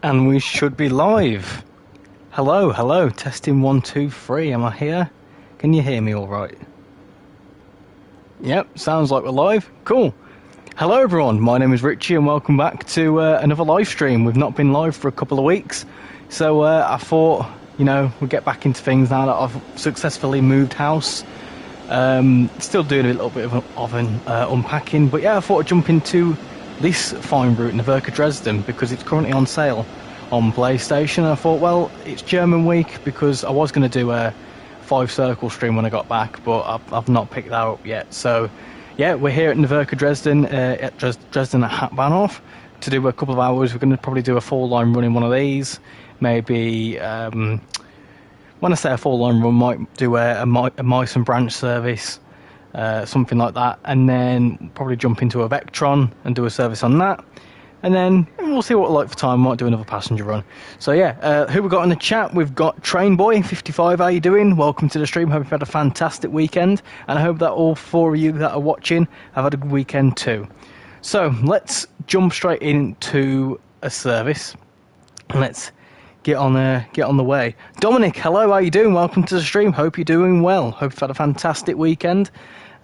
And we should be live. Hello, hello, testing 1, 2, 3. Am I here? Can you hear me all right? Yep, sounds like we're live. Cool. Hello everyone, my name is Richie and welcome back to another live stream. We've not been live for a couple of weeks, so I thought, you know, we'll get back into things now that I've successfully moved house. Still doing a little bit of an unpacking, but yeah, I thought I'd jump into this fine route, Nahverkehr Dresden, because it's currently on sale on PlayStation. I thought, well, it's German week, because I was going to do a 5 circle stream when I got back, but I've not picked that up yet. So yeah, we're here at Nahverkehr Dresden, at Dresden at Hauptbahnhof to do a couple of hours. We're going to probably do a 4-line run in one of these, maybe when I say a 4-line run, might do a mice and branch service, something like that, and then probably jump into a Vectron and do a service on that, and then we'll see what we're like for time. Might do another passenger run. So yeah, who we got in the chat? We've got Trainboy55. How you doing? Welcome to the stream. Hope you've had a fantastic weekend, and I hope that all 4 of you that are watching have had a good weekend too. So let's jump straight into a service. Let's get on the way. Dominic, hello, how you doing? Welcome to the stream. Hope you're doing well. Hope you've had a fantastic weekend.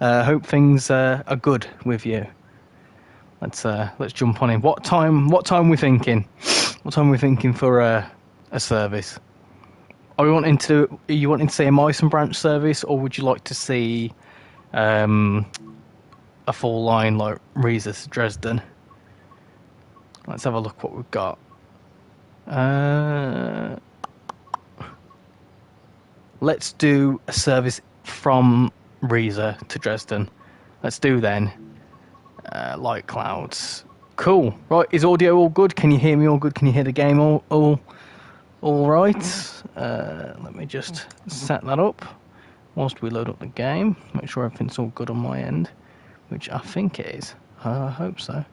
Hope things are good with you. Let's jump on in. What time are we thinking? What time are we thinking for a service? Are you wanting to see a mice and branch service, or would you like to see a full line like RichyRail Dresden? Let's have a look what we've got. Let's do a service from RichyRail to Dresden. Let's do then. Light clouds. Cool. Right, is audio all good? Can you hear me all good? Can you hear the game all right? Let me just set that up whilst we load up the game. Make sure everything's all good on my end, which I think it is. I hope so.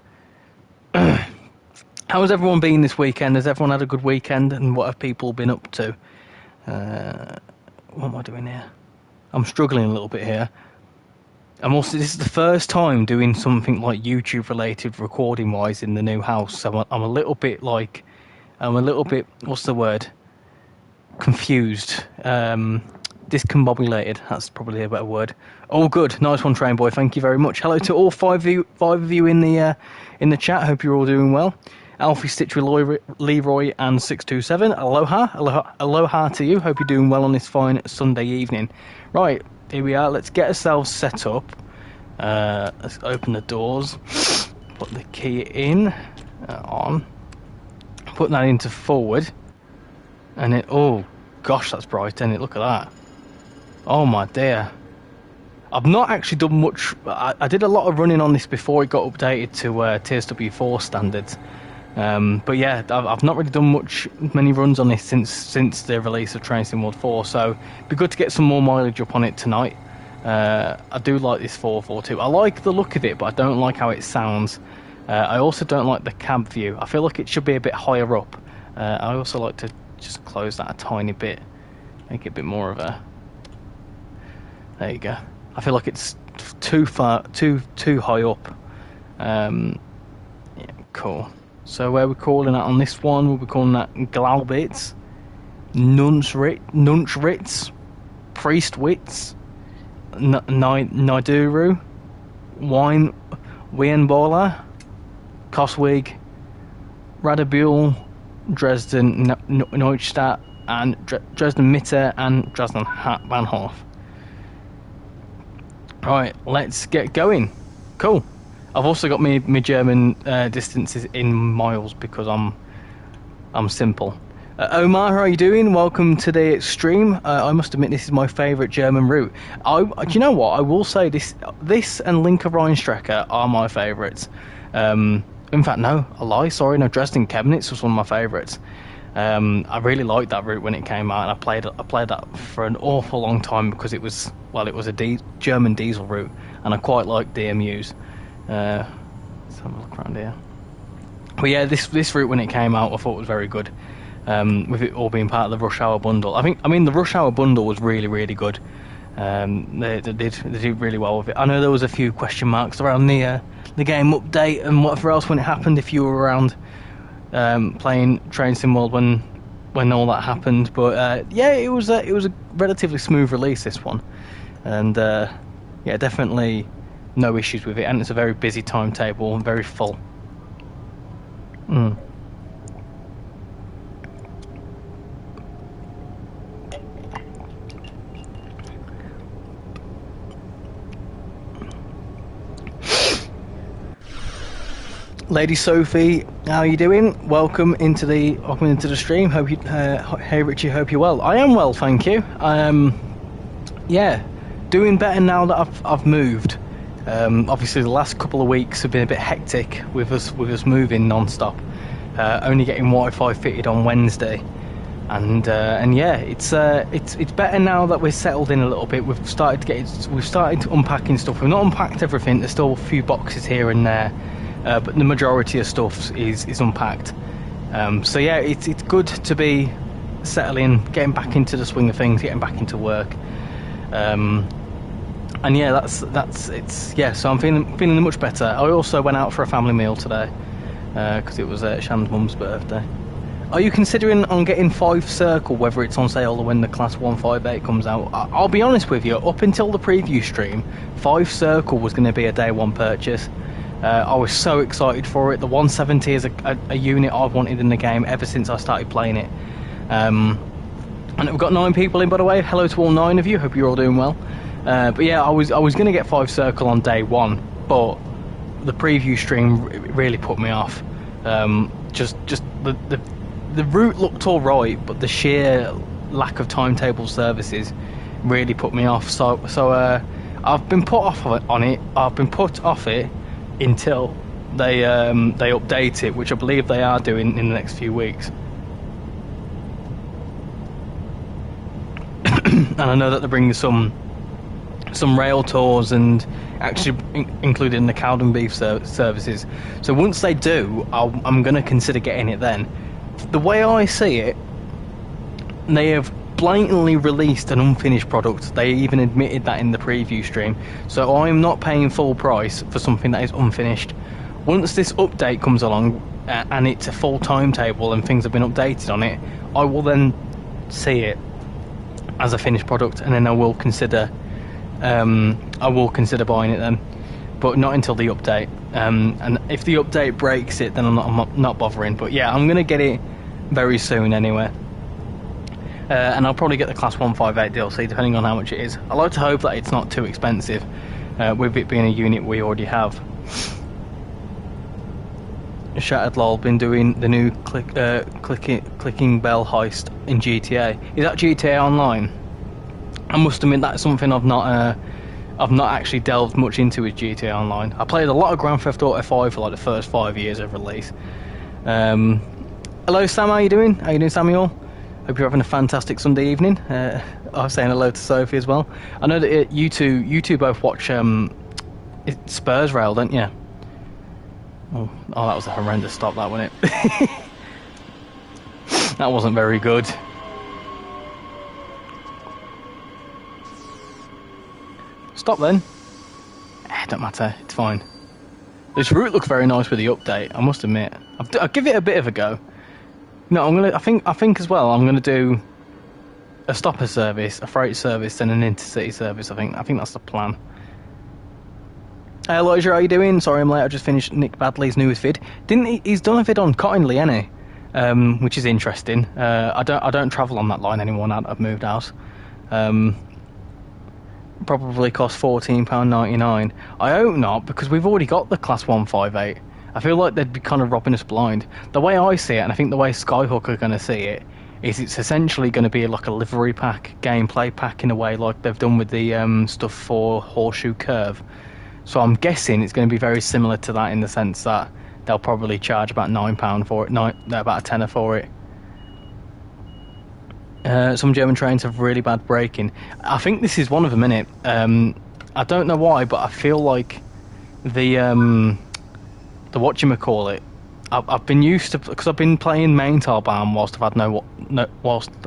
How has everyone been this weekend? Has everyone had a good weekend? And what have people been up to? What am I doing here? I'm struggling a little bit here. This is the first time doing something like YouTube related recording wise in the new house. So I'm a little bit, what's the word? Confused. Discombobulated. That's probably a better word. All good. Nice one, Train Boy. Thank you very much. Hello to all five of you in the chat. Hope you're all doing well. Alfie Stitch with Leroy and 627. Aloha to you. Hope you're doing well on this fine Sunday evening. Right, here we are. Let's get ourselves set up. Let's open the doors. Put the key in. On. Put that into forward. And it... Oh, gosh, that's bright, isn't it? Look at that. Oh, my dear. I've not actually done much... I did a lot of running on this before it got updated to TSW4 standards. But yeah, I've not really done many runs on this since the release of Train Sim World 4, so it'd be good to get some more mileage up on it tonight. I do like this 442. I like the look of it, but I don't like how it sounds. I also don't like the cab view. I feel like it should be a bit higher up. I also like to just close that a tiny bit, make it a bit more of a... There you go. I feel like it's too high up. Yeah, cool. So where we're calling that on this one, we'll be calling that Glaubitz, Nunchritz, Priestwitz, Naiduru, Wienbola, Koswig, Radebühl, Dresden, Neustadt, and Dresden Mitte and Dresden Hauptbahnhof. Right, let's get going. Cool. I've also got my German distances in miles because I'm simple. Omar, how are you doing? Welcome to the stream. I must admit this is my favourite German route. Do you know what? I will say this and Linke Rheinstrecke are my favourites. In fact, no, a lie. Sorry, no. Dresden Chemnitz was one of my favourites. I really liked that route when it came out, and I played that for an awful long time because it was a German diesel route, and I quite liked DMUs. Let's have a look around here. But yeah, this route when it came out, I thought was very good. With it all being part of the Rush Hour bundle, the Rush Hour bundle was really, really good. They did really well with it. I know there was a few question marks around the game update and whatever else when it happened. If you were around playing Train Sim World when all that happened. But yeah, it was a relatively smooth release, this one, and yeah, definitely no issues with it. And it's a very busy timetable and very full. Lady Sophie, how are you doing? Welcome into the stream. Hope you, hey Richie, hope you're well. I am well, thank you. Yeah, doing better now that I've moved. Obviously, the last couple of weeks have been a bit hectic with us moving non-stop. Only getting Wi-Fi fitted on Wednesday, and yeah, it's better now that we're settled in a little bit. We've started unpacking stuff. We've not unpacked everything. There's still a few boxes here and there. But the majority of stuff is unpacked. So yeah, it's good to be settling, getting back into the swing of things, getting back into work. And yeah, it's yeah. So I'm feeling much better. I also went out for a family meal today because it was Shan's mum's birthday. Are you considering on getting 5 Circle, whether it's on sale or when the Class 158 comes out? I'll be honest with you. Up until the preview stream, 5 Circle was going to be a day one purchase. I was so excited for it. The 170 is a unit I've wanted in the game ever since I started playing it. And we've got 9 people in, by the way. Hello to all 9 of you. Hope you're all doing well. But yeah, I was going to get 5 Circle on day one, but the preview stream really put me off. Just the route looked all right, but the sheer lack of timetable services really put me off. So I've been put off on it. I've been put off it until they update it, which I believe they are doing in the next few weeks. And I know that they're bringing some rail tours and actually including the Cowden beef services. So once they do, I'm going to consider getting it then. The way I see it, they have blatantly released an unfinished product. They even admitted that in the preview stream. So I'm not paying full price for something that is unfinished. Once this update comes along and it's a full timetable and things have been updated on it, I will then see it as a finished product, and then I will consider buying it then, but not until the update. And if the update breaks it, then I'm not bothering. But yeah, I'm gonna get it very soon anyway. And I'll probably get the Class 158 DLC, depending on how much it is. I like to hope that it's not too expensive, with it being a unit we already have. Shattered Lol been doing the new clicking bell heist in GTA. Is that GTA Online? I must admit that's something I've not actually delved much into with GTA Online. I played a lot of Grand Theft Auto 5 for like the first 5 years of release. Hello Sam, how you doing? How you doing, Samuel? Hope you're having a fantastic Sunday evening. I was saying hello to Sophie as well. I know that you two both watch Spurs Rail, don't you? Oh, that was a horrendous stop, that wasn't it? That wasn't very good. Stop then. Don't matter, it's fine. This route looks very nice with the update, I must admit. I'll give it a bit of a go. No, I think as well, I'm gonna do a stopper service, a freight service, and an intercity service. I think that's the plan. Hey Elijah, how you doing? Sorry I'm late. I just finished Nick Badley's newest vid. He's done a vid on Cottingley, hasn't he? Which is interesting. I don't travel on that line anymore now that I've moved out. Probably cost £14.99. I hope not, because we've already got the Class 158. I feel like they'd be kind of robbing us blind. The way I see it, and I think the way Skyhook are going to see it, is it's essentially going to be like a livery pack, gameplay pack in a way, like they've done with the stuff for Horseshoe Curve. So I'm guessing it's going to be very similar to that in the sense that they'll probably charge about £9 for it, about a tenner for it. Some German trains have really bad braking. I think this is one of them, innit? I don't know why, but I feel like the whatchamacallit, I've been used to, because I've been playing Maintalbahn whilst I've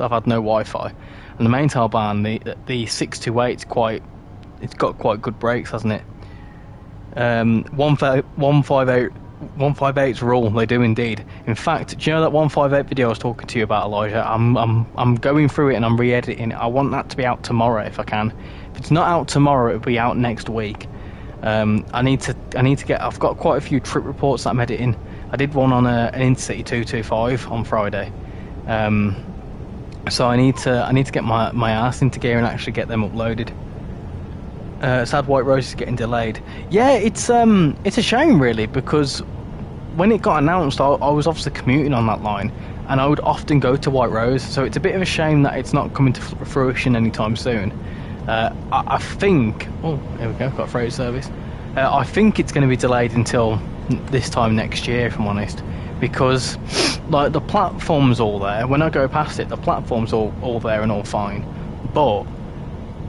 had no Wi-Fi, and the Maintalbahn, the 628's it's got quite good brakes, hasn't it? 158 158's rule, they do indeed. In fact, do you know that 158 video I was talking to you about, Elijah? I'm going through it and I'm re-editing it. I want that to be out tomorrow if I can. If it's not out tomorrow, it'll be out next week. I need to get. I've got quite a few trip reports that I'm editing. I did one on an Intercity 225 on Friday. So I need to get my ass into gear and actually get them uploaded. Sad White Rose is getting delayed. Yeah, it's a shame really, because when it got announced, I was obviously commuting on that line, and I would often go to White Rose. So it's a bit of a shame that it's not coming to fruition anytime soon. I think. Oh, here we go. Got a freight service. I think it's going to be delayed until this time next year, if I'm honest, because like the platform's all there. When I go past it, the platform's all there and all fine, but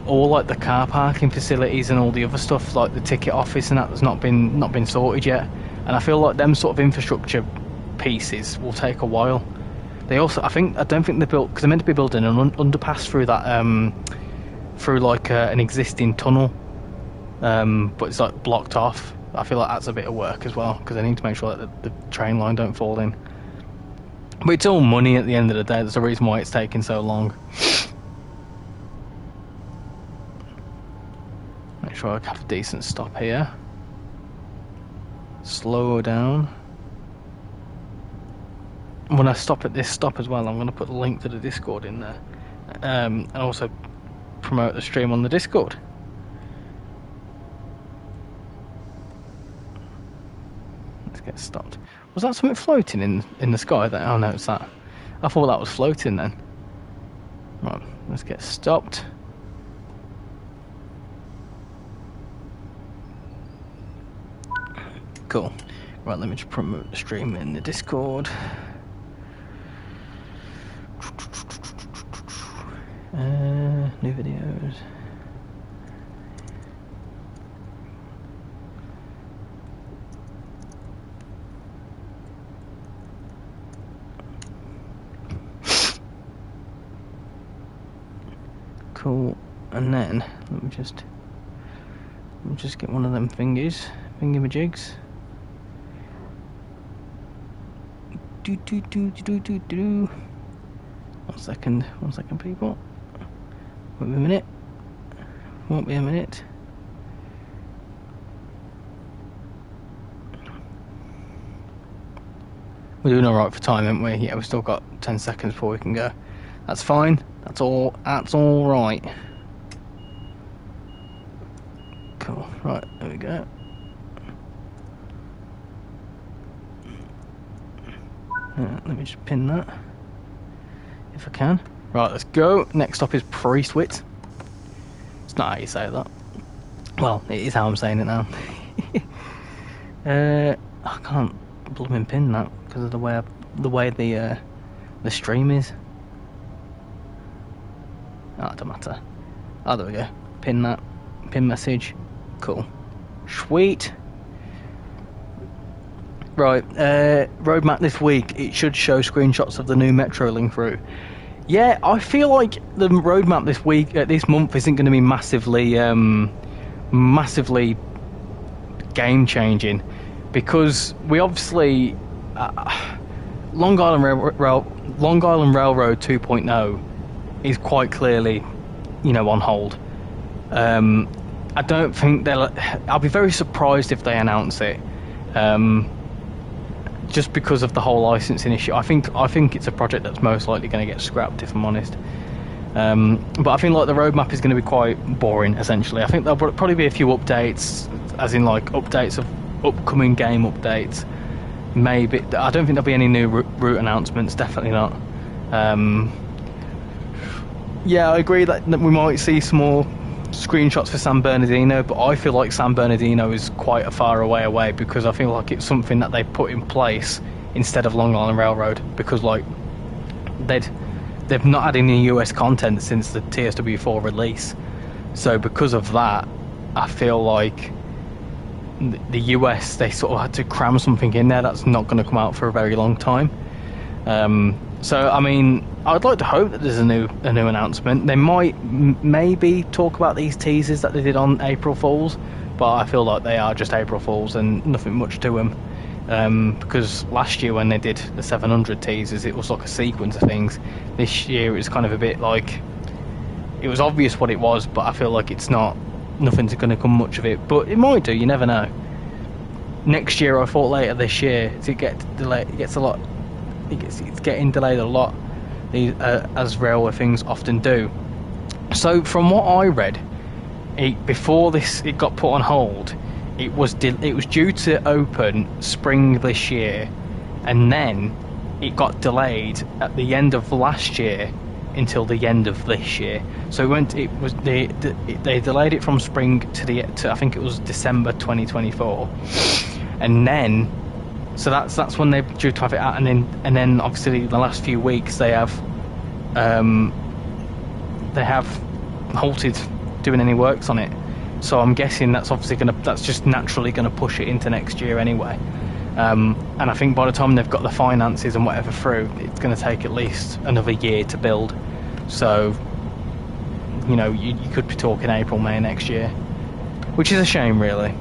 all like the car parking facilities and all the other stuff, like the ticket office and that, has not been sorted yet. And I feel like them sort of infrastructure pieces will take a while. They also, I don't think they built, because they're meant to be building an underpass through that through like an existing tunnel, but it's like blocked off. I feel like that's a bit of work as well, because they need to make sure that the train line don't fall in. But it's all money at the end of the day. There's a reason why it's taking so long. Make sure I have a decent stop here. Slow down. When I stop at this stop as well, I'm going to put a link to the Discord in there, and also promote the stream on the Discord. Let's get stopped. Was that something floating in the sky there? Oh no, it's that. I thought that was floating then. Right, let's get stopped. Cool. Right, let me just promote the stream in the Discord. New videos. Cool. And then let me just get one of them thingy-majigs. Do. 1 second, people. Won't be a minute. We're doing alright for time, aren't we? Yeah, we've still got 10 seconds before we can go. That's fine. That's all right. Cool. Right, there we go. Let me just pin that, if I can. Right, let's go. Next stop is Priestwit. It's not how you say that. Well, it is how I'm saying it now. I can't blooming pin that because of the way the stream is. Oh, it don't matter. Oh, there we go. Pin that. Pin message. Cool. Sweet. Right, roadmap this week. It should show screenshots of the new Metro link route. Yeah, I feel like the roadmap this week, this month, isn't going to be massively game-changing, because we obviously Long Island Railroad 2.0 is quite clearly, on hold. I don't think I'll be very surprised if they announce it. Just because of the whole licensing issue. I think it's a project that's most likely going to get scrapped, if I'm honest. But I think like the roadmap is going to be quite boring, essentially. I think there'll probably be a few updates, as in like updates of upcoming game updates. Maybe. I don't think there'll be any new route announcements, definitely not. Yeah, I agree that we might see some more screenshots for San Bernardino, but I feel like San Bernardino is quite a far away, because I feel like it's something that they put in place instead of Long Island Railroad, because like they've not had any US content since the TSW4 release. So because of that, I feel like the US, they sort of had to cram something in there that's not going to come out for a very long time. So I mean, I'd like to hope that there's a new announcement. They might maybe talk about these teasers that they did on April Fools, but I feel like they are just April Fools and nothing much to them. because last year when they did the 700 teasers, it was like a sequence of things. This year it's kind of a bit like, it was obvious what it was, but I feel like nothing's going to come much of it, but it might do, you never know. Next year, I thought later this year, it's getting delayed a lot, as railway things often do. So from what I read, before it got put on hold, it was due to open spring this year, and then it got delayed at the end of last year until the end of this year. So they delayed it from spring to I think it was December 2024, and then so that's when they're due to have it out, and then obviously the last few weeks they have halted doing any works on it. So I'm guessing that's just naturally gonna push it into next year anyway. And I think by the time they've got the finances and whatever through, it's going to take at least another year to build. So, you know, you could be talking April, May next year, which is a shame, really.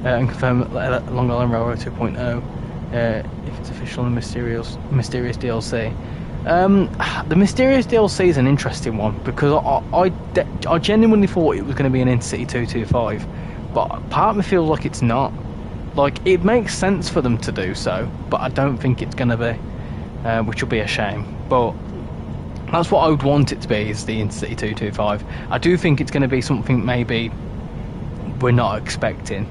And confirm Long Island Railroad 2.0, if it's official and mysterious DLC. The mysterious DLC is an interesting one, because I genuinely thought it was going to be an Intercity 225, but part of me feels like it's not. Like, it makes sense for them to do so, but I don't think it's going to be, which will be a shame. But that's what I would want it to be, is the Intercity 225. I do think it's going to be something maybe we're not expecting.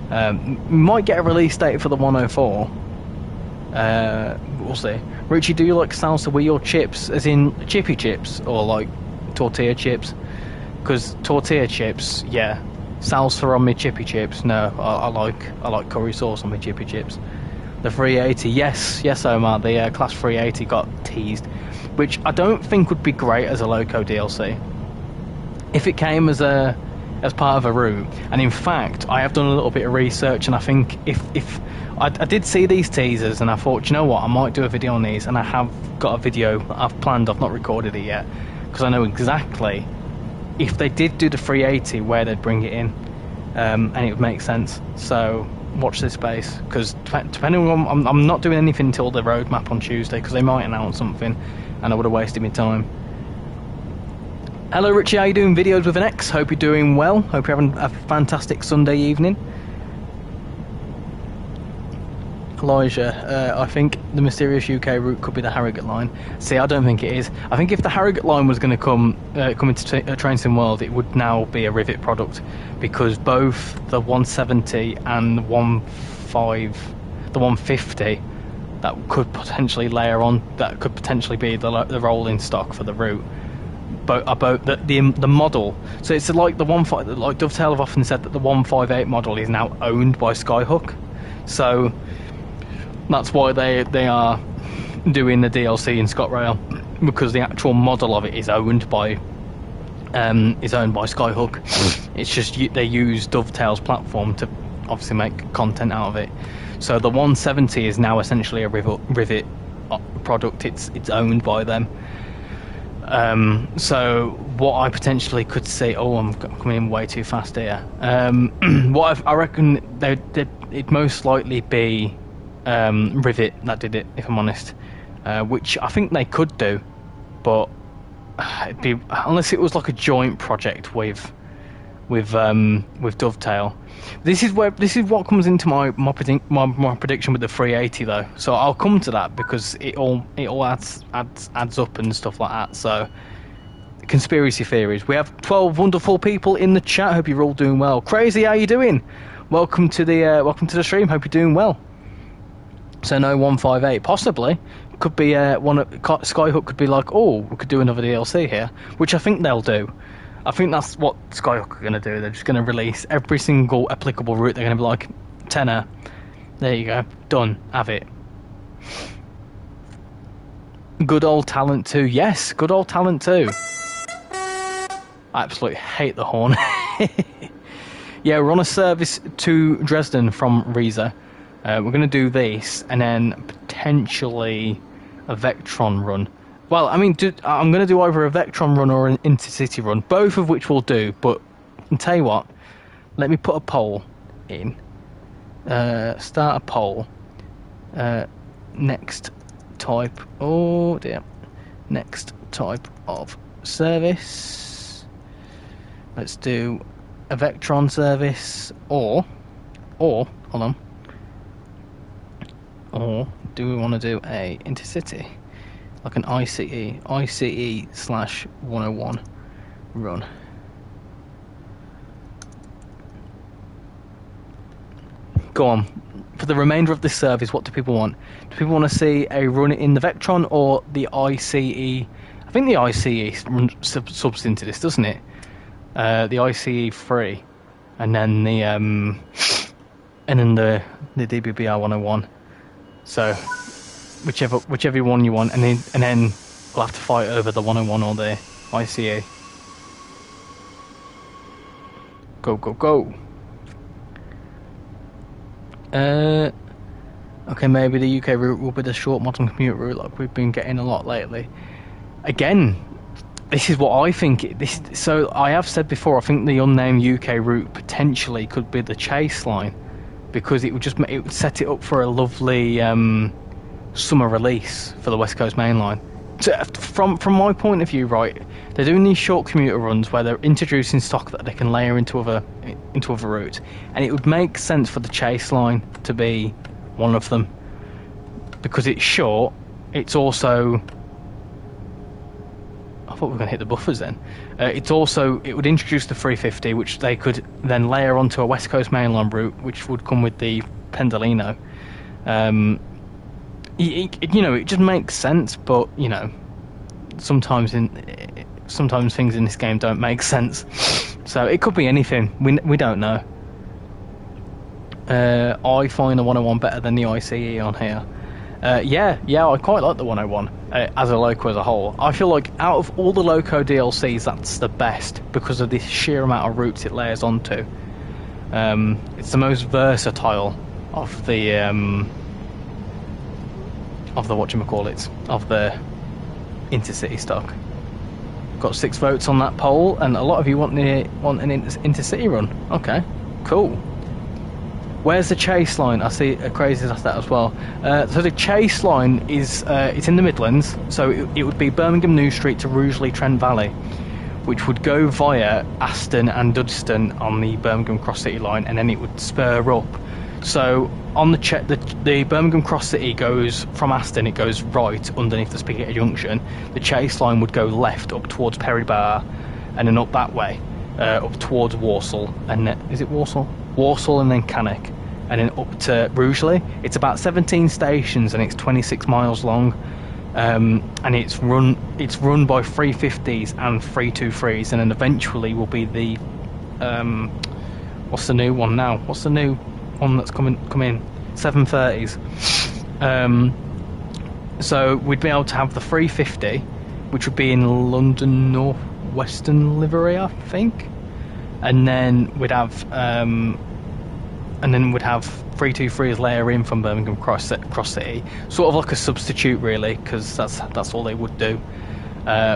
We might get a release date for the 104. We'll see. Richie, do you like salsa with your chips, as in chippy chips, or like tortilla chips? Because tortilla chips, yeah. Salsa on my chippy chips, no. I like curry sauce on my chippy chips. The 380, yes Omar, the class 380 got teased, which I don't think would be great as a Loco DLC if it came as part of a route. And in fact, I have done a little bit of research, and I think if I did see these teasers, and I thought, you know what, I might do a video on these, and I have got a video I've planned. I've not recorded it yet, because I know exactly if they did do the 380 where they'd bring it in, and it would make sense. So watch this space, because depending on, I'm not doing anything until the roadmap on Tuesday, because they might announce something and I would have wasted my time. Hello Richie, how you doing? Videos with an X, hope you're doing well, hope you're having a fantastic Sunday evening. Elijah, I think the mysterious UK route could be the Harrogate line. See, I don't think it is. I think if the Harrogate line was going to come into Train Sim World, it would now be a Rivet product, because both the 170 and the 150 that could potentially layer on, that could potentially be the rolling stock for the route. About the model, so it's like like Dovetail have often said that the 158 model is now owned by Skyhook, so that's why they are doing the DLC in ScotRail, because the actual model of it is owned by Skyhook. It's just they use Dovetail's platform to obviously make content out of it. So the 170 is now essentially a Rivet product. It's owned by them. So what I potentially could see, I'm coming in way too fast here. I reckon it'd most likely be Rivet that did it, if I'm honest, which I think they could do, but it'd be, unless it was like a joint project with Dovetail. This is what comes into my prediction with the 380 though. So I'll come to that, because it all adds up and stuff like that. So conspiracy theories. We have 12 wonderful people in the chat. Hope you're all doing well. Crazy, how you doing? Welcome to the stream. Hope you're doing well. So no 158, possibly could be Skyhook could be like, we could do another DLC here, which I think they'll do. I think that's what Skyhook are going to do. They're just going to release every single applicable route. They're going to be like, tenner, there you go, done, have it. Good old Talent 2, yes, good old Talent 2. I absolutely hate the horn. Yeah, we're on a service to Dresden from Riesa. We're going to do this, and then potentially a Vectron run. Well, I mean, I'm going to do either a Vectron run or an Intercity run, both of which we'll do, but I'll tell you what, let me put a poll in. Start a poll. Next type. Oh dear. Next type of service. Let's do a Vectron service, or hold on. Or do we want to do a intercity, like an ICE/101 run? Go on. For the remainder of this service, what do people want? Do people want to see a run in the Vectron or the ICE? I think the ICE subs into this, doesn't it? The ICE 3, and then the DBBR 101. So whichever one you want, and then we'll have to fight over the 101 or the ICE. Go go go. Okay, maybe the UK route will be the short modern commute route like we've been getting a lot lately. Again, this is what I think. So I have said before, I think the unnamed UK route potentially could be the chase line, because it would set it up for a lovely summer release for the West Coast Main Line. So from my point of view, right, they're doing these short commuter runs where they're introducing stock that they can layer into other routes, and it would make sense for the chase line to be one of them, because it's short. It's also, I thought we were going to hit the buffers then. It would introduce the 350, which they could then layer onto a West Coast Main Line route, which would come with the Pendolino. It just makes sense, but sometimes things in this game don't make sense. So it could be anything. We don't know. I find the 101 better than the ICE on here. Yeah, I quite like the 101 as a loco as a whole. I feel like out of all the loco DLCs, that's the best because of the sheer amount of routes it layers onto. It's the most versatile of the of the intercity stock. Got 6 votes on that poll, and a lot of you want an intercity run. Okay, cool. Where's the chase line? I see a crazy as that as well. So the chase line is it's in the Midlands, so it would be Birmingham New Street to Rugeley Trent Valley, which would go via Aston and Dudeston on the Birmingham Cross City line, and then it would spur up. So on the Birmingham Cross City goes from Aston, it goes right underneath the Spigot Junction. The chase line would go left up towards Perry Bar, and then up that way, up towards Walsall, and then, is it Walsall? Walsall and then Cannock, and then up to Rugeley. It's about 17 stations and it's 26 miles long, and it's run by 350s and 323s, and then eventually will be the what's the new one now? What's the new one that's come in? 730s. So we'd be able to have the 350, which would be in London North Western livery, I think, and then we'd have 323s layer in from Birmingham Cross City, sort of like a substitute really, because that's all they would do.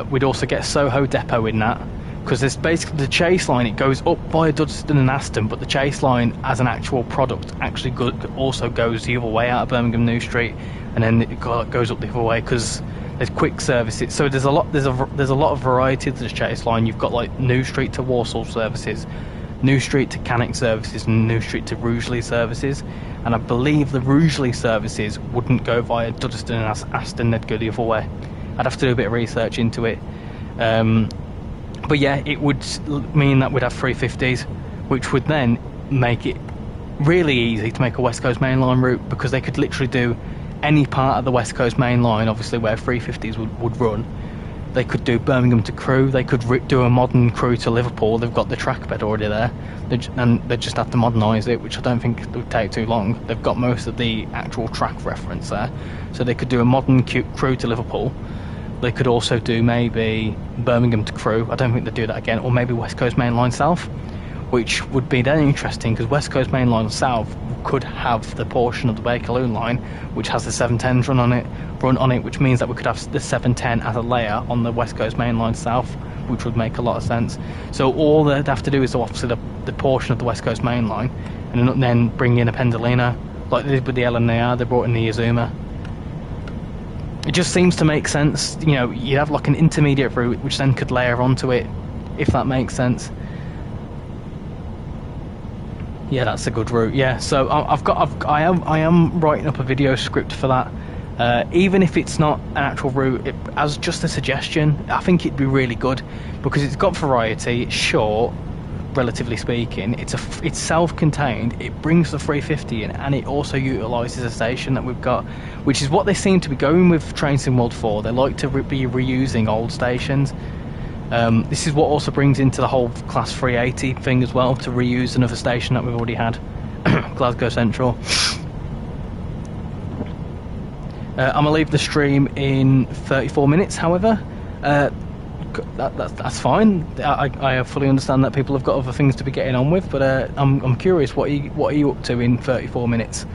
We'd also get Soho Depot in that, because there's basically the chase line. It goes up via Dudeston and Aston, but the chase line as an actual product actually also goes the other way out of Birmingham New Street, and then it goes up the other way because there's quick services. So there's a lot of variety to the chase line. You've got like New Street to Walsall services, New Street to Cannock services, and New Street to Rugeley services. And I believe the Rugeley services wouldn't go via Dudeston and Aston, they'd go the other way. I'd have to do a bit of research into it. But yeah, it would mean that we'd have 350s, which would then make it really easy to make a West Coast Main Line route, because they could literally do any part of the West Coast Main Line, obviously where 350s would run. They could do Birmingham to Crewe, they could do a modern Crewe to Liverpool. They've got the track bed already there, and they just have to modernise it, which I don't think would take too long. They've got most of the actual track reference there, so they could do a modern Crewe to Liverpool. They could also do maybe Birmingham to Crewe. I don't think they'd do that again, or maybe West Coast Main Line South, which would be then interesting because West Coast Main Line South could have the portion of the Bakerloo line which has the 710s run on it, which means that we could have the 710 as a layer on the West Coast Main Line South, which would make a lot of sense. So all they'd have to do is obviously the portion of the West Coast Main Line, and then bring in a Pendolino like they did with the LNAR. They brought in the Izuma. It just seems to make sense. You know, you'd have like an intermediate route which then could layer onto it, if that makes sense. Yeah, that's a good route. Yeah, so I am writing up a video script for that. Even if it's not an actual route, as just a suggestion, I think it'd be really good because it's got variety. It's short, relatively speaking. It's self-contained. It brings the 350 in, and it also utilises a station that we've got, which is what they seem to be going with Train Sim World 4. They like to be reusing old stations. This is what also brings into the whole Class 380 thing as well, to reuse another station that we've already had, Glasgow Central. I'm going to leave the stream in 34 minutes, however. That's fine. I fully understand that people have got other things to be getting on with, but I'm curious, what are you up to in 34 minutes?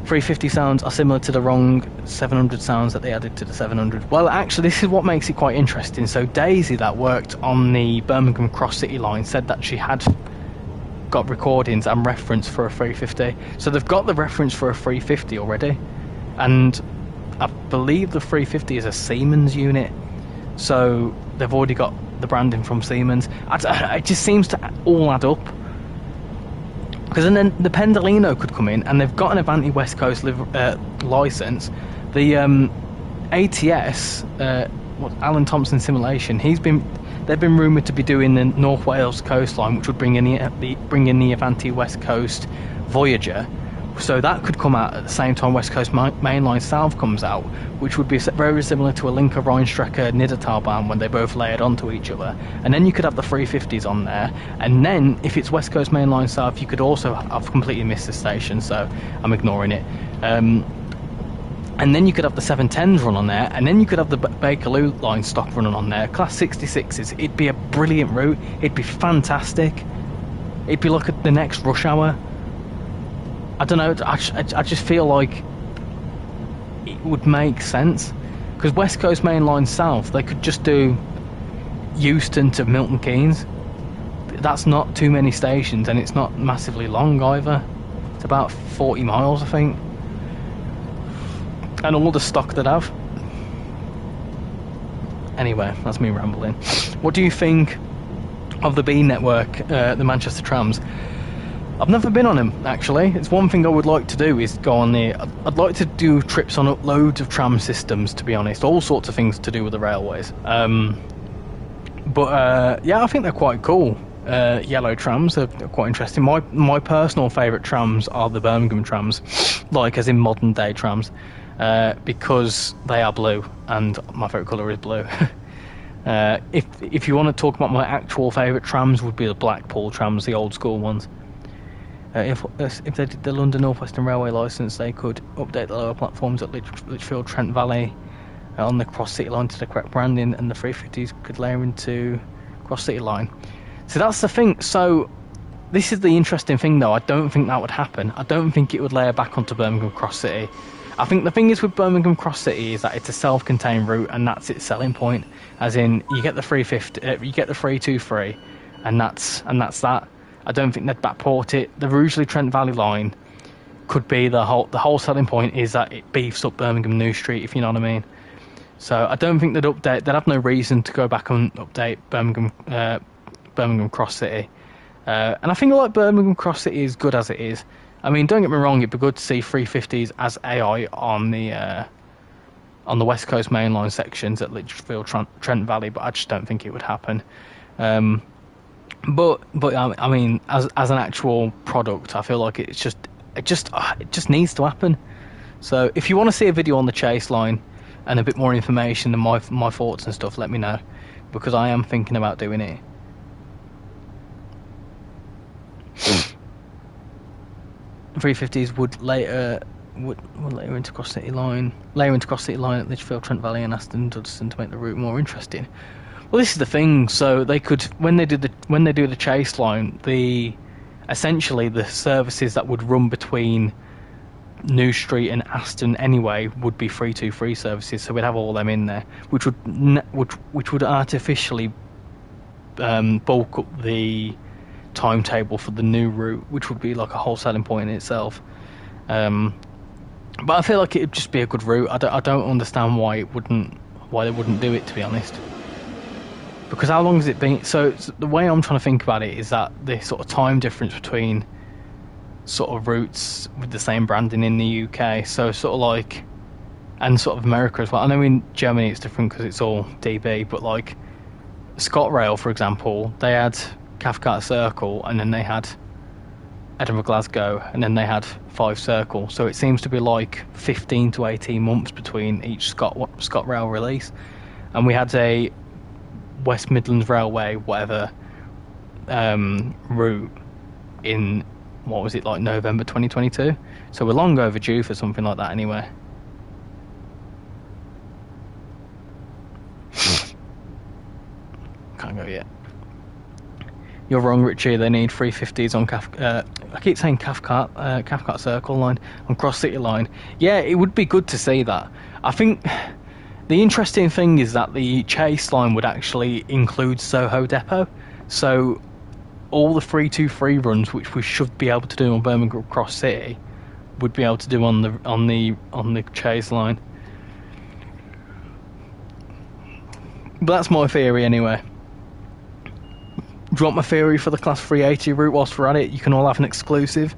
350 sounds are similar to the wrong 700 sounds that they added to the 700. Well, actually, this is what makes it quite interesting. So Daisy, that worked on the Birmingham Cross City line, said that she had got recordings and reference for a 350. So they've got the reference for a 350 already, and I believe the 350 is a Siemens unit. So they've already got the branding from Siemens. It just seems to all add up. Because then the Pendolino could come in, and they've got an Avanti West Coast license. The ATS, Alan Thompson Simulation, they've been rumoured to be doing the North Wales coastline, which would bring in the Avanti West Coast Voyager. So that could come out at the same time West Coast Mainline South comes out, which would be very similar to a Linker Rheinstrecke Niedertalbahn when they both layered onto each other. And then you could have the 350s on there, and then if it's West Coast Mainline South, you could also I've completely missed the station, so I'm ignoring it. And then you could have the 710s run on there, and then you could have the Bakerloo line stock running on there. Class 66s, it'd be a brilliant route. It'd be fantastic. It'd be like the next rush hour. I don't know, I just feel like it would make sense, because West Coast Main Line South, they could just do Euston to Milton Keynes. That's not too many stations, and it's not massively long either. It's about 40 miles, I think. And all the stock that have. Anyway, that's me rambling. What do you think of the B network, the Manchester trams? I've never been on them, actually. It's one thing I would like to do, is go on there. I'd like to do trips on loads of tram systems, to be honest. All sorts of things to do with the railways. Yeah, I think they're quite cool. Yellow trams are quite interesting. My personal favourite trams are the Birmingham trams, like as in modern day trams, because they are blue, and my favourite colour is blue. If you want to talk about my actual favourite trams, would be the Blackpool trams, the old school ones. If they did the London North Western Railway licence, they could update the lower platforms at Lichfield, Trent Valley, on the Cross City line to the correct branding, and the 350s could layer into Cross City line. So that's the thing. So this is the interesting thing, though. I don't think that would happen. I don't think it would layer back onto Birmingham Cross City. I think the thing is with Birmingham Cross City is that it's a self-contained route, and that's its selling point. As in, you get the 350, you get the 323, and that's that. I don't think they'd backport it. The Rugeley Trent Valley line could be the whole selling point, is that it beefs up Birmingham New Street, if you know what I mean. So I don't think they'd update. They'd have no reason to go back and update Birmingham Cross City. And I think like Birmingham Cross City is good as it is. I mean, don't get me wrong, it'd be good to see 350s as AI on the West Coast mainline sections at Lichfield Trent Valley, but I just don't think it would happen. But I mean, as an actual product, I feel like it just needs to happen. So if you want to see a video on the Chase line and a bit more information and my thoughts and stuff, let me know, because I am thinking about doing it. 350s would later into Cross City line, at Lichfield Trent Valley and Aston Dudson to make the route more interesting. Well, this is the thing. So they could, when they do the chase line, essentially the services that would run between New Street and Aston anyway would be 323 services. So we'd have all them in there, which would artificially bulk up the timetable for the new route, which would be like a whole selling point in itself. But I feel like it'd just be a good route. I don't understand why they wouldn't do it, to be honest. Because how long has it been? So the way I'm trying to think about it is that the sort of time difference between sort of routes with the same branding in the UK, so sort of like, and sort of America as well. I know in Germany it's different because it's all DB, but like ScotRail, for example, they had Cathcart Circle, and then they had Edinburgh Glasgow, and then they had 5 Circle. So it seems to be like 15 to 18 months between each ScotRail release. And we had a West Midlands Railway, whatever, route in, what was it, like November 2022? So we're long overdue for something like that anyway. Can't go yet. You're wrong, Richie. They need 350s on I keep saying Cathcart Circle line, on Cross City line. Yeah, it would be good to see that. I think the interesting thing is that the Chase line would actually include Soho Depot. So all the 323 runs, which we should be able to do on Birmingham Cross City, would be able to do on the Chase line. But that's my theory anyway. Do you want my theory for the Class 380 route whilst we're at it? You can all have an exclusive.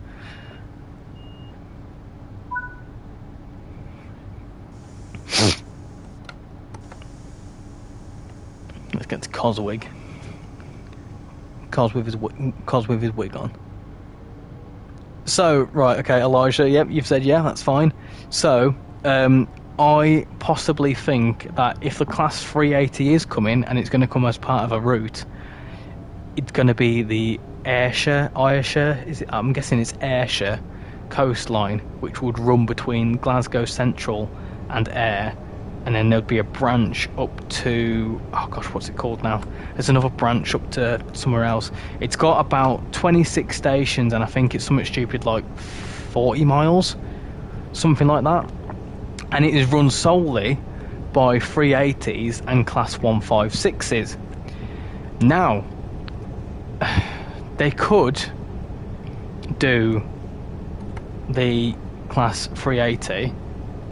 Let's get to Coswig. Cos with his wig on. So, right, okay, Elijah, yep, you've said yeah, that's fine. So, I possibly think that if the Class 380 is coming, and it's going to come as part of a route, it's going to be the Ayrshire, I'm guessing it's Ayrshire coastline, which would run between Glasgow Central and Ayr, and then there'd be a branch up to, oh gosh, what's it called now? There's another branch up to somewhere else. It's got about 26 stations, and I think it's something stupid like 40 miles, something like that. And it is run solely by 380s and Class 156s. Now, they could do the Class 380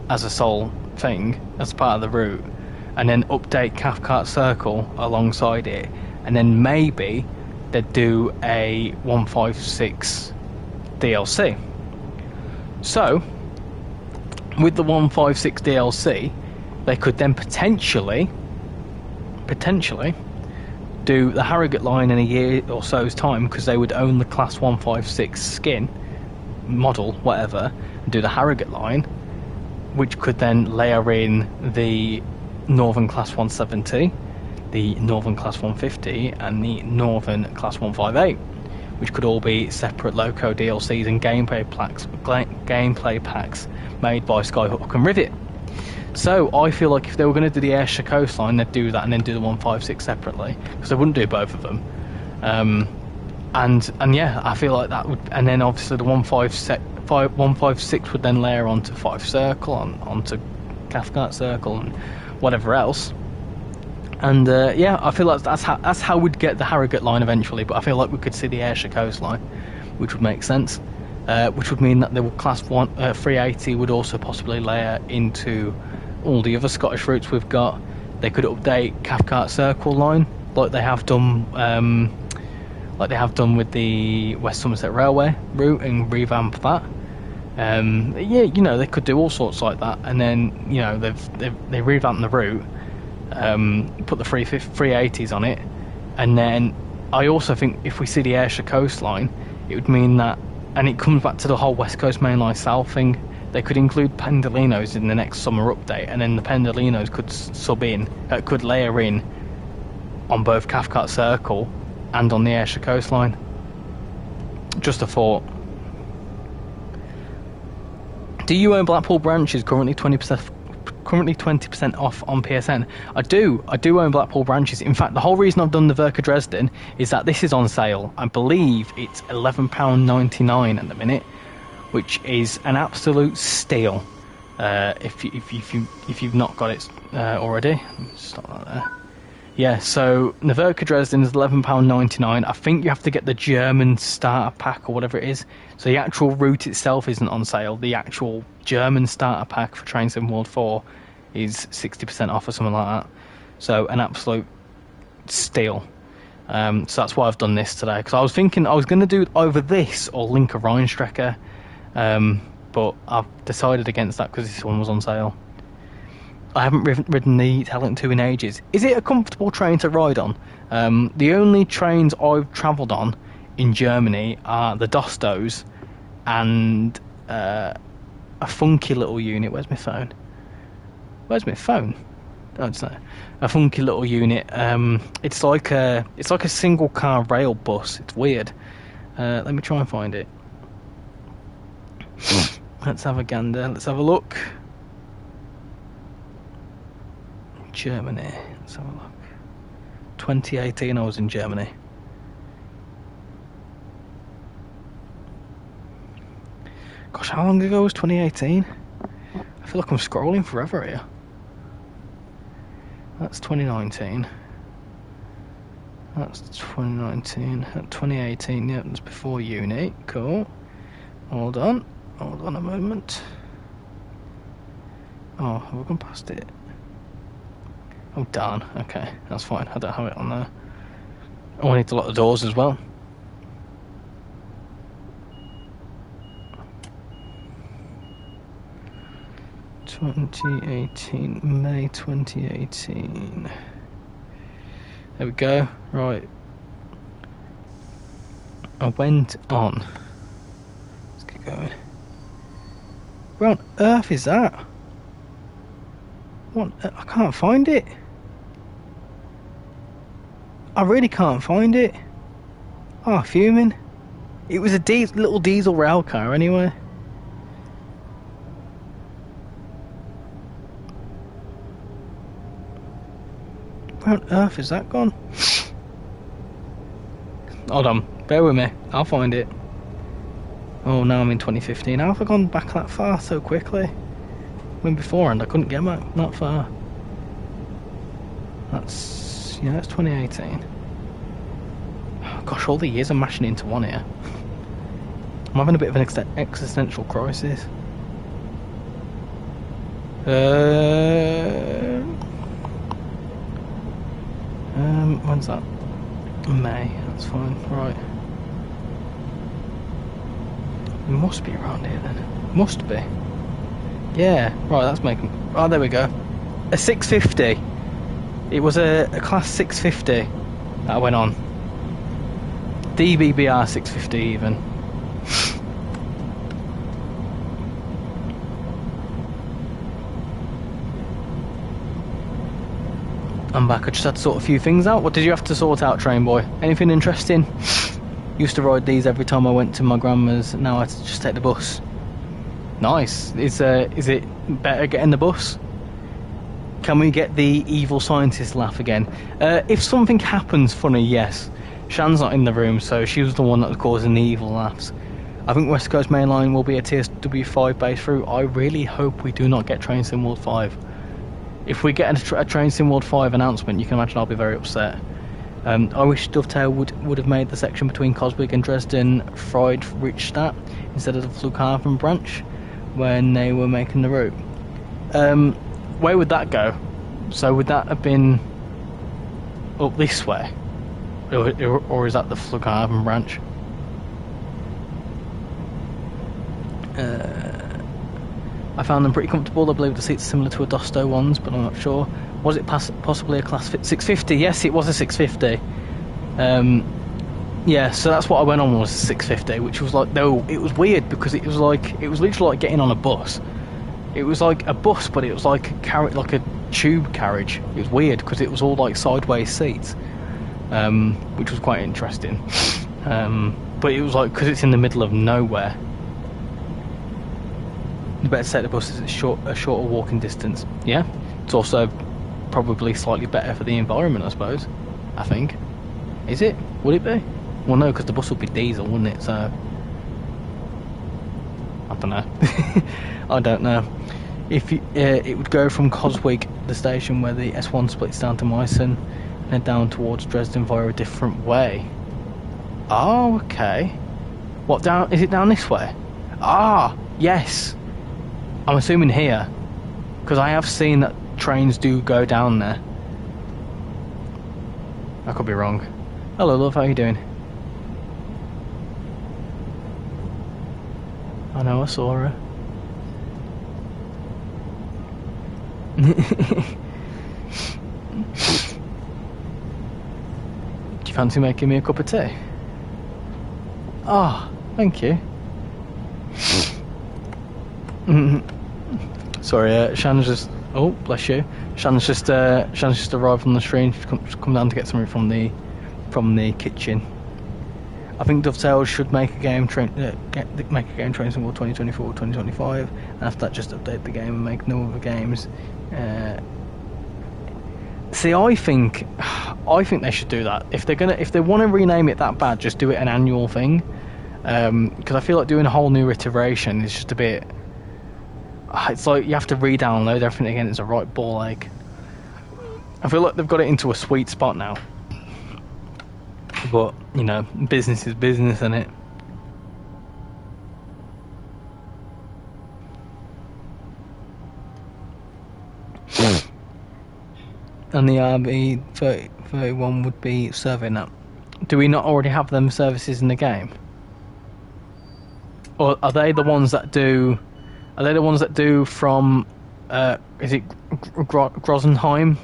as a sole thing, as part of the route, and then update Cathcart Circle alongside it, and then maybe they'd do a 156 DLC. So, with the 156 DLC, they could then potentially do the Harrogate line in a year or so's time, because they would own the Class 156 skin model, whatever, and do the Harrogate line, which could then layer in the Northern Class 170, the Northern Class 150, and the Northern Class 158, which could all be separate loco DLCs and gameplay packs made by Skyhook and Rivet. So I feel like if they were going to do the Ayrshire coastline, they'd do that and then do the 156 separately, because they wouldn't do both of them. And yeah, I feel like that would, and then obviously the 156 would then layer onto 5 Circle, onto Cathcart Circle and whatever else. And yeah, I feel like that's how we'd get the Harrogate line eventually. But I feel like we could see the Ayrshire coastline, which would make sense. Which would mean that the Class 380 would also possibly layer into all the other Scottish routes we've got. They could update Cathcart Circle line like they have done with the West Somerset Railway route, and revamp that. Yeah, you know, they could do all sorts like that, and then, you know, they revamped the route, put the 380s on it, and then I also think if we see the Ayrshire coastline, it would mean that, and it comes back to the whole West Coast Main Line South thing, they could include Pendolinos in the next summer update, and then the Pendolinos could layer in on both Cathcart Circle and on the Ayrshire coastline. Just a thought. Do you own Blackpool branches currently 20% currently 20% off on PSN. I do own Blackpool branches. In fact, the whole reason I've done Nahverkehr Dresden is that this is on sale. I believe it's £11.99 at the minute, which is an absolute steal. If you've not got it already, let me stop that there. Yeah, so Nahverkehr Dresden is £11.99. I think you have to get the German starter pack or whatever it is. So the actual route itself isn't on sale. The actual German starter pack for Train Sim World 4 is 60% off or something like that. So an absolute steal. So that's why I've done this today. Because I was thinking I was going to do either this or Link of Rheinstrecke. But I've decided against that because this one was on sale. I haven't ridden the Talent 2 in ages. Is it a comfortable train to ride on? The only trains I've travelled on in Germany are the Dostos and a funky little unit. Where's my phone? Where's my phone? Oh, it's not. A funky little unit. It's like a single car rail bus. It's weird. Let me try and find it. Let's have a gander. Let's have a look. Germany. Let's have a look. 2018 I was in Germany. Gosh, how long ago was 2018? I feel like I'm scrolling forever here. That's 2019. That's 2019. 2018, yeah, that's before uni. Cool. Hold on a moment. Oh, have we gone past it? Oh darn, okay, that's fine, I don't have it on there. Oh, I need to lock the doors as well. May 2018. There we go, right. I went on. Let's get going. Where on earth is that? What? I can't find it. I really can't find it. Oh, fuming. It was a little diesel rail car anyway. Where on earth is that gone? Hold on, bear with me. I'll find it. Oh, now I'm in 2015. How have I gone back that far so quickly? When beforehand I couldn't get back that far. Yeah, that's 2018. Oh, gosh, all the years are mashing into one here. I'm having a bit of an existential crisis. When's that? May, that's fine, right. It must be around here then. Must be. Yeah, right, that's making... Oh, there we go. A 650. It was a class 650 that I went on. DBBR 650 even. I'm back. I just had to sort a few things out. What did you have to sort out, train boy? Anything interesting? Used to ride these every time I went to my grandma's. Now I just take the bus. Nice. Is it better getting the bus? Can we get the evil scientist laugh again? If something happens funny, yes. Shan's not in the room, so she was the one that was causing the evil laughs. I think West Coast Main Line will be a TSW5 base route. I really hope we do not get Train Sim World 5. If we get a Train Sim World 5 announcement, you can imagine I'll be very upset. I wish Dovetail would have made the section between Coswig and Dresden Friedrichstadt instead of the Flughafen branch when they were making the route. Where would that go? So would that have been up this way? Or is that the Flughafen branch? I found them pretty comfortable. I believe the seats are similar to a Dosto ones, but I'm not sure. Was it possibly a class 650? Yes, it was a 650. Yeah, so that's what I went on, was a 650, which was like, no, it was weird because it was literally like getting on a bus. It was like a bus, but it was like a tube carriage. It was weird because it was all like sideways seats, which was quite interesting. But it was like, because it's in the middle of nowhere. You better take the bus as it's a shorter walking distance. Yeah, it's also probably slightly better for the environment, I suppose. I think. Is it? Would it be? Well, no, because the bus would be diesel, wouldn't it? So I don't know. I don't know. If you, it would go from Coswig, the station where the S1 splits down to Meissen, and then down towards Dresden via a different way. Oh, okay. What, down? Is it down this way? Ah, yes. I'm assuming here, because I have seen that trains do go down there. I could be wrong. Hello, love. How you doing? I know, I saw her. Do you fancy making me a cup of tea? Ah, oh, thank you. Sorry, Shannon's just. Oh, bless you. Shannon's just arrived on the stream. She's come down to get something from the kitchen. I think Dovetail should make a game make a game Trainsimworld 2024 2025, and after that just update the game and make no other games. See, I think they should do that. If they want to rename it that bad, just do it an annual thing. Because I feel like doing a whole new iteration is just a bit. It's like you have to re-download everything again. It's a right ball ache. I feel like they've got it into a sweet spot now. But you know, business is business, isn't it? And the RB 31 would be serving that. Do we not already have them services in the game? Or are they the ones that do? Are they the ones that do from? Is it Grosenheim,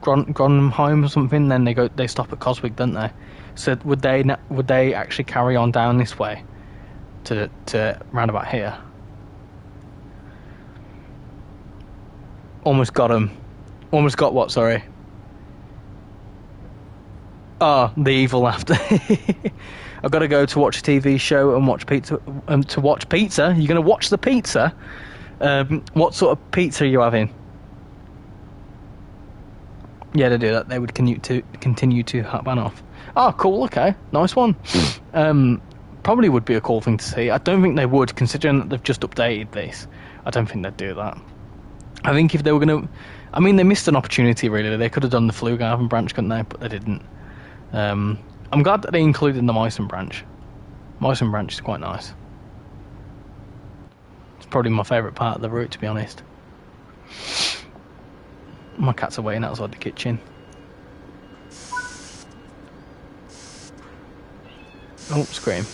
Gronheim or something? Then they stop at Coswig, don't they? So would they actually carry on down this way to round about here? Almost got them. Almost got what? Sorry. Oh, the evil laughter. I've got to go to watch a TV show and watch pizza. To watch pizza? You're going to watch the pizza? What sort of pizza are you having? Yeah, to do that, they would continue to ban off. Oh, cool. Okay, nice one. Probably would be a cool thing to see. I don't think they would, considering that they've just updated this. I don't think they'd do that. I think if they were going to, I mean, they missed an opportunity. Really, they could have done the Flughafen branch, couldn't they? But they didn't. I'm glad that they included the Meissen branch. Meissen branch is quite nice. It's probably my favourite part of the route, to be honest. My cats are waiting outside the kitchen. Oh, scream.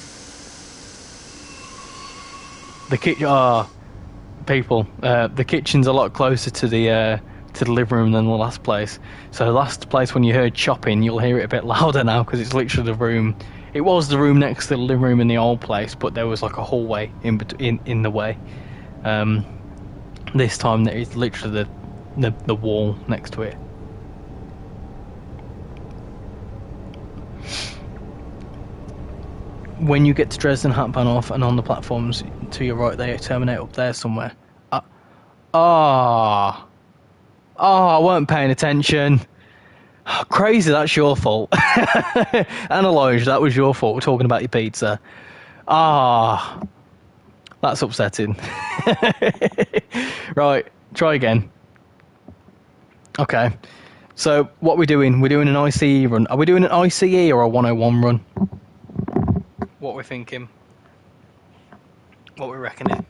The kitchen. Ah, people. The kitchen's a lot closer to the living room than the last place. So the last place, when you heard chopping, you'll hear it a bit louder now because it's literally the room. It was the room next to the living room in the old place, but there was like a hallway in the way. This time there is literally the wall next to it. When you get to Dresden Hauptbahnhof and on the platforms to your right, they terminate up there somewhere. I weren't paying attention. Oh, crazy, that's your fault. Analyze, that was your fault. We're talking about your pizza. That's upsetting. Right, try again. Okay, so what we're doing? We're doing an ICE run. Are we doing an ICE or a 101 run? What we're thinking? What we're reckoning?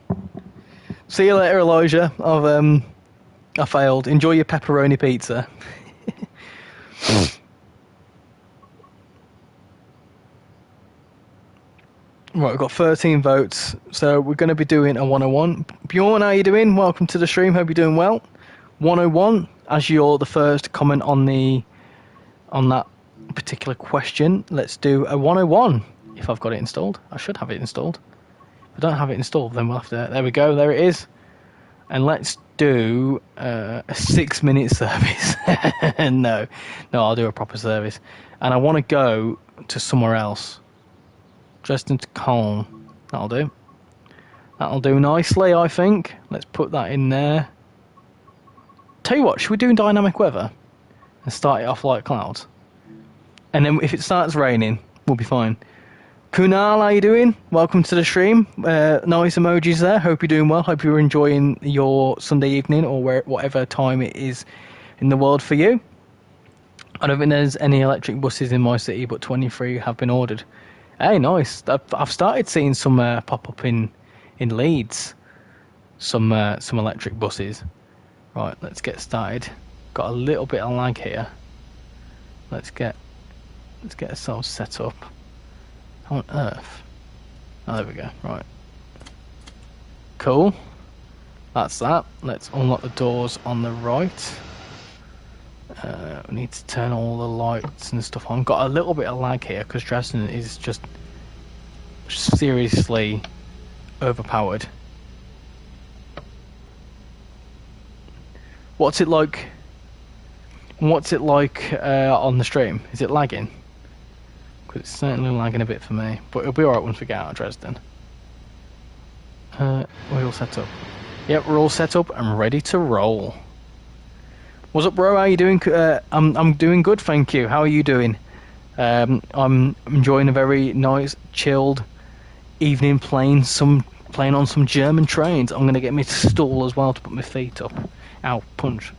See you later, Elijah. I failed. Enjoy your pepperoni pizza. Right, we've got 13 votes, so we're going to be doing a 101. Bjorn, how you doing? Welcome to the stream. Hope you're doing well. 101, as you're the first comment on that particular question, let's do a 101. If I've got it installed, I should have it installed. If I don't have it installed, then we'll have to. There we go. There it is. And let's do a 6-minute service. No, I'll do a proper service. And I want to go to somewhere else. Dresden to Koln. That'll do. That'll do nicely, I think. Let's put that in there. Tell you what, should we do dynamic weather and start it off like clouds? And then if it starts raining, we'll be fine. Kunal, how you doing? Welcome to the stream. Nice emojis there. Hope you're doing well. Hope you're enjoying your Sunday evening or whatever time it is in the world for you. I don't think there's any electric buses in my city, but 23 have been ordered. Hey, nice. I've started seeing some pop up in Leeds. Some electric buses. Right, let's get started. Got a little bit of lag here. Let's get ourselves set up. How on earth? Oh, there we go. Right. Cool. That's that. Let's unlock the doors on the right. We need to turn all the lights and stuff on. Got a little bit of lag here because Dresden is just seriously overpowered. What's it like? What's it like on the stream? Is it lagging? Because it's certainly lagging a bit for me, but it'll be alright once we get out of Dresden. We're all set up. Yep, we're all set up and ready to roll. What's up, bro? How you doing? I'm doing good, thank you. How are you doing? I'm enjoying a very nice, chilled evening playing on some German trains. I'm gonna get me stool as well to put my feet up. Ow, punch.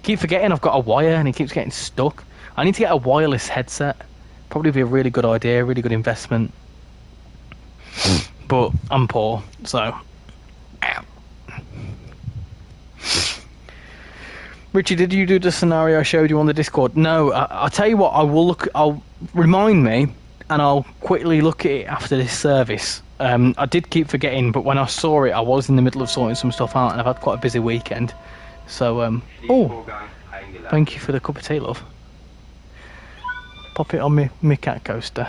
Keep forgetting I've got a wire and it keeps getting stuck. I need to get a wireless headset. Probably be a really good idea, really good investment. But I'm poor, so. Ow. Richie, did you do the scenario I showed you on the Discord? No, I'll tell you what, I'll remind me and I'll quickly look at it after this service. I did keep forgetting, but when I saw it, I was in the middle of sorting some stuff out and I've had quite a busy weekend. So, oh, thank you for the cup of tea, love. Pop it on my cat coaster.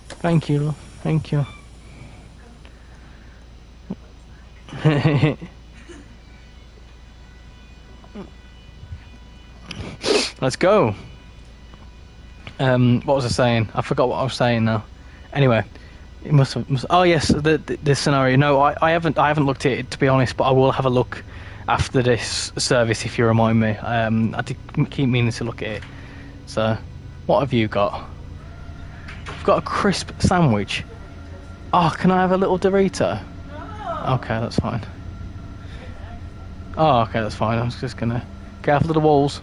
Thank you, love. Thank you. Let's go. What was I saying? I forgot what I was saying now. Anyway, it must. Oh yes, the scenario. No, I haven't looked at it, to be honest, but I will have a look after this service if you remind me. I did keep meaning to look at it. So, what have you got? I've got a crisp sandwich. Oh, can I have a little Dorito? Okay, that's fine. Oh, okay, that's fine. I was just gonna careful of the walls.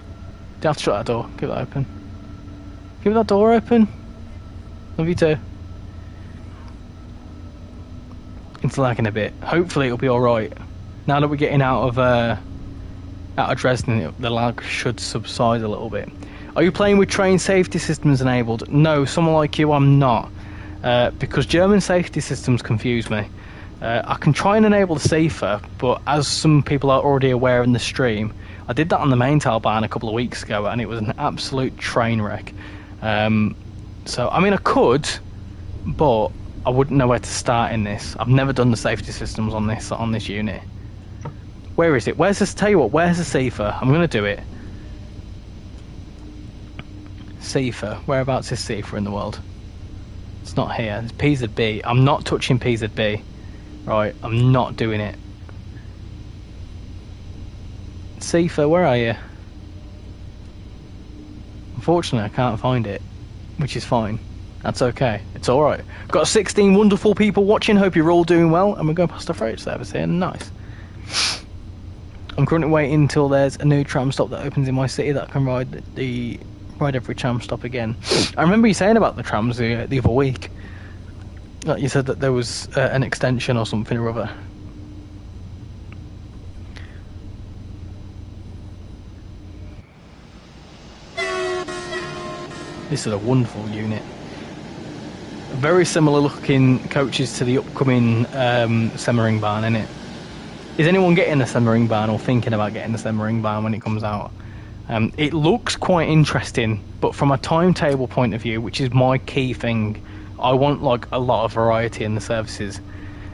Do you have to shut that door? Keep that open. Keep that door open. Love you too. It's lagging a bit. Hopefully it'll be alright. Now that we're getting out of Dresden, the lag should subside a little bit. Are you playing with train safety systems enabled? No, someone like you, I'm not. Because German safety systems confuse me. I can try and enable the safer, but as some people are already aware in the stream, I did that on the main tailbahn a couple of weeks ago and it was an absolute train wreck. So, I mean, I could, but I wouldn't know where to start in this. I've never done the safety systems on this unit. Where is it? Where's this? Tell you what, where's the safer? I'm going to do it. Safer. Whereabouts is safer in the world? It's not here. It's PZB. I'm not touching PZB. Right, I'm not doing it. Safer, where are you? Unfortunately, I can't find it, which is fine. That's okay. It's alright. Got 16 wonderful people watching. Hope you're all doing well. And we're going past the freight service here. Nice. I'm currently waiting until there's a new tram stop that opens in my city that I can ride every tram stop again. I remember you saying about the trams the other week. Like you said that there was an extension or something or other. This is a wonderful unit. Very similar looking coaches to the upcoming Semmeringbahn, isn't it? Is anyone getting the Semmeringbahn or thinking about getting the Semmeringbahn when it comes out? It looks quite interesting, but from a timetable point of view, which is my key thing, I want like a lot of variety in the services.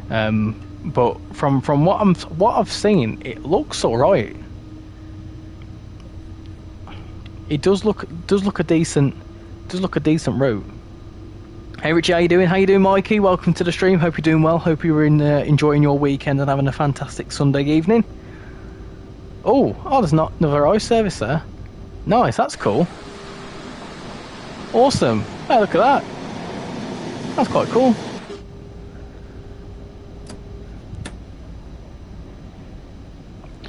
But from what I've seen, it looks all right. It does look a decent route. Hey Richie, how you doing? How you doing, Mikey? Welcome to the stream. Hope you're doing well. Hope you're enjoying your weekend and having a fantastic Sunday evening. Oh, there's not another ice service there. Nice, that's cool. Awesome. Hey, look at that. That's quite cool.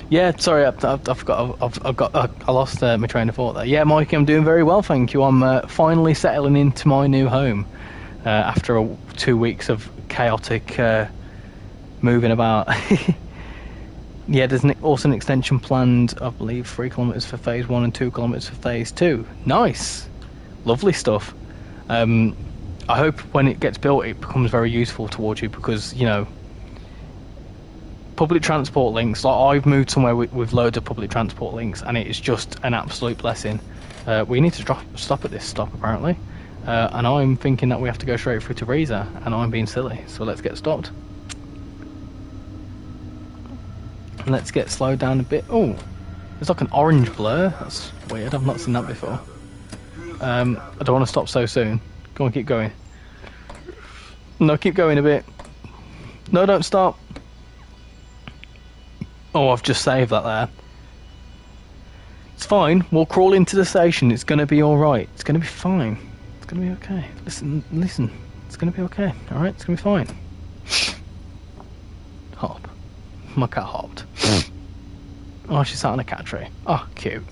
Yeah, sorry, I lost my train of thought there. Yeah, Mikey, I'm doing very well, thank you. I'm finally settling into my new home after 2 weeks of chaotic moving about. Yeah, there's also an extension planned, I believe, 3 kilometres for phase 1 and 2 kilometres for phase 2. Nice, lovely stuff. I hope when it gets built, it becomes very useful towards you because, you know, public transport links, like I've moved somewhere with loads of public transport links and it is just an absolute blessing. We need to stop at this stop apparently, and I'm thinking that we have to go straight through to Riesa, and I'm being silly, so let's get stopped. Let's get slowed down a bit. Oh, there's like an orange blur, that's weird, I've not seen that before. I don't want to stop so soon. Go on, keep going. No, keep going a bit. No, don't stop. Oh, I've just saved that there. It's fine. We'll crawl into the station. It's going to be all right. It's going to be fine. It's going to be okay. Listen. It's going to be okay. All right? It's going to be fine. Hop. My cat hopped. Oh, she sat on a cat tree. Oh, cute.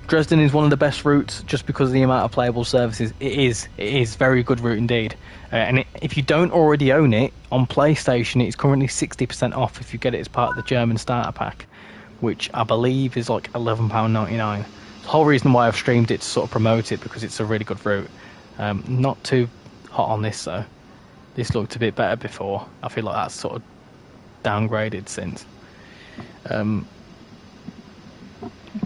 Dresden is one of the best routes just because of the amount of playable services. It is very good route indeed. And if you don't already own it, on PlayStation it's currently 60% off if you get it as part of the German starter pack, which I believe is like £11.99. The whole reason why I've streamed it to sort of promote it, because it's a really good route. Not too hot on this though. This looked a bit better before. I feel like that's sort of downgraded since.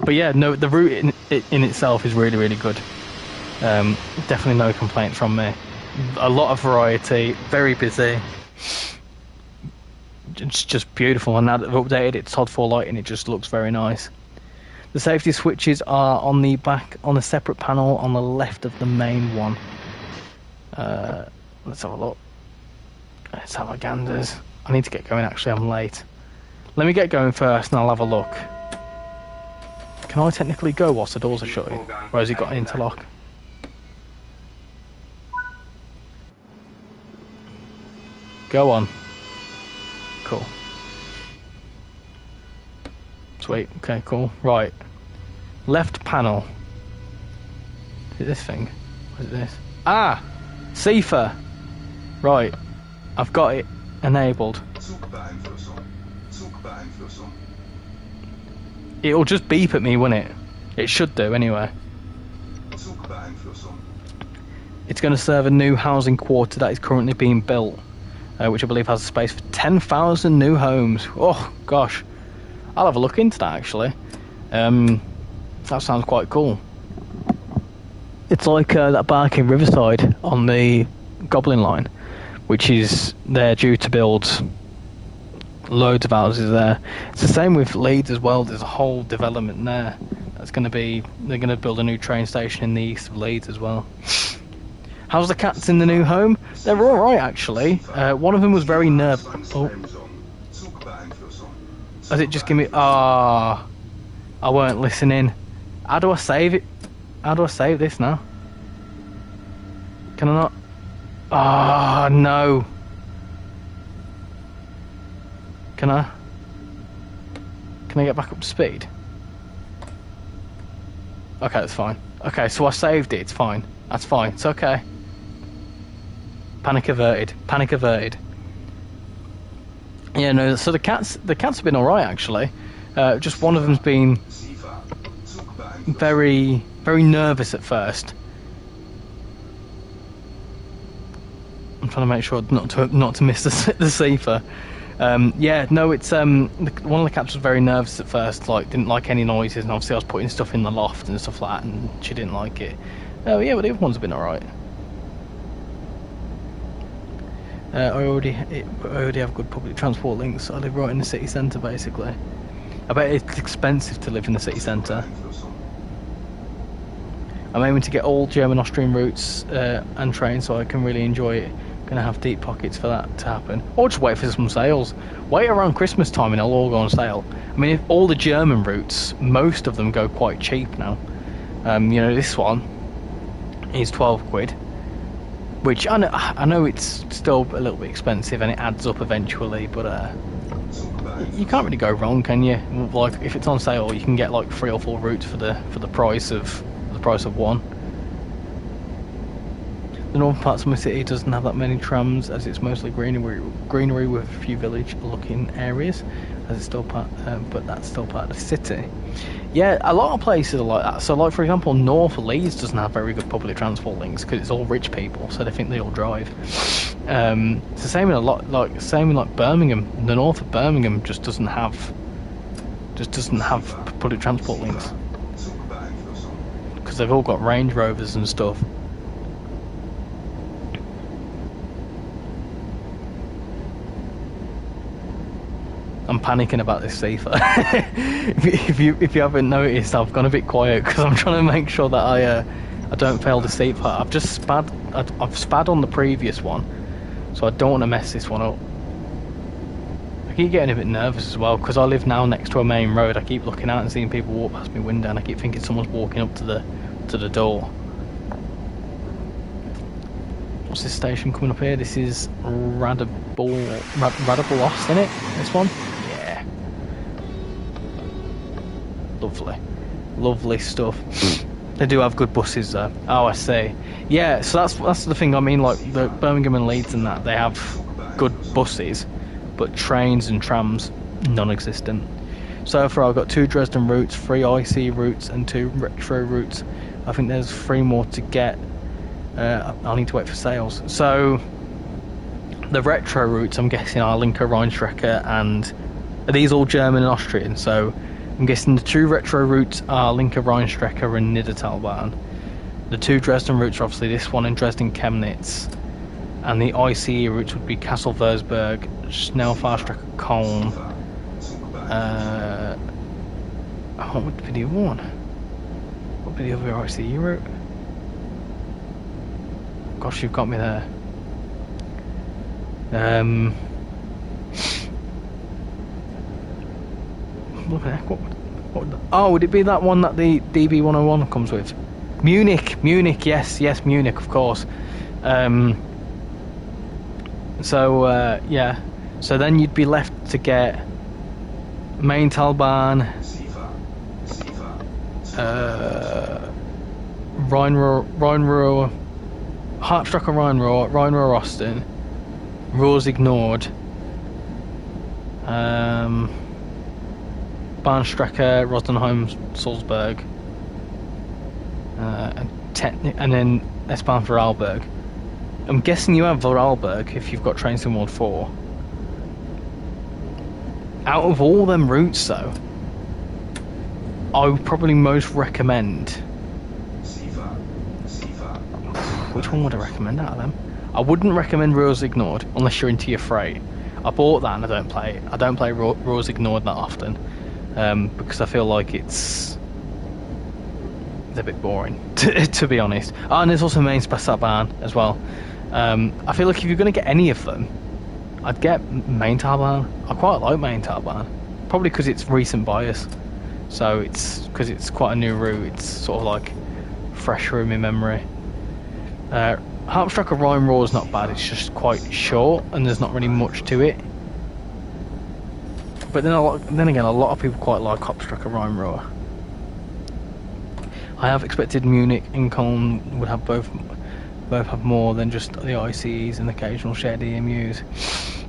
But yeah, no, the route in itself is really, really good. Definitely no complaints from me. A lot of variety, very busy. It's just beautiful, and now that they've updated it to Todd 4 Lighting, it just looks very nice. The safety switches are on the back, on a separate panel on the left of the main one. Let's have a look. Let's have a ganders. I need to get going, actually, I'm late. Let me get going first and I'll have a look. Can I technically go whilst the doors are shut? Or has he got an interlock? Go on. Cool. Sweet. Okay, cool. Right. Left panel. Is it this thing? What is this? Ah! Safer! Right. I've got it enabled. It'll just beep at me, won't it? It should do, anyway. It's going to serve a new housing quarter that is currently being built, which I believe has a space for 10,000 new homes. Oh, gosh. I'll have a look into that, actually. That sounds quite cool. It's like that park in Riverside on the Goblin line, which is they're due to build loads of houses there. It's the same with Leeds as well. There's a whole development there that's going to be, they're going to build a new train station in the east of Leeds as well. How's the cats in the new home? They're alright, actually. One of them was very nervous. Oh. Has it just give me... Ah, I weren't listening. How do I save it? How do I save this now? Can I not? Ah, no. Can I get back up to speed? Okay, that's fine. Okay, so I saved it, it's fine. That's fine, it's okay. Panic averted. Panic averted. Yeah, no, so the cats have been alright, actually. Just one of them's been very, very nervous at first. I'm trying to make sure not to miss the safer. Yeah, no, it's one of the cats was very nervous at first, like didn't like any noises, and obviously I was putting stuff in the loft and stuff like that, and she didn't like it. Oh yeah, but the other ones have been alright. I already have good public transport links. I live right in the city centre, basically. I bet it's expensive to live in the city centre. I'm aiming to get all German-Austrian routes and trains so I can really enjoy it. Gonna have deep pockets for that to happen. Or just wait for some sales. Wait around Christmas time and they'll all go on sale. I mean, if all the German routes, most of them go quite cheap now. You know, this one is 12 quid. Which, I know it's still a little bit expensive and it adds up eventually, but you can't really go wrong, can you? Like, if it's on sale, you can get like 3 or 4 routes for the price of one. The northern parts of my city doesn't have that many trams, as it's mostly greenery with a few village-looking areas, as it's still part, but that's still part of the city. Yeah, a lot of places are like that. So, like for example, North Leeds doesn't have very good public transport links because it's all rich people, so they think they all drive. It's the same in same in like Birmingham. The north of Birmingham just doesn't have public transport links because they've all got Range Rovers and stuff. I'm panicking about this safer. if you haven't noticed, I've gone a bit quiet because I'm trying to make sure that I don't fail the safe part. I've spad on the previous one, so I don't want to mess this one up. I keep getting a bit nervous as well because I live now next to a main road. I keep looking out and seeing people walk past my window, and I keep thinking someone's walking up to the door. What's this station coming up here? This is Radabost, isn't it? This one? Yeah. Lovely stuff. They do have good buses though. Oh, I see. Yeah, so that's the thing. I mean, like the Birmingham and Leeds and that, they have good buses, but trains and trams non-existent. So far, I've got 2 Dresden routes, 3 IC routes, and 2 retro routes. I think there's 3 more to get. I'll need to wait for sales. So the retro routes, I'm guessing, are Linke-Rheinstrecke, and are these all German and Austrian? So I'm guessing the 2 retro routes are Linke-Rheinstrecke and Niedertalbahn. The 2 Dresden routes are obviously this one in Dresden-Chemnitz, and the ICE routes would be Kassel-Würzburg, Schnellfahrstrecke Koln. What would be the other one? What would be the other ICE route? Gosh, you've got me there. Look at that. Oh, would it be that one that the DB101 comes with? Munich, yes, Munich, of course. Yeah. So then you'd be left to get Maintalbahn, Rheinruhr, Hauptstrecke Rheinruhr, Rheinruhr-Osten, Ruhr-Signord, Bahnstrecke Rosenheim-Salzburg, and then S-Bahn Vorarlberg. I'm guessing you have Vorarlberg if you've got Train Sim World 4. Out of all them routes though, I would probably most recommend... Which one would I recommend out of them? I wouldn't recommend Ruhr-Signord unless you're into your freight. I bought that and I don't play it. I don't play Ruhr-Signord that often because I feel like it's a bit boring, to be honest. Oh, and there's also Main Spessartbahn as well. I feel like if you're going to get any of them, I'd get Maintalbahn. I quite like Maintalbahn, probably because it's recent bias. So because it's quite a new route, it's sort of like fresher in my memory. Hauptstrecke Rheinruhr is not bad, it's just quite short and there's not really much to it. But then again, a lot of people quite like Hauptstrecke Rheinruhr. I have expected Munich and Koln would have both have more than just the ICEs and occasional shared EMUs.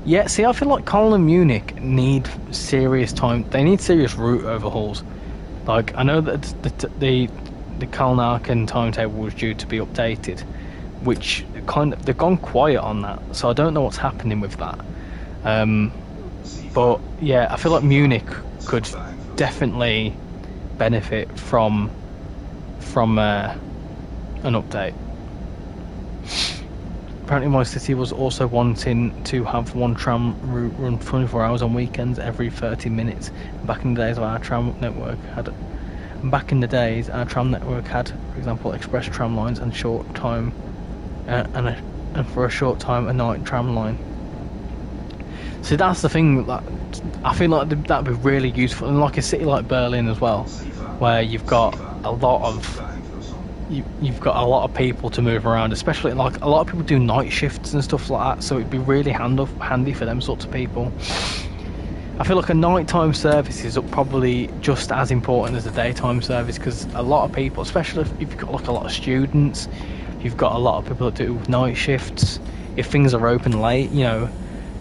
Yeah, see, I feel like Koln and Munich need serious time. They need serious route overhauls. Like, I know that the Koln-Aachen timetable was due to be updated, which they've gone quiet on that, so I don't know what's happening with that. But yeah, I feel like Munich could definitely benefit from an update. Apparently my city was also wanting to have one tram route run 24 hours on weekends every 30 minutes. Back in the days of our tram network had back in the days, our tram network had, for example, express tram lines and short time, and for a short time a night tram line. So that's the thing that I feel like that'd be really useful in like a city like Berlin as well, where you've got a lot of people to move around, especially like a lot of people do night shifts and stuff like that, so it'd be really handy for them sorts of people. I feel like a nighttime service is probably just as important as a daytime service, because a lot of people, especially if you've got like a lot of students, you've got a lot of people that do night shifts, if things are open late, you know,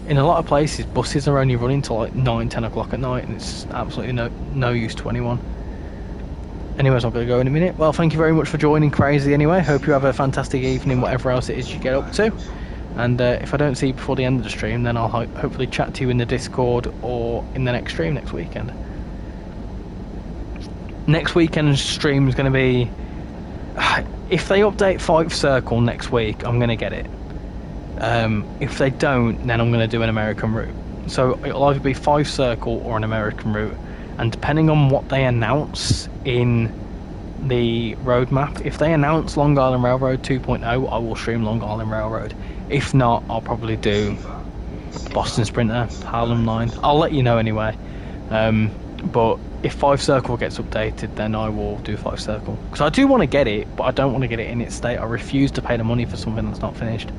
in a lot of places buses are only running till like 9-10 o'clock at night, and it's absolutely no use to anyone. Anyways, I'm going to go in a minute. Well, thank you very much for joining Crazy anyway. Hope you have a fantastic evening, whatever else it is you get up to. And if I don't see you before the end of the stream, then I'll hopefully chat to you in the Discord or in the next stream next weekend. Next weekend's stream is going to be... If they update 5 Circle next week, I'm going to get it. If they don't, then I'm going to do an American route. So it'll either be 5 Circle or an American route. And depending on what they announce in the roadmap, if they announce Long Island Railroad 2.0, I will stream Long Island Railroad. If not, I'll probably do Boston Sprinter, Harlem Line. I'll let you know anyway. But if 5 Circle gets updated, then I will do 5 Circle. Because I do want to get it, but I don't want to get it in its state. I refuse to pay the money for something that's not finished.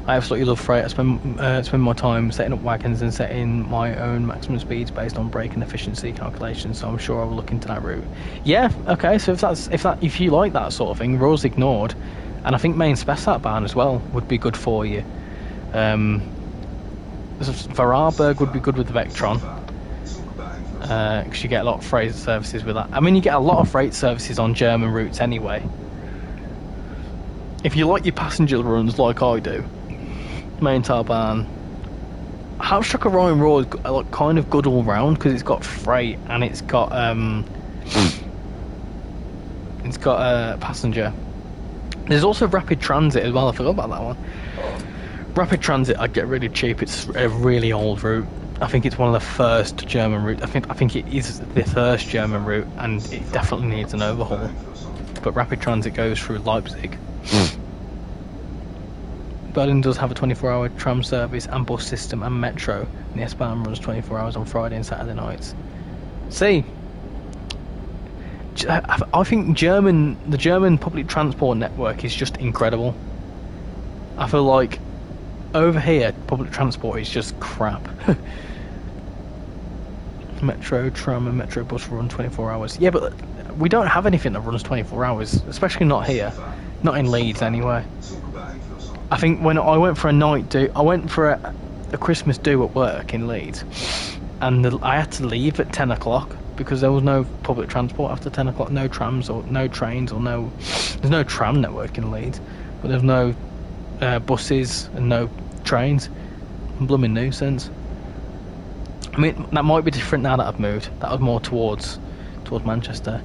I absolutely love freight. I spend my time setting up wagons and setting my own maximum speeds based on brake and efficiency calculations. So I'm sure I will look into that route. Yeah, okay. So if you like that sort of thing, Rules Ignored, and I think main Spessart ban as well would be good for you. Vorarlberg would be good with the Vectron, because you get a lot of freight services with that. I mean, you get a lot of freight services on German routes anyway. If you like your passenger runs like I do, main Tarbahn, Hauptstrecke Rhein-Ruhr is like kind of good all round, because it's got freight and it's got passenger. There's also Rapid Transit as well. I forgot about that one. Rapid Transit I'd get really cheap. It's a really old route. I think it's one of the first German routes. I think it is the first German route, and it definitely needs an overhaul. But Rapid Transit goes through Leipzig. Berlin does have a 24-hour tram service and bus system and metro, and the S-Bahn runs 24 hours on Friday and Saturday nights. See, I think the German public transport network is just incredible. I feel like over here, public transport is just crap. Metro, tram and metro bus run 24 hours. Yeah, but we don't have anything that runs 24 hours, especially not here. Not in Leeds anyway. I think when I went for a night do, I went for a Christmas do at work in Leeds, and I had to leave at 10 o'clock because there was no public transport after 10 o'clock, no trams or no trains, or there's no tram network in Leeds, but there's no buses and no trains. Blooming nuisance. I mean, that might be different now that I've moved. That was more towards Manchester.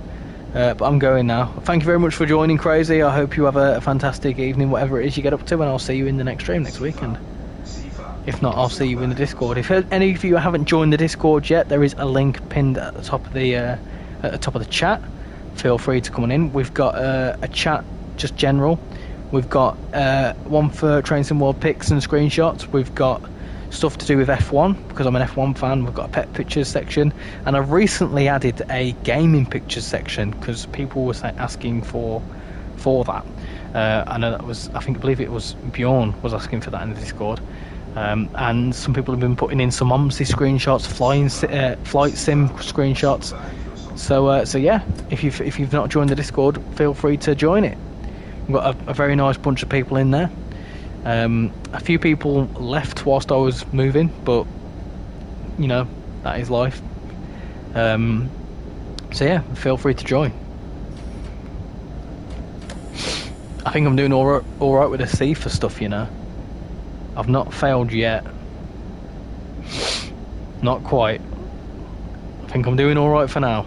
But I'm going now. Thank you very much for joining, Crazy. I hope you have a fantastic evening, whatever it is you get up to, and I'll see you in the next stream next weekend. If not, I'll see you in the Discord. If any of you haven't joined the Discord yet, there is a link pinned at the top of the chat. Feel free to come in. We've got a chat, just general. We've got one for Train Sim World pics and screenshots. We've got stuff to do with F1, because I'm an F1 fan. We've got a pet pictures section, and I've recently added a gaming pictures section because people were asking for that. I know that was, I believe it was Bjorn was asking for that in the Discord, and some people have been putting in some OMSI screenshots, flight sim screenshots. So yeah, if you've not joined the Discord, feel free to join it. We've got a very nice bunch of people in there. A few people left whilst I was moving, but you know, that is life. So yeah, feel free to join. I think I'm doing all right with the C for stuff, you know. I've not failed yet. Not quite. I think I'm doing all right for now.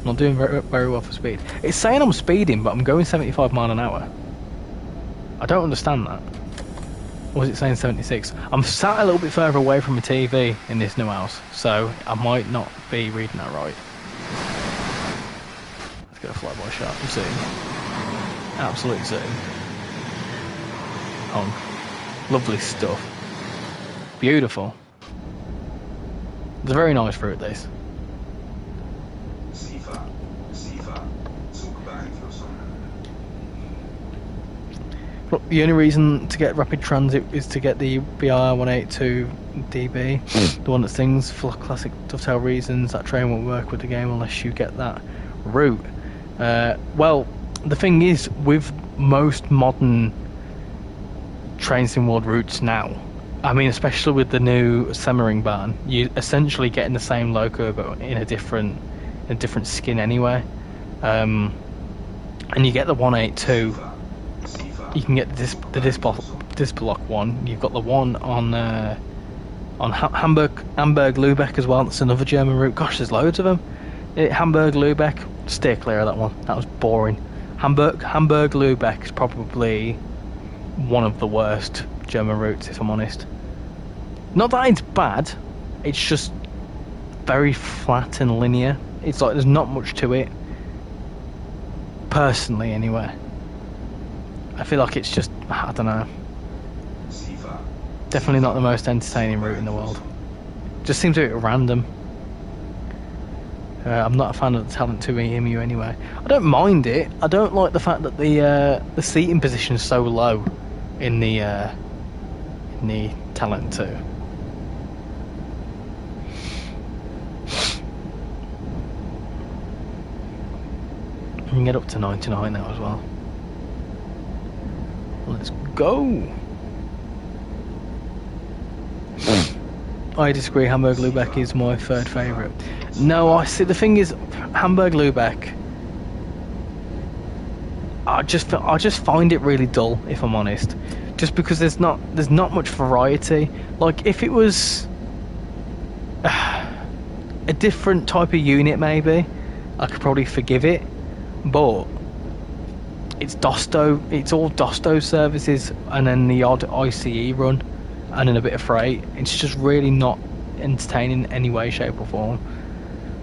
Not doing very well for speed. It's saying I'm speeding, but I'm going 75 miles an hour. I don't understand that. was it saying 76? I'm sat a little bit further away from the TV in this new house, so I might not be reading that right. Let's go flyby shot. Zoom. Absolute zoom. Oh, lovely stuff. Beautiful. It's a very nice fruit, this. Look, the only reason to get rapid transit is to get the BR182 DB, the one that sings for classic dovetail reasons. That train won't work with the game unless you get that route. Well, the thing is, with most modern Train Sim World routes now, I mean, especially with the new Semmering ban, you essentially getting the same loco but in a different skin anyway. And you get the 182. You can get the disc block one. You've got the one on Hamburg Lübeck as well. That's another German route. Gosh, there's loads of them. Hamburg Lübeck. Steer clear of that one. That was boring. Hamburg Lübeck is probably one of the worst German routes, if I'm honest. Not that it's bad. It's just very flat and linear. It's like there's not much to it. Personally, anyway. I feel like it's just, I don't know. Definitely not the most entertaining route in the world. Just seems a bit random. I'm not a fan of the Talent 2 EMU anyway. I don't mind it. I don't like the fact that the seating position is so low in the Talent 2. You can get up to 99 now as well. Let's go. I disagree. Hamburg Lübeck is my third favourite. No, I see. The thing is, Hamburg Lübeck, I just find it really dull, if I'm honest. Just because there's not much variety. Like if it was a different type of unit, maybe I could probably forgive it. But it's Dosto. It's all Dosto services, and then the odd ICE run, and then a bit of freight. It's just really not entertaining in any way, shape, or form.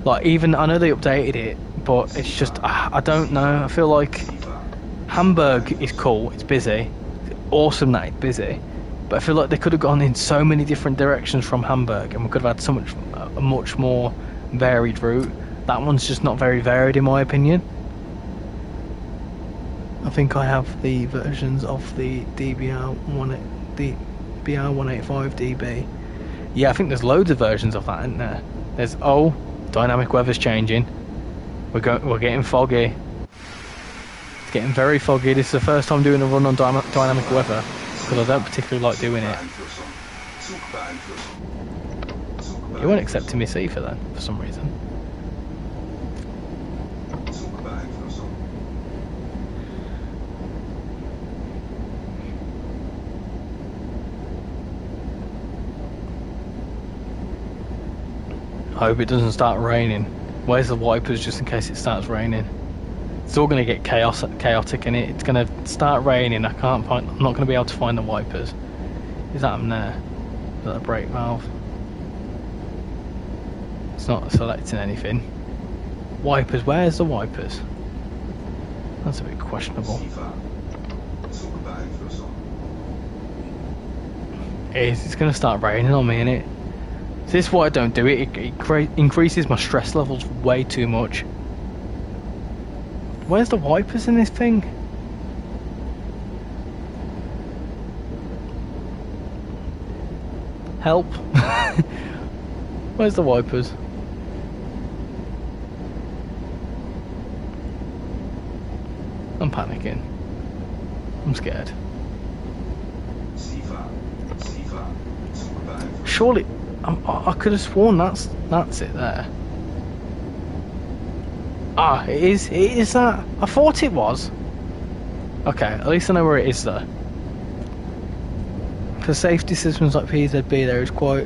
Like even I know they updated it, but it's just I don't know. I feel like Hamburg is cool. It's busy. It's awesome that it's busy, but I feel like they could have gone in so many different directions from Hamburg, and we could have had a much more varied route. That one's just not very varied, in my opinion. I think I have the versions of the BR185 DB. Yeah, I think there's loads of versions of that, isn't there? There's dynamic weather's changing. We're getting foggy. It's getting very foggy. This is the first time doing a run on dynamic weather because I don't particularly like doing it. You weren't accepting me C for that for some reason. I hope it doesn't start raining. Where's the wipers just in case it starts raining? It's all going to get chaotic in it. It's going to start raining. I'm not going to be able to find the wipers. Is that them there? Is that a brake valve? It's not selecting anything. Wipers, where's the wipers? That's a bit questionable. It's going to start raining on me, innit? This is why I don't do it. It increases my stress levels way too much. Where's the wipers in this thing? Help. Where's the wipers? I'm panicking. I'm scared. Surely I could have sworn that's it there. Ah, it is that. I thought it was. Okay, at least I know where it is though. For safety systems like PZB, there is quite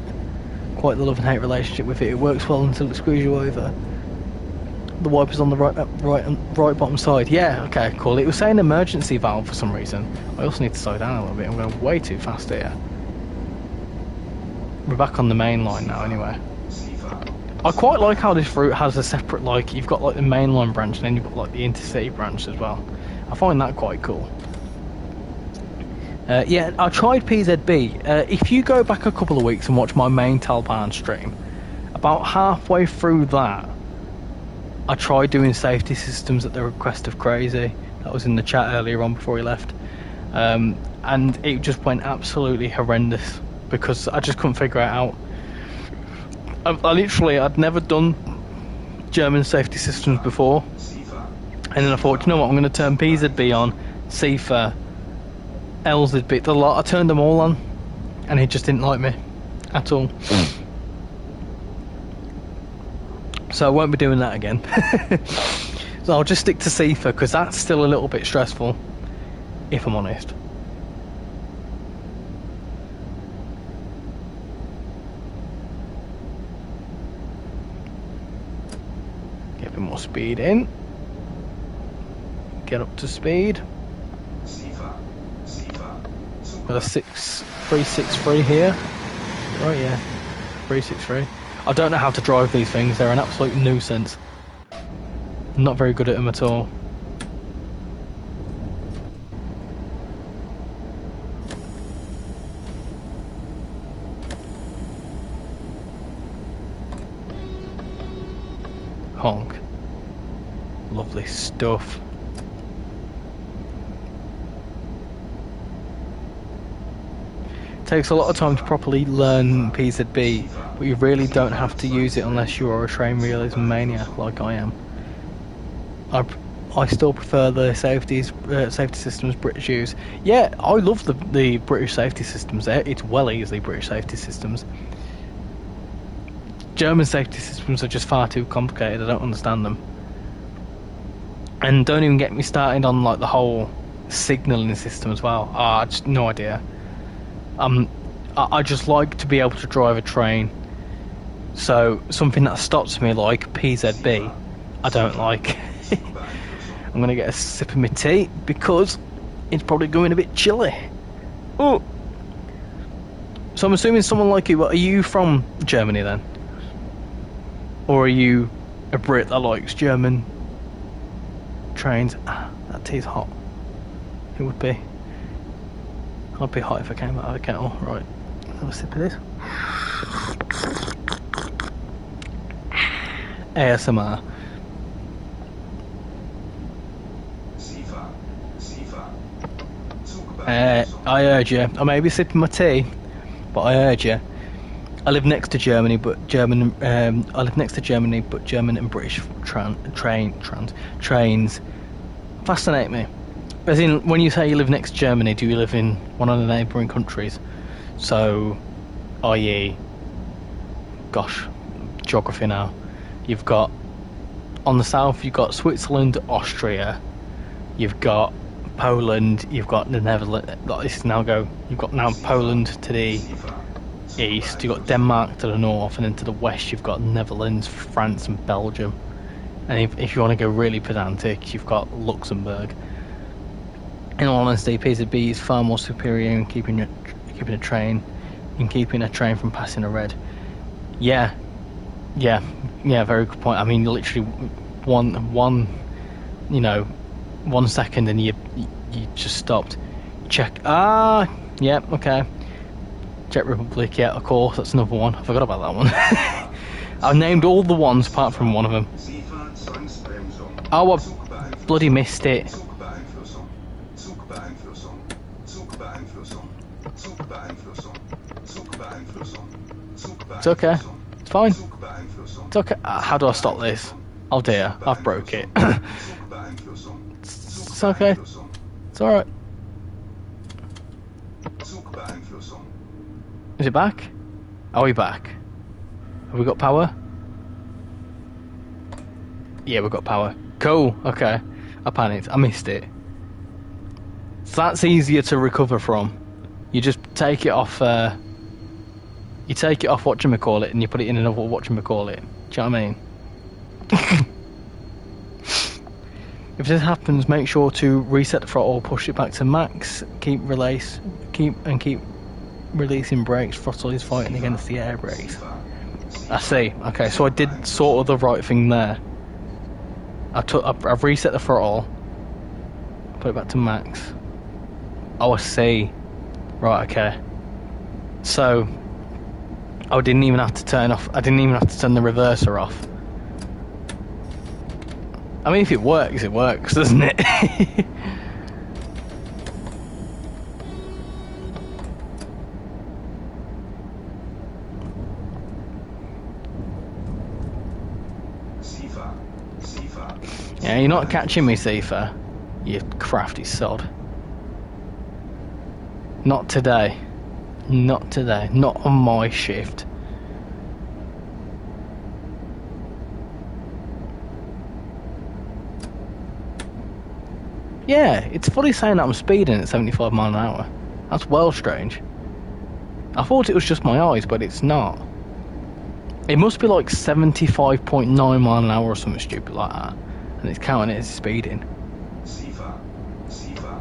the love and hate relationship with it. It works well until it screws you over. The wipers on the right bottom side. Yeah, okay, cool. It was saying emergency valve for some reason. I also need to slow down a little bit. I'm going way too fast here. We're back on the main line now anyway. I quite like how this route has a separate, like, you've got like the main line branch and then you've got like the intercity branch as well. I find that quite cool. Yeah, I tried PZB. If you go back a couple of weeks and watch my main Talban stream, about halfway through that, I tried doing safety systems at the request of Crazy. That was in the chat earlier on before he left. And it just went absolutely horrendous because I just couldn't figure it out. I'd never done German safety systems before. And then I thought, you know what, I'm going to turn PZB on, CIFA, LZB, the lot. I turned them all on and he just didn't like me at all. So I won't be doing that again. So I'll just stick to CIFA because that's still a little bit stressful, if I'm honest. Get a bit more speed in. Get up to speed. Got a 363 here. Right, yeah. 363. I don't know how to drive these things. They're an absolute nuisance. I'm not very good at them at all. Honk. Lovely stuff. Takes a lot of time to properly learn PZB, but you really don't have to use it unless you are a train realism maniac like I am. I still prefer the safety systems British use. Yeah, I love the British safety systems there. It's well easily British safety systems. German safety systems are just far too complicated. I don't understand them. And don't even get me started on like the whole signalling system as well. I just no idea. I just like to be able to drive a train, so something that stops me like PZB, I don't like. I'm gonna get a sip of my tea because it's probably going a bit chilly. Oh, so I'm assuming someone like you. Are you from Germany then, or are you a Brit that likes German trains? Ah, that tea's hot. It would be. I'd be hot if I came out of a kettle. Right, let's have a sip of this. ASMR. I heard you. I may be sipping my tea, but I heard you. I live next to Germany, but German and British trains fascinate me. As in, when you say you live next to Germany, do you live in one of the neighbouring countries? So, i.e., gosh, geography now. You've got, on the south, you've got Switzerland, Austria, you've got Poland, you've got the Netherlands, you've got now Poland to the east, you've got Denmark to the north, and then to the west you've got Netherlands, France and Belgium. And if you want to go really pedantic, you've got Luxembourg. In all honesty, PZB is far more superior in keeping a train from passing a red. Yeah, very good point. I mean, literally one 1 second and you just stopped. Check. Yeah, okay. Czech Republic, yeah, of course, that's another one. I forgot about that one. I've named all the ones apart from one of them. Oh, I bloody missed it. It's okay. It's fine. It's okay. How do I stop this? Oh dear, I've broke it. It's okay. It's alright. Is it back? Are we back? Have we got power? Yeah, we've got power. Cool, okay. I panicked. I missed it. So that's easier to recover from. You just take it off, you take it off whatchamacallit and you put it in another whatchamacallit. Do you know what I mean? If this happens, make sure to reset the throttle, push it back to max, keep releasing brakes. Throttle is fighting against the air brakes. I see. Okay, so I did sort of the right thing there. I've reset the throttle, put it back to max. Oh, I see. Right, okay. So I didn't even have to turn off. I didn't even have to turn the reverser off. I mean, if it works, doesn't it? Yeah, you're not catching me, Ceska. You crafty sod. Not today. Not today. Not on my shift. Yeah, it's funny saying that I'm speeding at 75 miles an hour. That's well strange. I thought it was just my eyes, but it's not. It must be like 75.9 miles an hour or something stupid like that. And it's counting it as speeding.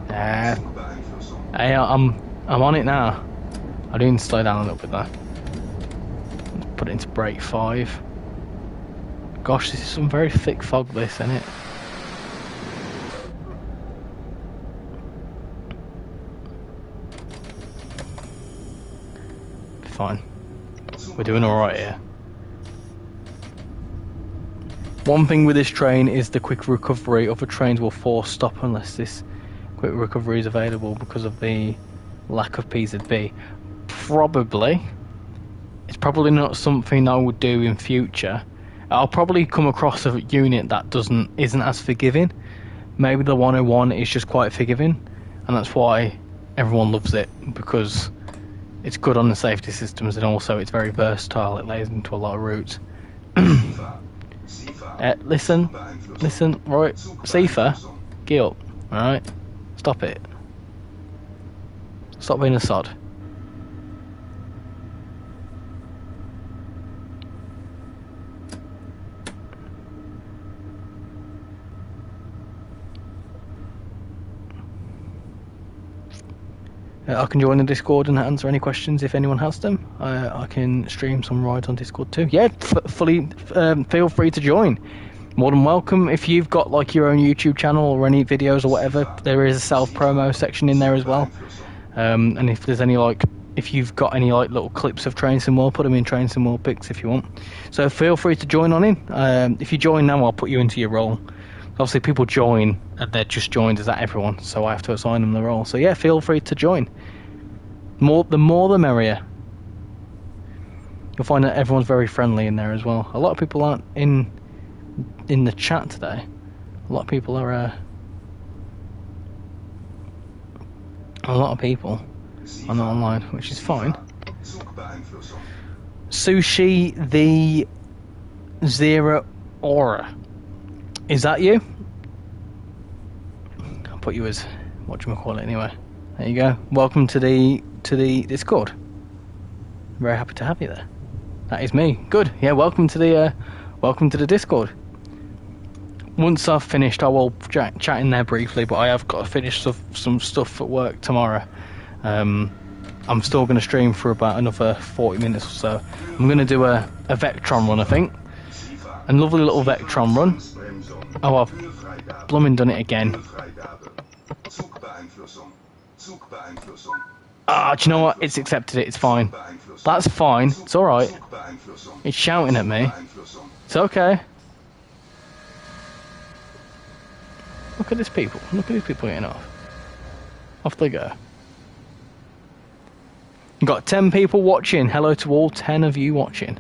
Yeah. Hey, I'm on it now. I do need to slow down a little bit there. Let's put it into brake 5. Gosh, this is some very thick fog, this, isn't it? Fine. We're doing alright here. One thing with this train is the quick recovery. Other trains will force stop unless this quick recovery is available because of the lack of PZB. Probably. It's probably not something I would do in future. I'll probably come across a unit that isn't as forgiving. Maybe the 101 is just quite forgiving, and that's why everyone loves it, because it's good on the safety systems, and also it's very versatile. It lays into a lot of routes. Listen, right, Ceska, get up, alright? Stop it. Stop being a sod. I can join the Discord and answer any questions if anyone has them. I can stream some rides on Discord too. Yeah, fully feel free to join. More than welcome. If you've got like your own YouTube channel or any videos or whatever, there is a self-promo section in there as well. And if there's any if you've got any little clips of Train Sim World, put them in Train Sim World pics if you want. So feel free to join on in. If you join now, I'll put you into your role. Obviously, people join and they're just joined. Is that everyone? So I have to assign them the role. So yeah, feel free to join. The more the merrier. You'll find that everyone's very friendly in there as well. A lot of people aren't in the chat today. A lot of people are. A lot of people are not online, which is fine. Sushi the Zero Aura. Is that you? I'll put you as whatchamacallit anyway. There you go. Welcome to the Discord. Very happy to have you there. That is me. Good. Yeah, welcome to the Discord. Once I've finished, I will chat in there briefly, but I have got to finish some stuff at work tomorrow. I'm still going to stream for about another 40 minutes or so. I'm going to do a Vectron run, I think. A lovely little Vectron run. Oh, I've blooming done it again. Ah, do you know what? It's accepted it. It's fine. That's fine. It's alright. It's shouting at me. It's okay. Look at these people. Look at these people getting off. Off they go. You've got 10 people watching. Hello to all 10 of you watching.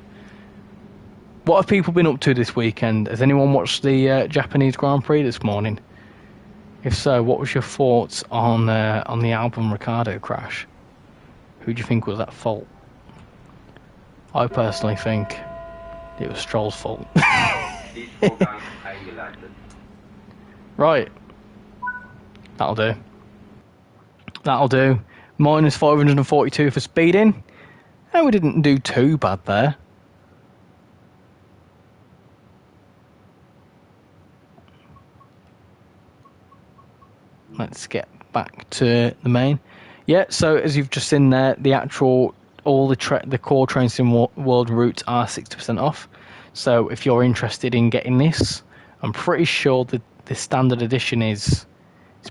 What have people been up to this weekend? Has anyone watched the Japanese Grand Prix this morning? If so, what was your thoughts on the Albon Ricciardo crash? Who do you think was at fault? I personally think it was Stroll's fault. Right. That'll do. That'll do. Minus 542 for speeding. And we didn't do too bad there. let's get back to the main. Yeah, so as you've just seen there, the actual, all the core Train Sim World routes are 60% off. So if you're interested in getting this, I'm pretty sure that the standard edition is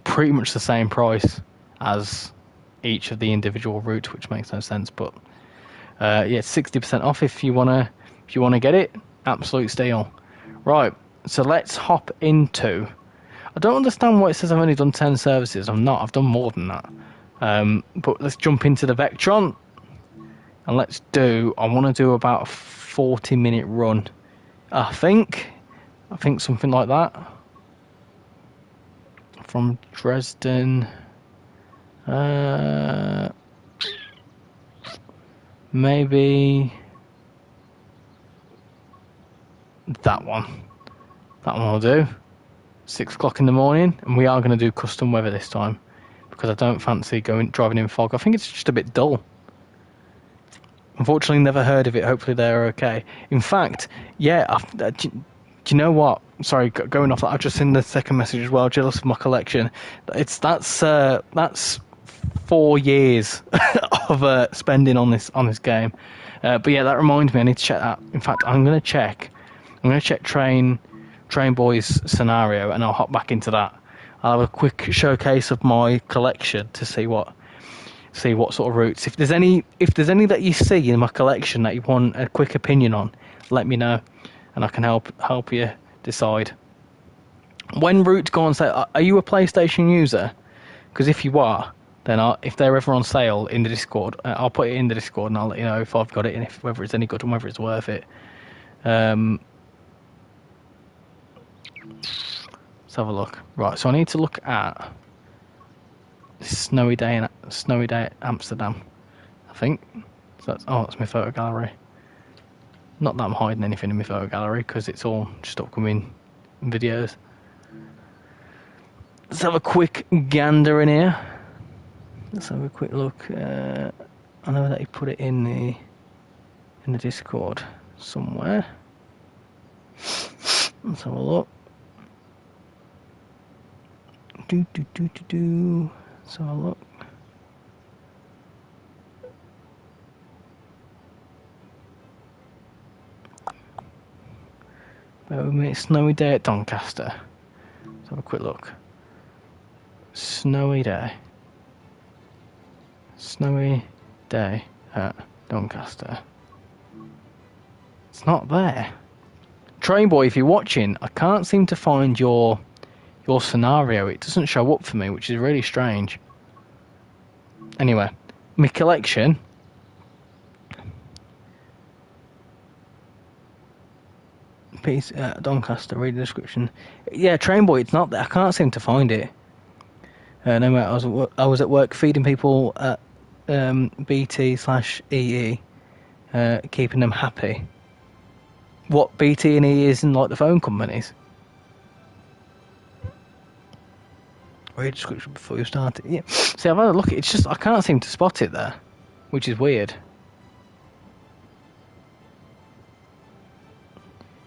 pretty much the same price as each of the individual routes, which makes no sense. But yeah, it's 60% off if you wanna get it. Absolute steal. Right, so let's hop into. I don't understand why it says I've only done 10 services. I'm not. I've done more than that. But let's jump into the Vectron, and let's do. I want to do about a 40-minute run. I think something like that. From Dresden. Maybe that one. That one will do. 6 o'clock in the morning, and we are going to do custom weather this time because I don't fancy driving in fog. I think it's just a bit dull. Unfortunately, never heard of it. Hopefully, they're okay. In fact, yeah. Do you know what? Sorry, going off that. I've just seen the second message as well. Jealous of my collection. That's 4 years of spending on this game. But yeah, that reminds me. I need to check that. In fact, I'm going to check Train Boy's scenario, and I'll hop back into that. I'll have a quick showcase of my collection to see what sort of routes. If there's any that you see in my collection that you want a quick opinion on, let me know, and I can help you decide. When routes go on sale, are you a PlayStation user? Because if you are, then if they're ever on sale in the Discord, I'll put it in the Discord, and I'll let you know if I've got it and whether it's any good and whether it's worth it. Let's have a look. Right, so I need to look at this snowy day at Amsterdam, I think. So that's my photo gallery. Not that I'm hiding anything in my photo gallery because it's all just upcoming videos. Let's have a quick gander in here. Let's have a quick look. I know that he put it in the Discord somewhere. Let's have a look. Let's have a look. Bear with me. Snowy day at Doncaster. Let's have a quick look. Snowy day. Snowy day at Doncaster. It's not there. Train Boy, if you're watching, I can't seem to find your scenario. It doesn't show up for me, which is really strange. Anyway, my collection. Piece Doncaster, read the description. Yeah, Train Boy, it's not there. I can't seem to find it. No matter, I was at work feeding people at BT/EE, keeping them happy. What BT and EE is in like the phone companies. Read the description before you start it. Yeah. See, I've had a look. It's just I can't seem to spot it there, which is weird.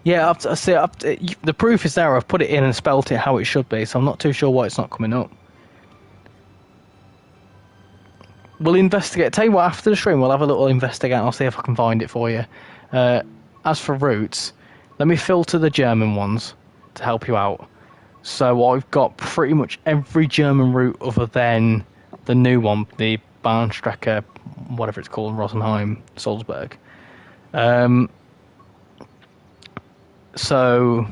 Yeah, the proof is there. I've put it in and spelt it how it should be, so I'm not too sure why it's not coming up. We'll investigate. Tell you what, after the stream, we'll have a little investigate. I'll see if I can find it for you. As for routes, let me filter the German ones to help you out. So I've got pretty much every German route other than the new one, the Bahnstrecke, whatever it's called, Rosenheim, Salzburg. So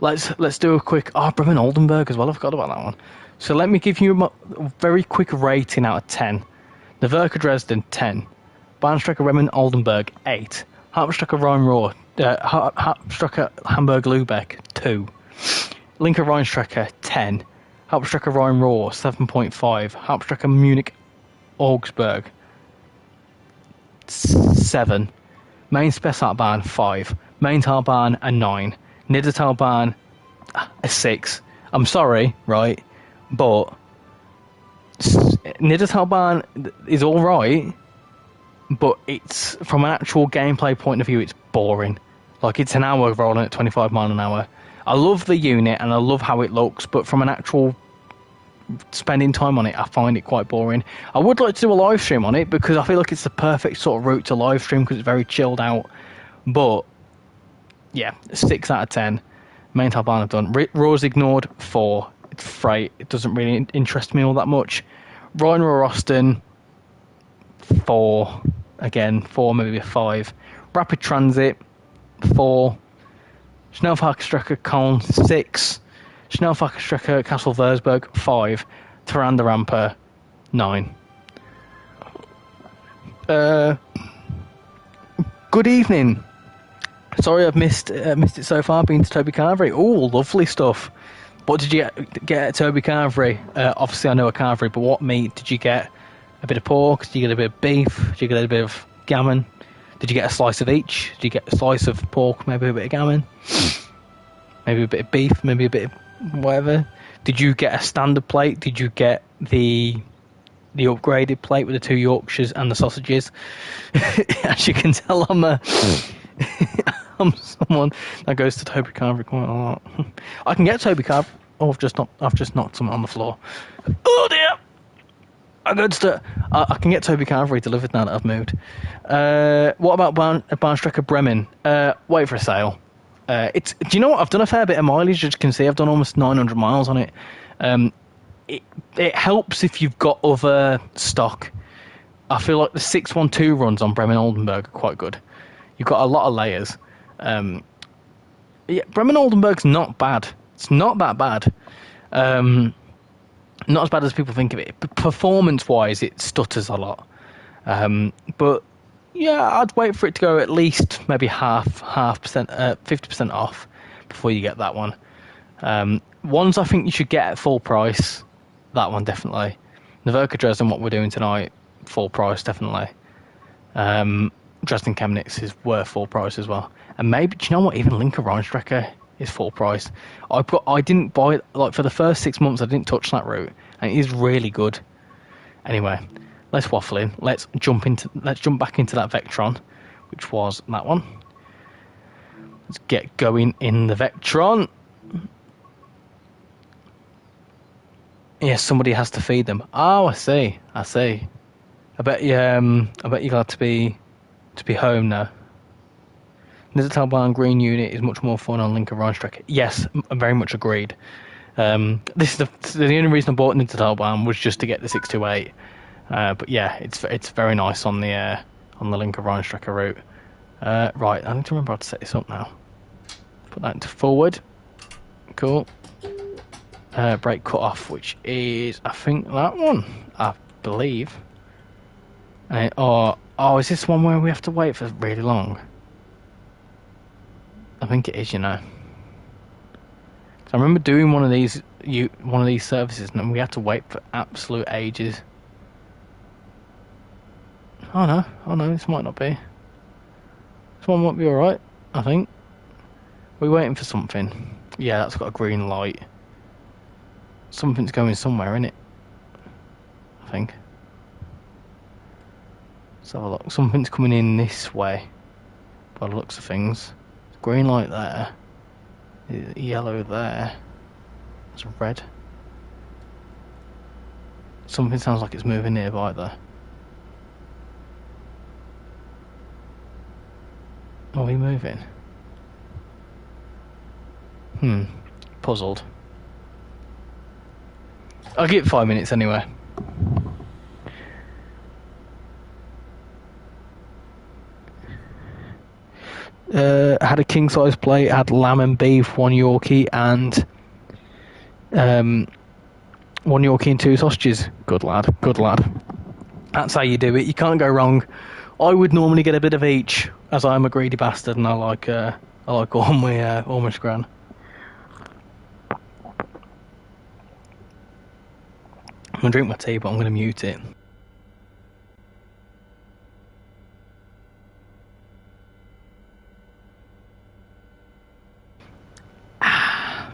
let's do a quick. Bremen Oldenburg as well. I forgot about that one. So let me give you a very quick rating out of 10. Nahverkehr Dresden 10, Bahnstrecke Bremen Oldenburg 8, Hauptstrecke Rhein-Ruhr, Hauptstrecke Hamburg-Lübeck 2, Linke Rheinstrecke 10, Hauptstrecke Rhein-Ruhr 7.5, Hauptstrecke Munich-Augsburg 7, Main Spessartbahn 5, Maintalbahn a 9, Niedertalbahn a 6. I'm sorry, right, but Niedertalbahn is all right, but it's from an actual gameplay point of view, it's boring. Like, it's an hour rolling at 25 miles an hour. I love the unit and I love how it looks, but from an actual spending time on it, I find it quite boring. I would like to do a live stream on it because I feel like it's the perfect sort of route to live stream because it's very chilled out. But yeah, 6 out of 10. Main Talban I've done. Raw's ignored, 4. It's freight. It doesn't really interest me all that much. Rhino or Austin, 4. Again, 4, maybe a 5. Rapid Transit, 4. Snelfakkerstrecke Koln, 6. Snelfakkerstrecke Castle Versberg, 5. Teranda Ramper, 9. Good evening. Sorry I've missed it so far. Been to Toby Carvery. Oh, lovely stuff. What did you get at Toby Carvery? Obviously I know a carvery, but what meat did you get? A bit of pork? Did you get a bit of beef? Did you get a bit of gammon? Did you get a slice of each? Did you get a slice of pork, maybe a bit of gammon? Maybe a bit of beef, maybe a bit of whatever? Did you get a standard plate? Did you get the upgraded plate with the 2 Yorkshires and the sausages? As you can tell, I'm someone that goes to Toby Carvery quite a lot. I can get Toby Carvery. Oh, I've just knocked something on the floor. Oh dear! I can get Toby Carvery delivered now that I've moved. What about Bahnstrecke Bremen? Wait for a sale. Do you know what? I've done a fair bit of mileage. As you can see, I've done almost 900 miles on it. It helps if you've got other stock. I feel like the 612 runs on Bremen Oldenburg are quite good. You've got a lot of layers. Yeah, Bremen Oldenburg's not bad. It's not that bad. Not as bad as people think of it. But performance-wise, it stutters a lot. But yeah, I'd wait for it to go at least maybe half percent, 50% off before you get that one. Ones I think you should get at full price. That one definitely. Nahverkehr Dresden, what we're doing tonight, full price definitely. Dresden Chemnitz is worth full price as well. And maybe, do you know what? Even Linker Rheinstrecke is full price. I didn't buy it, like for the first 6 months I didn't touch that route, and it is really good. Anyway, let's waffle in. Let's jump back into that Vectron, which was that one. Let's get going in the Vectron. Yes, somebody has to feed them. Oh, I see. I bet you're glad to be home now. Nizzatalban Green Unit is much more fun on Linker Rheinstrecke. Yes, I'm very much agreed. This is the only reason I bought Nizzatalban was just to get the 628. But yeah, it's very nice on the Linker Rheinstrecke route. Right, I need to remember how to set this up now. Put that into forward. Cool. Brake cut off, which is I think that one. I believe. Is this one where we have to wait for really long? I think it is, you know. So I remember doing one of these services, and we had to wait for absolute ages. Oh no, this might not be. This one might be alright, I think. We're waiting for something. Yeah, that's got a green light. Something's going somewhere, innit? I think. Let's have a look. Something's coming in this way, by the looks of things. Green light there. Yellow there. There's red. Something sounds like it's moving nearby there. Are we moving? Puzzled. I'll give it 5 minutes anyway. Had a king size plate, had lamb and beef, 1 Yorkie and 1 Yorkie and 2 sausages. Good lad. That's how you do it. You can't go wrong. I would normally get a bit of each, as I'm a greedy bastard and I like all my scran. I'm gonna drink my tea, but I'm gonna mute it.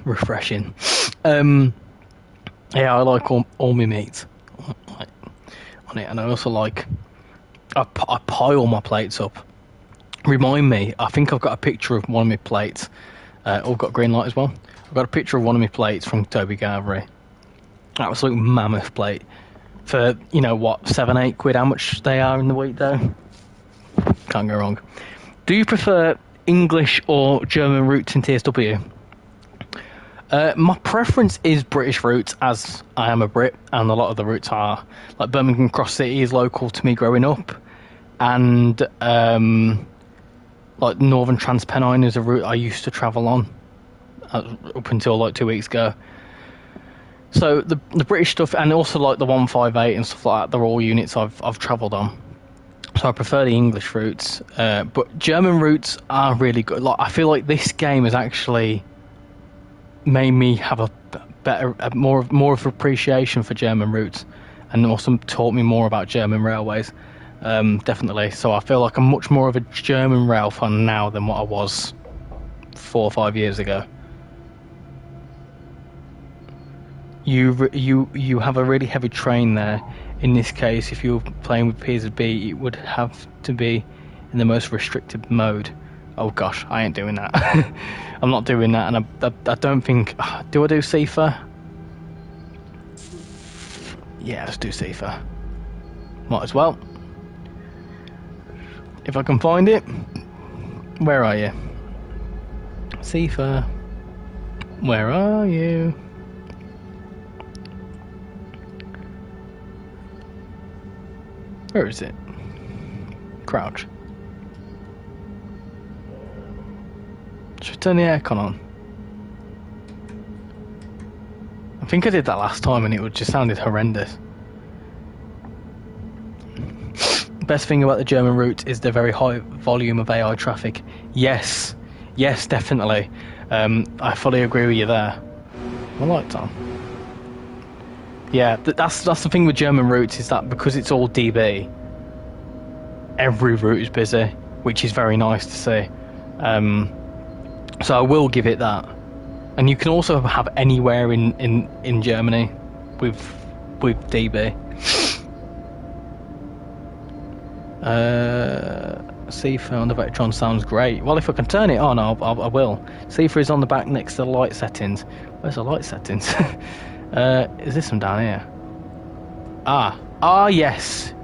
Refreshing. Yeah, I like all my meat on it, and I also like I pile my plates up. Remind me, I think I've got a picture of one of my plates. I've got green light as well. I've got a picture of one of my plates from Toby Carvery. Absolute mammoth plate. For, you know, what, £7-8, how much they are in the week though? Can't go wrong. Do you prefer English or German routes in TSW? My preference is British routes, as I am a Brit, and a lot of the routes are. Like Birmingham Cross City is local to me growing up, and like Northern Transpennine is a route I used to travel on up until like 2 weeks ago. So the British stuff, and also like the 158 and stuff like that, they're all units I've travelled on. So I prefer the English routes, but German routes are really good. Like I feel like this game has actually made me have a more of appreciation for German routes, and also taught me more about German railways. Definitely. So I feel like I'm much more of a German rail fan now than what I was 4 or 5 years ago. You have a really heavy train there. In this case, if you're playing with Piers B, it would have to be in the most restricted mode. Oh gosh, I ain't doing that. I'm not doing that, and I don't think... Do I do CIFA? Yeah, let's do CIFA. Might as well. If I can find it. Where are you? CIFA. Where are you? Where is it? Crouch. Should we turn the aircon on? I think I did that last time and it just sounded horrendous. Best thing about the German route is the very high volume of AI traffic. Yes, definitely. I fully agree with you there. My light's on. Yeah, that's the thing with German routes, is that because it's all DB, every route is busy, which is very nice to see. So I will give it that. And you can also have anywhere in Germany with DB. CIFA on the Vectron sounds great. Well, if I can turn it on, I will. CIFA is on the back next to the light settings. Where's the light settings? Is this one down here? Ah, yes.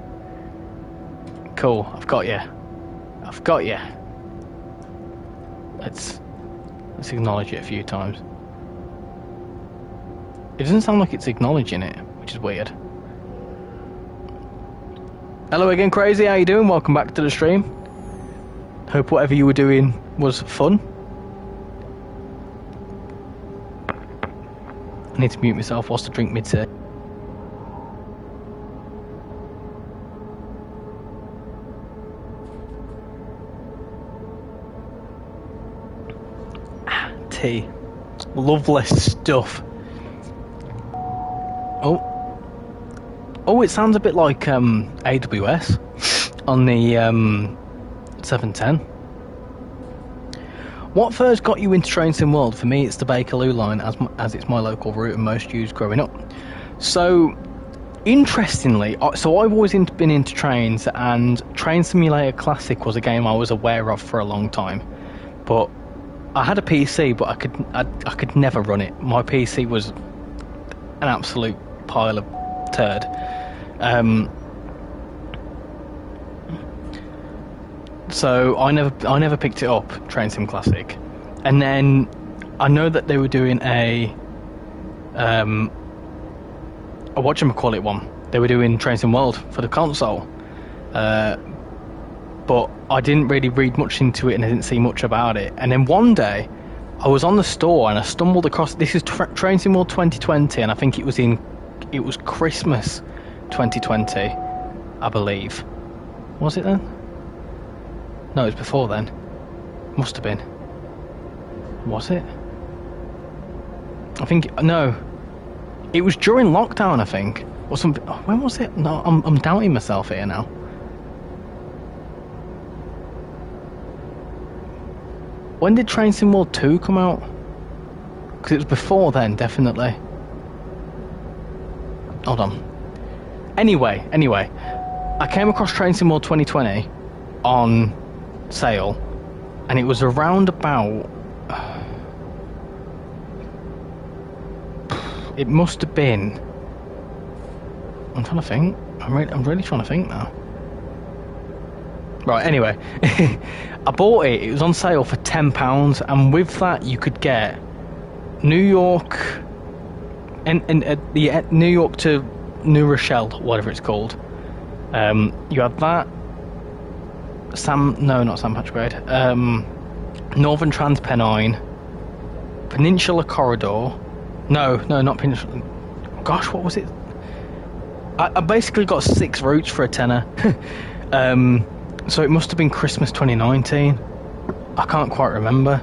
Cool, I've got you. Let's acknowledge it a few times. It doesn't sound like it's acknowledging it, which is weird. Hello again, Crazy, how you doing? Welcome back to the stream. Hope whatever you were doing was fun. I need to mute myself whilst I drink mid-tea. Tea. Lovely stuff. Oh, it sounds a bit like AWS on the 710. What first got you into Train Sim World? For me, it's the Bakerloo line, as it's my local route and most used growing up. So, interestingly, so I've always been into trains, and Train Simulator Classic was a game I was aware of for a long time. But I had a PC, but I could never run it. My PC was an absolute pile of turd. So I never picked it up, Train Sim Classic. And then I know that they were doing a whatchamacallit one. They were doing Train Sim World for the console. But I didn't really read much into it and I didn't see much about it. And then one day I was on the store and I stumbled across, this is Train Sim World 2020, and I think it was Christmas 2020, I believe. Was it then? No, it was before then. Must have been. Was it? I think, no. It was during lockdown, I think. Or something. When was it? No, I'm doubting myself here now. When did Train Sim World 2 come out? Because it was before then, definitely. Hold on. Anyway, I came across Train Sim World 2020 on sale, and it was around about... It must have been I'm trying to think. I'm really trying to think now. Right, anyway. I bought it. It was on sale for £10, and with that you could get New York and New York to New Rochelle, whatever it's called. You had that. Not San Patrick Road. Northern Transpennine, Peninsula Corridor. No, not Peninsula. Gosh, what was it? I basically got 6 routes for a tenner. So it must have been Christmas 2019. I can't quite remember.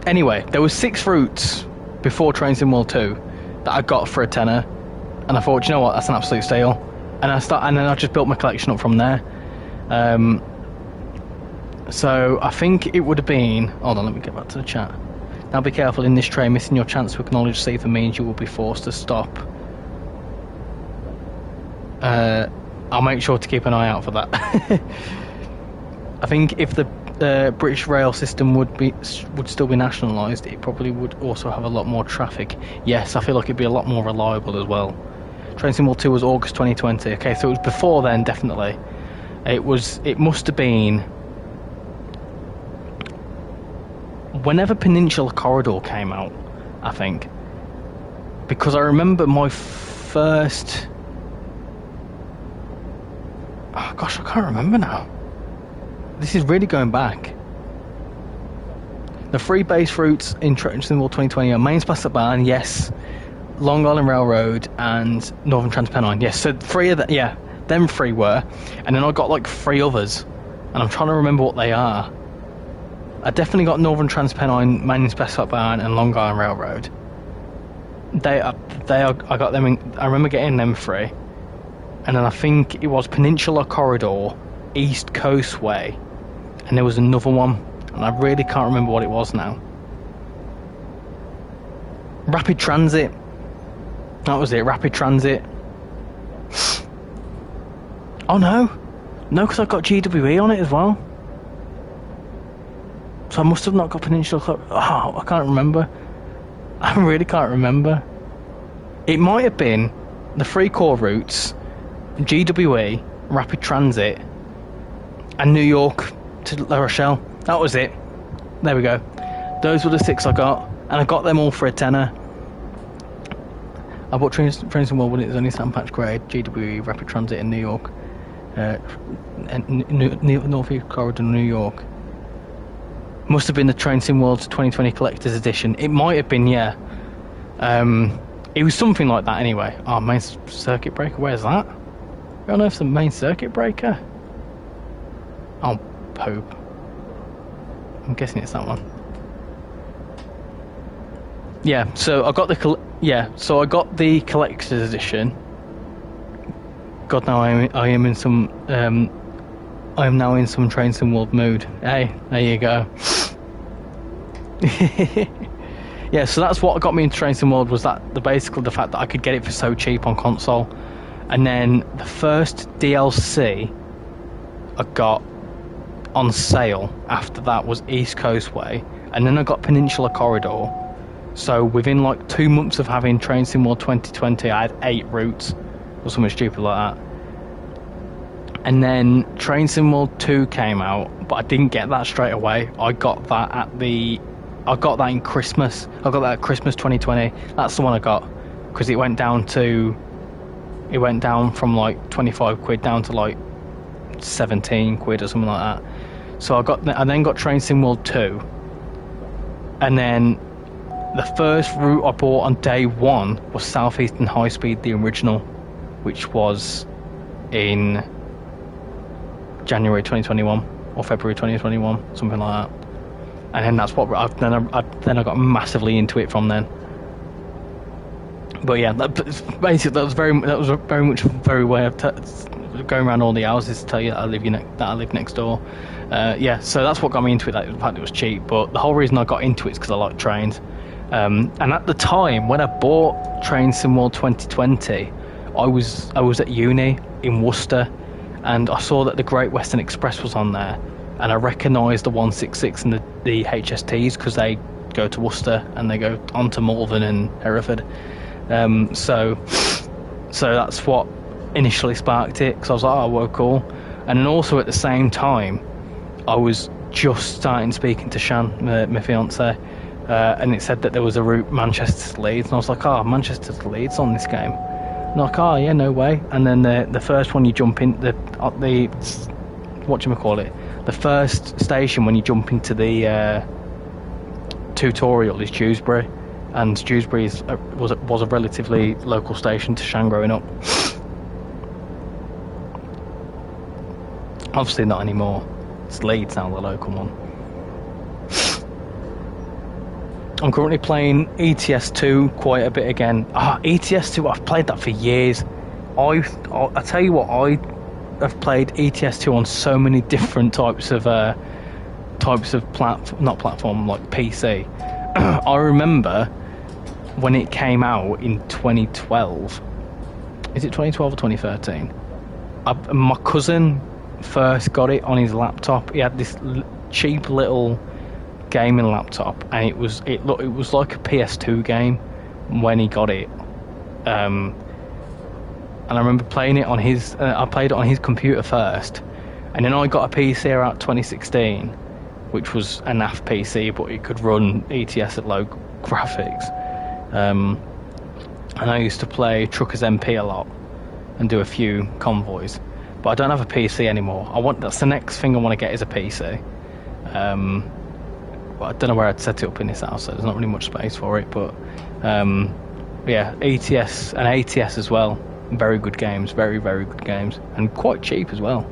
Anyway, there was 6 routes before Train Sim World 2 that I got for a tenner, and I thought, you know what, that's an absolute steal. And then I just built my collection up from there. So I think it would have been. Hold on, let me get back to the chat. Now be careful in this train. Missing your chance to acknowledge safer means you will be forced to stop. I'll make sure to keep an eye out for that. I think if the British rail system would still be nationalised, it probably would also have a lot more traffic. Yes, I feel like it'd be a lot more reliable as well. Train Sim World 2 was August 2020. Okay, so it was before then, definitely. It must have been whenever Peninsula Corridor came out, I think. Because I remember my first... Oh gosh, I can't remember now. This is really going back. The 3 base routes in Train Sim World 2020 are Mains Plastic Barn, yes. Long Island Railroad and Northern Transpennine. Yes, so 3 of them, yeah, them 3 were. And then I got like 3 others. And I'm trying to remember what they are. I definitely got Northern Transpennine, Mains Plastic Barn and Long Island Railroad. I got them in, I remember getting them 3. And then I think it was Peninsula Corridor, East Coast Way, and there was another one, and I really can't remember what it was now. Rapid Transit. That was it, Rapid Transit. Oh no, because I've got GWE on it as well. So I must have not got Peninsula Corridor. Oh, I can't remember. I really can't remember. It might have been the 3 core routes, GWE, Rapid Transit, and New York to La Rochelle. That was it. There we go. Those were the 6 I got, and I got them all for a tenner. I bought Train Sim World when it was only San Patch grade, GWE, Rapid Transit in New York, and Northeast Corridor, New York. Must have been the Train Sim World 2020 Collector's Edition. It might have been, yeah. It was something like that anyway. Oh, main circuit breaker, where's that? Where on earth's the main circuit breaker? Oh, poop. I'm guessing it's that one. Yeah, so I got the collector's edition. God, now I am in some I am now in some Train Sim World mood. Hey, there you go. Yeah, so that's what got me into Train Sim World, was basically the fact that I could get it for so cheap on console. And then the first DLC I got on sale after that was East Coast Way, and then I got Peninsula Corridor. So within like 2 months of having Train Sim World 2020, I had 8 routes or something stupid like that. And then Train Sim World 2 came out, but I didn't get that straight away. I got that in Christmas. I got that at Christmas 2020. That's the one I got, because it went down from like 25 quid down to like 17 quid or something like that. So I then got Train Sim World 2, and then the first route I bought on day 1 was Southeastern High Speed, the original, which was in January 2021 or February 2021, something like that. And then that's what I got massively into it from then. But yeah, that was very much a very way of going around all the houses to tell you that I live next door. Yeah, so that's what got me into it. The fact it was cheap, but the whole reason I got into it is because I like trains. And at the time when I bought Train Sim World 2020, I was at uni in Worcester, and I saw that the Great Western Express was on there, and I recognised the 166 and the HSTs because they go to Worcester and they go on to Malvern and Hereford. So that's what initially sparked it, because I was like, oh, well, cool. And then also at the same time, I was just starting speaking to Shan, my fiance, and it said that there was a route Manchester to Leeds, and I was like, oh, Manchester to Leeds on this game. And I'm like, oh yeah, no way. And then the first one you jump in, the whatchamacallit, the first station when you jump into the tutorial is Dewsbury, and Dewsbury was a relatively local station to Shan growing up. Obviously not anymore. It's Leeds now, the local one. I'm currently playing ETS2 quite a bit again. ETS2, I've played that for years. I tell you what, I have played ETS2 on so many different types of not platform, like PC. I remember when it came out in 2012. Is it 2012 or 2013? My cousin first got it on his laptop. He had this cheap little gaming laptop, and it was like a PS2 game when he got it. And I remember playing it on his. I played it on his computer first, and then I got a PC around 2016, which was a NAF PC, but it could run ETS at low graphics. And I used to play Truckers MP a lot and do a few convoys. But I don't have a PC anymore. That's the next thing I want to get, is a PC. But I don't know where I'd set it up in this house, so there's not really much space for it. But yeah, ETS and ATS as well. Very good games, very, very good games, and quite cheap as well.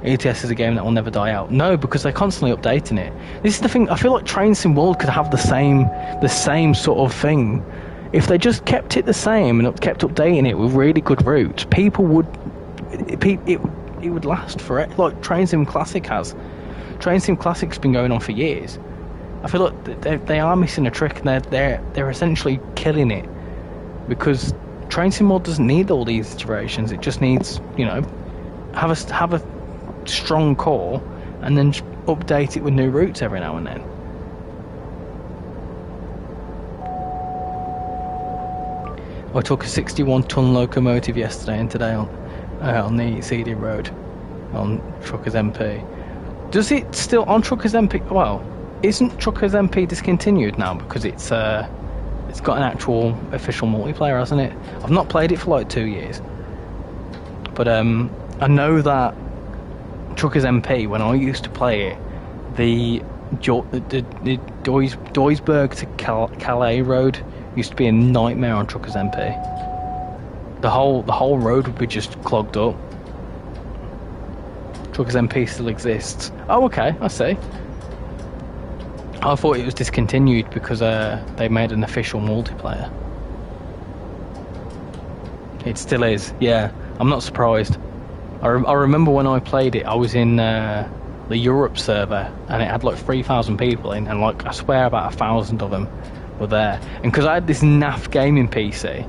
ETS is a game that will never die out. No, because they're constantly updating it. This is the thing. I feel like TrainSimWorld could have the same sort of thing. If they just kept it the same and kept updating it with really good routes, it would last forever. Like TrainSim Classic has. TrainSim Classic's been going on for years. I feel like they are missing a trick, and they're essentially killing it, because TrainSimWorld doesn't need all these iterations. It just needs, have a strong core, and then just update it with new routes every now and then. I took a 61-ton locomotive yesterday and today on the CD road on Truckers MP. Does it still on Truckers MP? Well, isn't Truckers MP discontinued now because it's got an actual official multiplayer, hasn't it? I've not played it for like 2 years, but I know that Truckers MP, when I used to play it, the Duisburg to Calais road used to be a nightmare on Truckers MP. The whole road would be just clogged up. Truckers MP still exists. Oh, okay, I see. I thought it was discontinued because they made an official multiplayer. It still is, yeah. I'm not surprised. I remember when I played it, I was in the Europe server, and it had like 3,000 people in, and like I swear about 1,000 of them were there. And because I had this NAF gaming PC,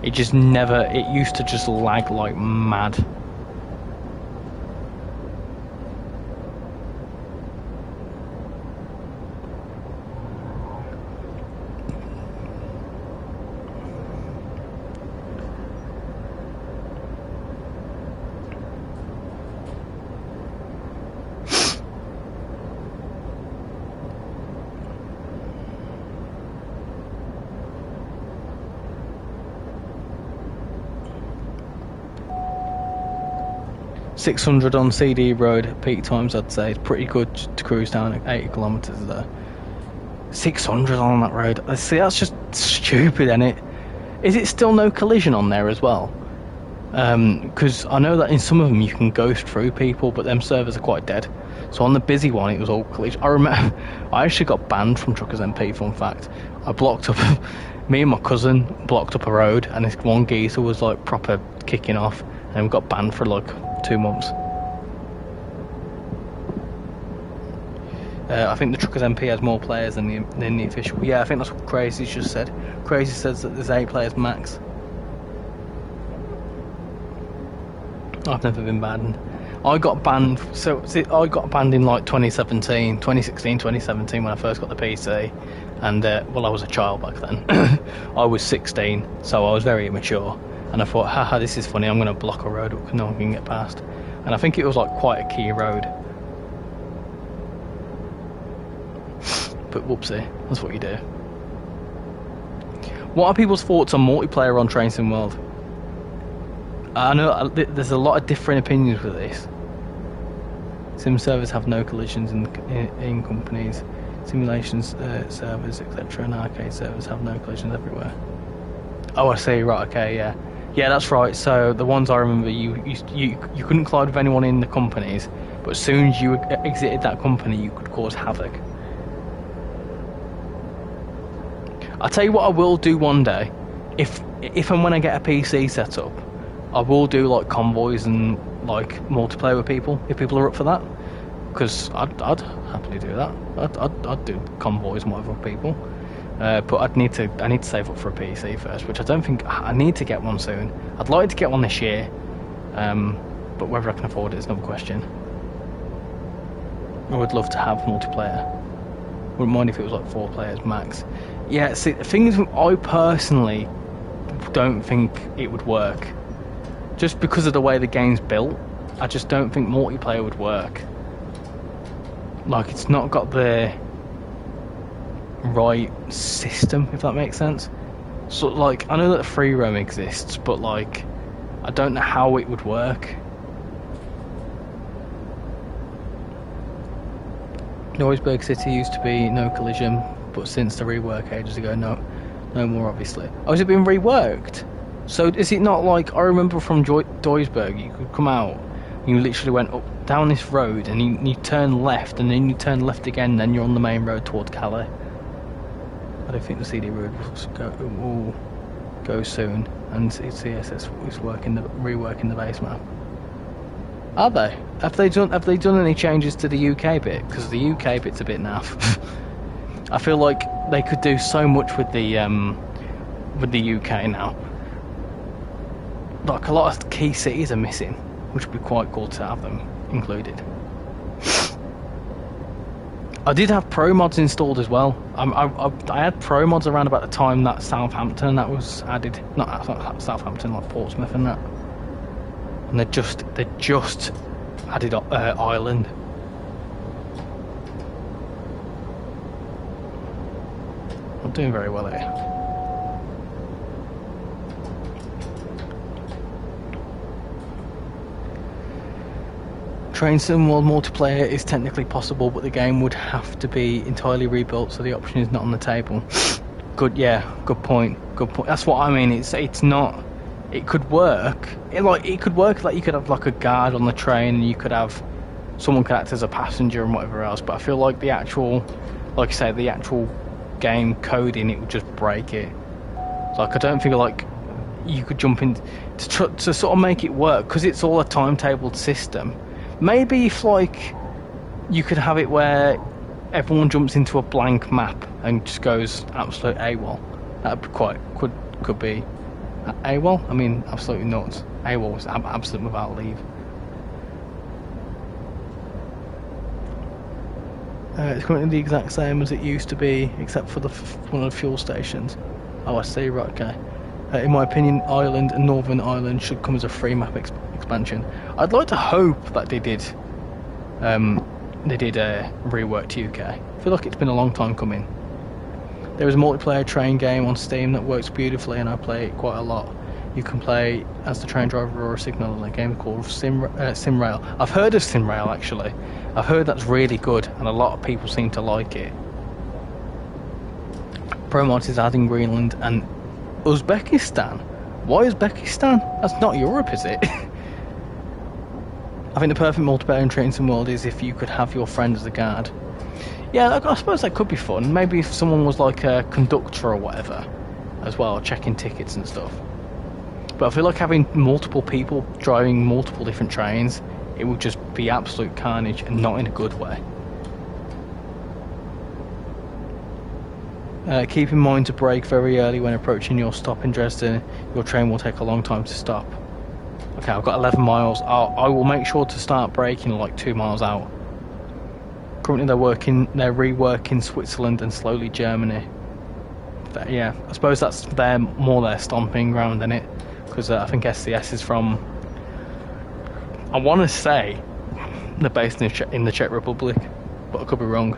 it used to just lag like mad. .600 on CD road at peak times, I'd say. It's pretty good to cruise down at 80 kilometres there. 600 on that road. See, that's just stupid, isn't it? Is it still no collision on there as well? Because I know that in some of them you can ghost through people, but them servers are quite dead. So on the busy one, it was all collision. I remember I actually got banned from Truckers MP, fun fact. I blocked up, me and my cousin blocked up a road, and this one geezer was like proper kicking off, and we got banned for like 2 months. I think the Truckers MP has more players than the official. Yeah, I think that's what Crazy's just said. Crazy says that there's 8 players max. I've never been banned. I got banned. So see, I got banned in like 2016, 2017 when I first got the PC, and well, I was a child back then. I was 16, so I was very immature, and I thought, haha, this is funny. I'm going to block a road because no one can get past, and I think it was like quite a key road. But whoopsie, that's what you do. What are people's thoughts on multiplayer on Train Sim World? I know there's a lot of different opinions with this. Sim servers have no collisions in companies. Simulations servers, etc. and arcade servers have no collisions everywhere. Oh, I see. Right. Okay. Yeah. Yeah, that's right. So the ones I remember, you couldn't collide with anyone in the companies, but as soon as you exited that company, you could cause havoc. I'll tell you what I will do one day, if and when I get a PC set up, I will do like convoys and like multiplayer with people if people are up for that, because I'd happily do that. I'd do convoys and whatever with people, but I need to save up for a PC first, which I don't think I need to get one soon. I'd like to get one this year, but whether I can afford it is another question. I would love to have multiplayer. Wouldn't mind if it was like 4 players max. Yeah, see, the thing is, I personally don't think it would work. Just because of the way the game's built, I just don't think multiplayer would work. Like, it's not got the right system, if that makes sense. So, like, I know that free roam exists, but, like, I don't know how it would work. Duisburg City used to be no collision, but since the rework ages ago, no more, obviously. Oh, has it been reworked? So is it not like, I remember from Duisburg, you could come out, you literally went up down this road, and you turn left, and then you turn left again, and then you're on the main road towards Halle. I don't think the CD road will go soon, and CSS is reworking the base map. Are they? Have they done any changes to the UK bit? Because the UK bit's a bit naff. I feel like they could do so much with the UK now. Like, a lot of key cities are missing, which would be quite cool to have them included. I did have pro mods installed as well. I had pro mods around about the time that Southampton that was added. Not Southampton, like Portsmouth and that. And they just added Ireland. I'm doing very well here. Train Sim World multiplayer is technically possible, but the game would have to be entirely rebuilt, so the option is not on the table. Good, yeah, good point. That's what I mean. It's not. It could work. It could work. Like, you could have like a guard on the train, and you could have someone could act as a passenger and whatever else. But I feel like the actual, like you say, the actual game coding, it would just break it. Like, I don't feel like you could jump in to sort of make it work, because it's all a timetabled system. Maybe if, like, you could have it where everyone jumps into a blank map and just goes absolute AWOL. That'd be could be AWOL. I mean, absolutely nuts. AWOL was absolute without leave. It's currently the exact same as it used to be, except for one of the fuel stations. Oh, I see. Right, okay. In my opinion, Ireland and Northern Ireland should come as a free map expansion. I'd like to hope that they did reworked UK. I feel like it's been a long time coming. There is a multiplayer train game on Steam that works beautifully, and I play it quite a lot. You can play as the train driver or a signal in a game called RichyRail. I've heard of RichyRail, actually. I've heard that's really good, and a lot of people seem to like it. Promod is adding Greenland and Uzbekistan. Why Uzbekistan? That's not Europe, is it? I think the perfect multiplayer in Train Sim World is if you could have your friend as a guard. Yeah, I suppose that could be fun. Maybe if someone was like a conductor or whatever as well, checking tickets and stuff. But I feel like having multiple people driving multiple different trains, it would just be absolute carnage, and not in a good way. Keep in mind to brake very early when approaching your stop in Dresden. Your train will take a long time to stop. Okay, I've got 11 miles. I will make sure to start braking like 2 miles out. Currently they're reworking Switzerland and slowly Germany. But yeah, I suppose that's more their stomping ground, isn't it? Because I think SCS is from, I want to say they're based in the Czech Republic, but I could be wrong.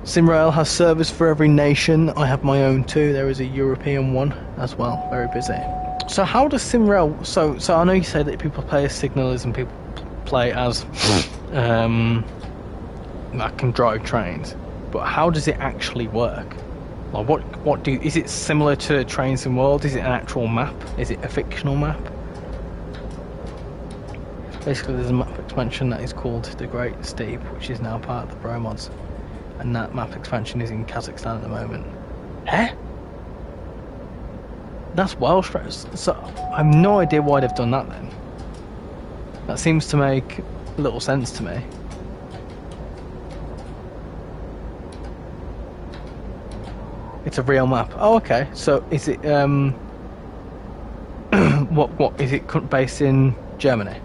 SimRail has service for every nation. I have my own too. There is a European one as well. Very busy. So how does SimRail? So I know you said that people play as signalers and people play as that can drive trains, but how does it actually work? Like is it similar to trainsimworld? Is it an actual map? Is it a fictional map? Basically, there's a map expansion that is called the Great Steep, which is now part of the Pro Mods. And that map expansion is in Kazakhstan at the moment. Eh? That's Welsh. So I have no idea why they've done that then. That seems to make little sense to me. It's a real map. Oh, okay. So is it what is it based in Germany?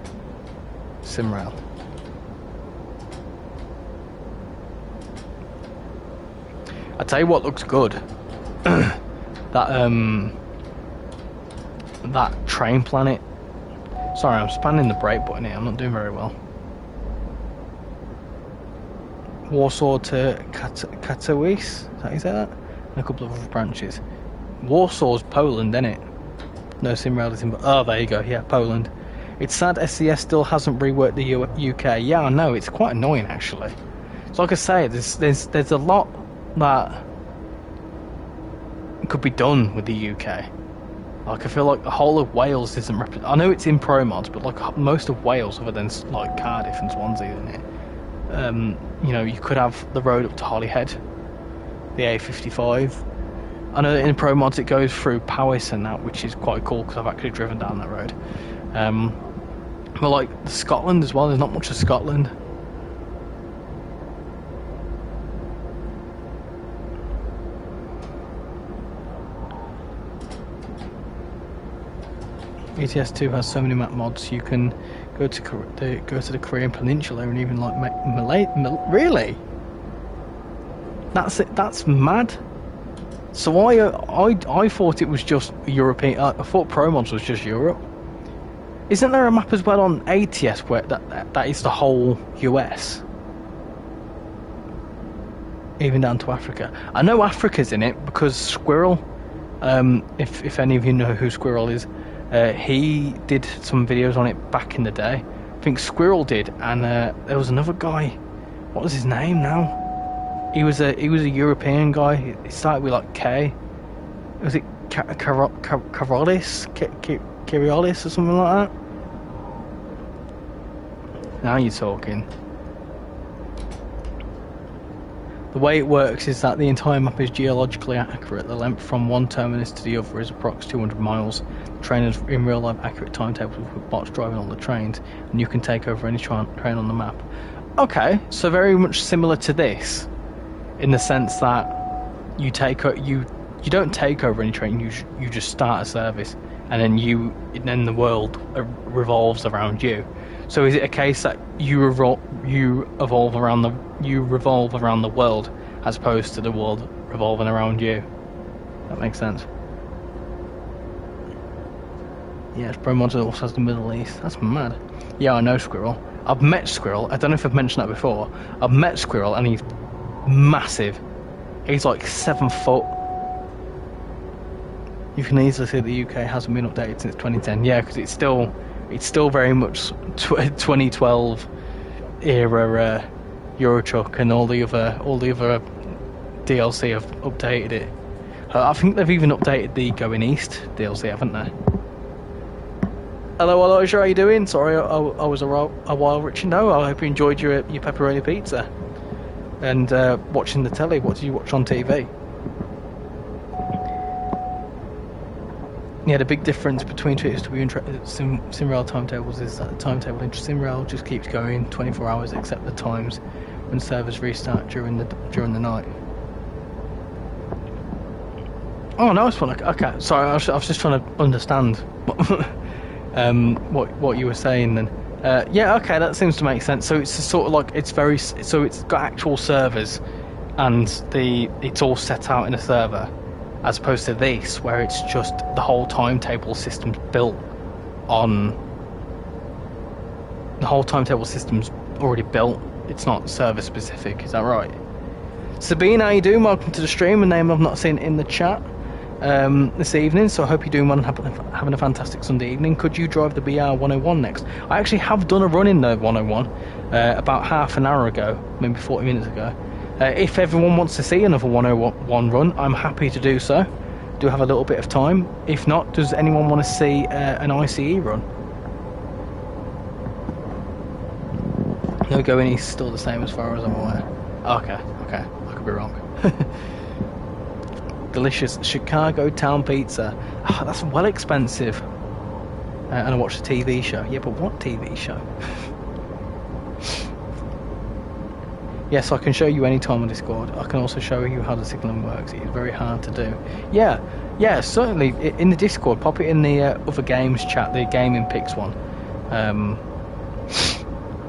SimRail. I tell you what looks good. that train planet. Sorry, I'm spamming the brake button here. I'm not doing very well. Warsaw to Katowice. Is that how you say that? And a couple of other branches. Warsaw's Poland, isn't it? No, SimRail is in. Oh, there you go. Yeah, Poland. It's sad SCS still hasn't reworked the UK. Yeah, I know. It's quite annoying actually. So like I say, there's a lot that could be done with the UK. Like I feel like the whole of Wales isn't I know it's in Pro Mods, but like most of Wales, other than like Cardiff and Swansea, isn't it? You know, you could have the road up to Holyhead, the A55. I know that in Pro Mods it goes through Powys and that, which is quite cool because I've actually driven down that road. But like Scotland as well, there's not much of Scotland. ETS2 has so many map mods. You can go to the Korean Peninsula and even like really? That's it. That's mad. So I thought it was just European. I thought Pro Mods was just Europe. Isn't there a map as well on ATS where that is the whole US, even down to Africa? I know Africa's in it because Squirrel. If any of you know who Squirrel is. He did some videos on it back in the day. I think Squirrel did, and there was another guy. What was his name now? He was a European guy. He started with like K. Was it Kiriolis or something like that? Now you're talking. The way it works is that the entire map is geologically accurate. The length from one terminus to the other is approximately 200 miles. Trainers in real life accurate timetables with bots driving on the trains, and you can take over any train on the map. Okay, so very much similar to this, in the sense that you don't take over any train. You just start a service, and then the world revolves around you. So is it a case that you revolve around the world as opposed to the world revolving around you? That makes sense. Yes, Pro Mods also has the Middle East. That's mad. Yeah, I know Squirrel. I've met Squirrel. I don't know if I've mentioned that before. I've met Squirrel and he's massive. He's like 7 foot. You can easily see the UK hasn't been updated since 2010. Yeah, because it's still very much 2012 era Eurotruck, and all the other DLC have updated it. I think they've even updated the Going East DLC, haven't they? Hello, Elijah, how you doing? Sorry, I was a while, Richard. No, I hope you enjoyed your pepperoni pizza and watching the telly. What did you watch on TV? Yeah, the big difference between TSW and SimRail timetables is that the timetable in SimRail just keeps going 24 hours except the times when servers restart during the night. Oh, nice one. Okay, sorry, I was just trying to understand what you were saying then. Yeah, okay, that seems to make sense. So it's sort of like it's got actual servers, and it's all set out in a server, as opposed to this where it's just the whole timetable system's built on. The whole timetable system's already built. It's not server specific. Is that right? Sabine, how you doing? Welcome to the stream. A name I've not seen in the chat this evening, so I hope you're doing well and having a fantastic Sunday evening. Could you drive the BR 101 next? I actually have done a run in the 101 about half an hour ago, maybe 40 minutes ago. If everyone wants to see another 101 run, I'm happy to do so. Do have a little bit of time. If not, does anyone want to see an ICE run? No going east, still the same as far as I'm aware. Okay, I could be wrong. Delicious Chicago town pizza. Oh, that's well expensive. And I watched a TV show. Yeah, but what TV show? Yes, I can show you any time on Discord. I can also show you how the signaling works. It is very hard to do. Yeah, certainly. In the Discord, pop it in the other games chat, the gaming picks one.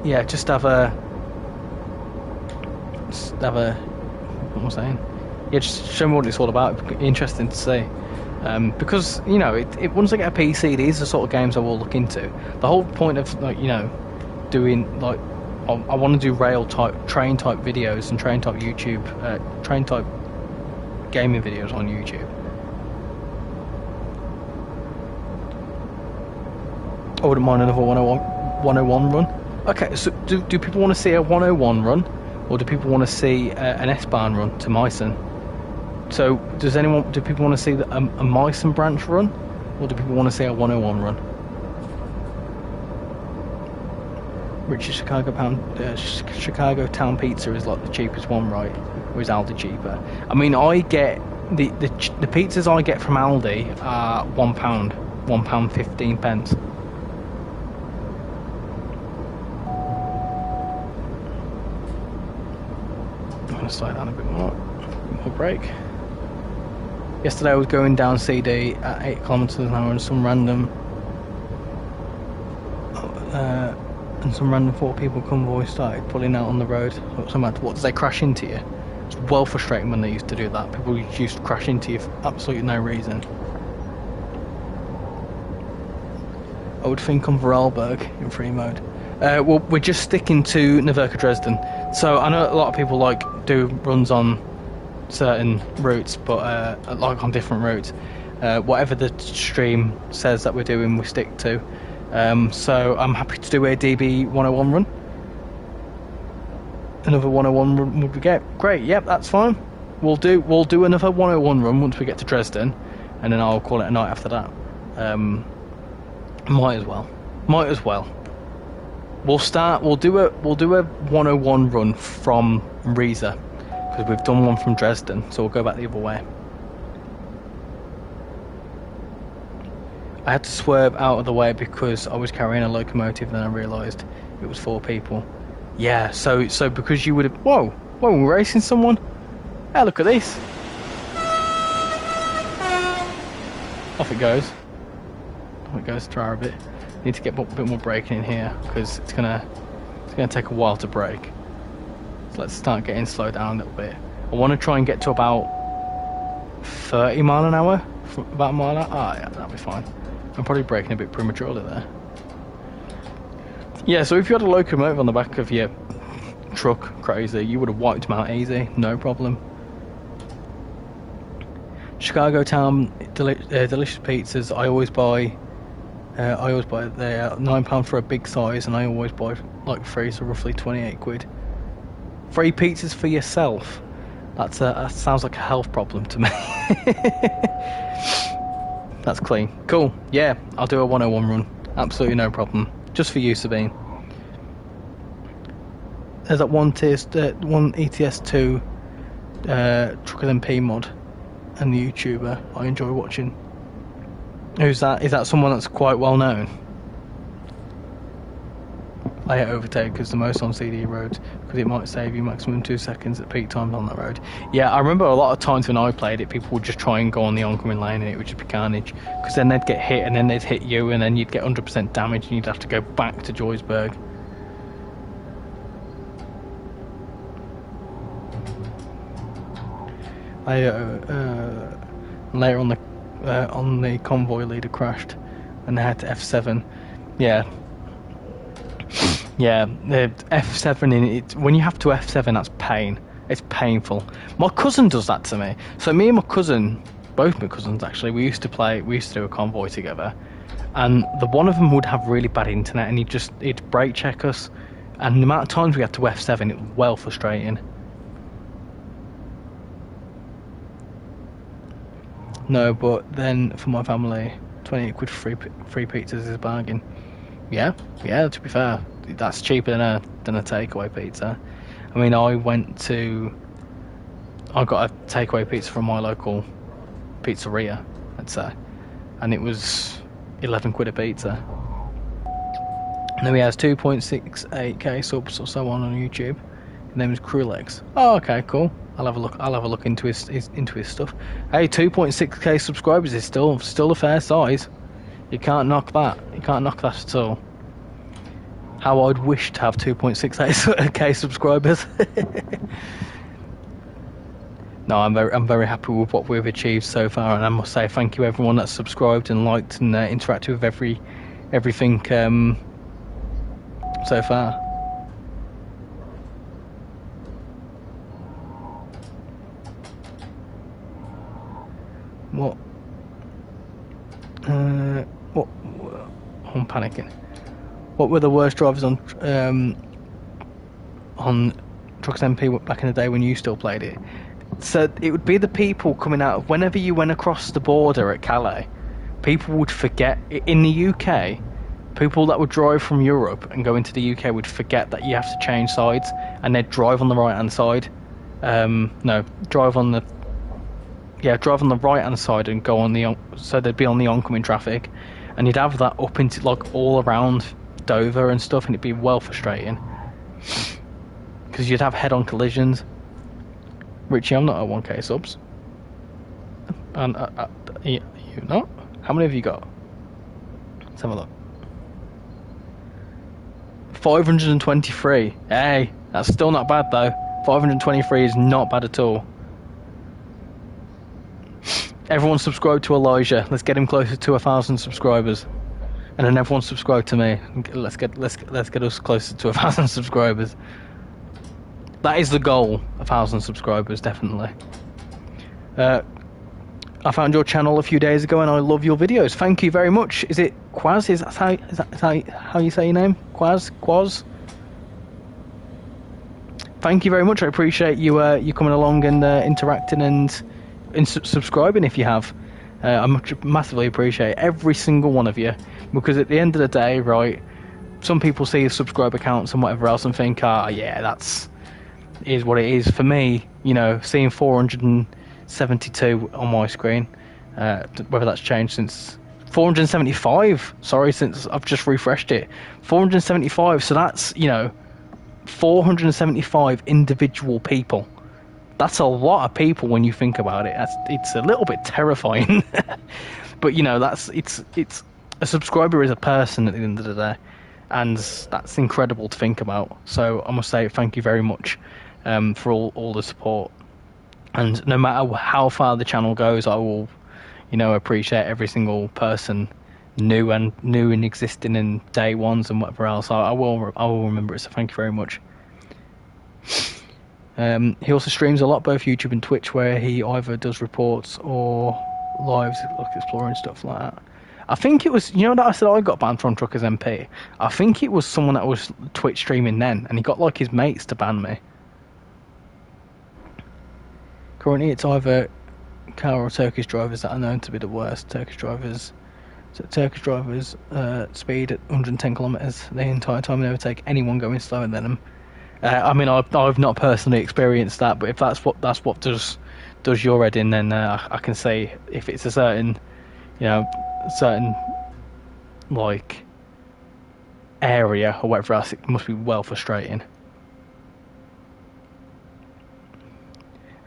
Yeah, just have a. What am I saying? Yeah, just show me what it's all about. It'd be interesting to see. Because, you know, it once I get a PC, these are the sort of games I will look into. The whole point of, like, you know, doing, like, I want to do train type videos and train type YouTube, train type gaming videos on YouTube. I wouldn't mind another 101 run. Okay, so do people want to see a 101 run, or do people want to see an S-Bahn run to Meissen? So do people want to see a Meissen branch run, or do people want to see a 101 run? Richard, Chicago town pizza is like the cheapest one, right? Or is Aldi cheaper? I mean, I get the pizzas I get from Aldi are £1, 15 pence. I'm gonna slow down a bit more break. Yesterday I was going down CD at 8 kilometers an hour, and some random 4 people convoy started pulling out on the road. What, did they crash into you? It's well frustrating when they used to do that. People used to crash into you for absolutely no reason. I would think on Vorarlberg in free mode. Well, we're just sticking to Nahverkehr Dresden. So I know a lot of people do runs on certain routes, but like on different routes. Whatever the stream says that we're doing, we stick to. So I'm happy to do a DB 101 run. Another 101 run would be great. Yep, that's fine. We'll do another 101 run once we get to Dresden, and then I'll call it a night after that. Might as well. We'll do a 101 run from Riesa, because we've done one from Dresden, so we'll go back the other way. I had to swerve out of the way because I was carrying a locomotive, and then I realised it was 4 people. Yeah, so because you would have... Whoa, we're racing someone? Hey, look at this. Off it goes. Try a bit. Need to get a bit more braking in here, because it's gonna take a while to brake. So let's start getting slowed down a little bit. I want to try and get to about 30 mile an hour, about a mile out. Ah, yeah, that'll be fine. I'm probably braking a bit prematurely there. Yeah, so if you had a locomotive on the back of your truck, crazy, you would have wiped them out easy, no problem. Chicago town delicious pizzas. I always buy they're £9 for a big size, and I always buy like 3, so roughly 28 quid. 3 pizzas for yourself. That sounds like a health problem to me. That's clean. Cool. Yeah, I'll do a 101 run. Absolutely no problem. Just for you, Sabine. There's that one ETS2 Trucker MP mod, and the YouTuber I enjoy watching. Who's that? Is that someone that's quite well known? I hate overtakers the most on CD roads because it might save you maximum 2 seconds at peak times on that road. Yeah, I remember a lot of times when I played it, people would just try and go on the oncoming lane and it would just be carnage, because then they'd get hit and then they'd hit you and then you'd get 100% damage and you'd have to go back to Joysburg. Later on the convoy leader crashed and they had to F7. Yeah. Yeah, the F7 in it, when you have to F7, that's pain. It's painful. My cousin does that to me. So me and my cousin, both my cousins actually, we used to do a convoy together, and the one of them would have really bad internet and he'd brake check us, and the amount of times we had to F7, it was well frustrating. No, but then for my family, 28 quid for free pizzas is a bargain. Yeah, to be fair, that's cheaper than a takeaway pizza. I mean, I got a takeaway pizza from my local pizzeria, I'd say, and it was 11 quid a pizza. And then he has 2.68k subs or so on YouTube. His name is Crulex. Oh, okay, cool. I'll have a look into his stuff. Hey, 2.6k subscribers is still a fair size. You can't knock that. You can't knock that at all. How I'd wish to have 2.6k subscribers. No, I'm very happy with what we've achieved so far, and I must say thank you everyone that's subscribed and liked and interacted with everything so far. What? I'm panicking. What were the worst drivers on Trucks MP back in the day when you still played it? So it would be the people coming out of, whenever you went across the border at Calais, people would forget. In the UK, people that would drive from Europe and go into the UK would forget that you have to change sides, and they'd drive on the right hand side. Drive on the right hand side and go on so they'd be on the oncoming traffic, and you'd have that up into like all around Dover and stuff, and it'd be well frustrating because you'd have head-on collisions. Richie, I'm not at 1k subs, and you not? How many have you got? Let's have a look. 523. Hey, that's still not bad though. 523 is not bad at all. Everyone subscribe to Elijah. Let's get him closer to 1,000 subscribers, and then everyone subscribe to me. Let's get us closer to 1,000 subscribers. That is the goal. 1,000 subscribers, definitely. I found your channel a few days ago, and I love your videos. Thank you very much. Is it Quaz? Is that how you say your name? Quaz. Thank you very much. I appreciate you coming along and interacting and subscribing if you have. I massively appreciate every single one of you, because at the end of the day, right, some people see subscriber counts and whatever else and think, yeah, that's is what it is. For me, you know, seeing 472 on my screen, whether that's changed since 475, since I've just refreshed it, 475, so that's, you know, 475 individual people. That's a lot of people when you think about it. It's a little bit terrifying. But you know, it's a subscriber is a person at the end of the day, and that's incredible to think about. So I must say thank you very much for all the support, and no matter how far the channel goes, I will, you know, appreciate every single person new and existing in day ones and whatever else. I will remember it, so thank you very much. He also streams a lot, both YouTube and Twitch, where he either does reports or lives, like exploring stuff like that. I think it was, you know, that I said I got banned from Truckers MP. I think it was someone that was Twitch streaming then, and he got like his mates to ban me. Currently, it's either car or Turkish drivers that are known to be the worst. Turkish drivers speed at 110 kilometers the entire time and overtake anyone going slower than them. I mean, I've not personally experienced that, but if that's what does your head in, then I can say if it's a certain, you know, like area or whatever else. It must be well frustrating.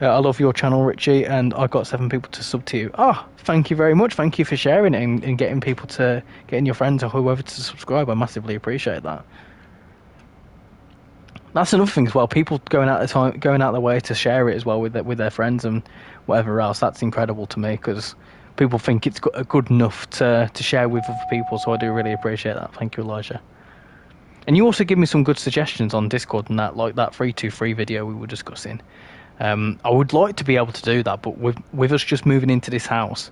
I love your channel, Richie, and I got 7 people to sub to you. Oh, thank you very much. Thank you for sharing it and getting people to, getting your friends or whoever to subscribe. I massively appreciate that. That's another thing as well. People going out their way to share it as well with their friends and whatever else. That's incredible to me, because people think it's good enough to share with other people. So I do really appreciate that. Thank you, Elijah. And you also give me some good suggestions on Discord and that, like that 323 video we were discussing. I would like to be able to do that, but with us just moving into this house,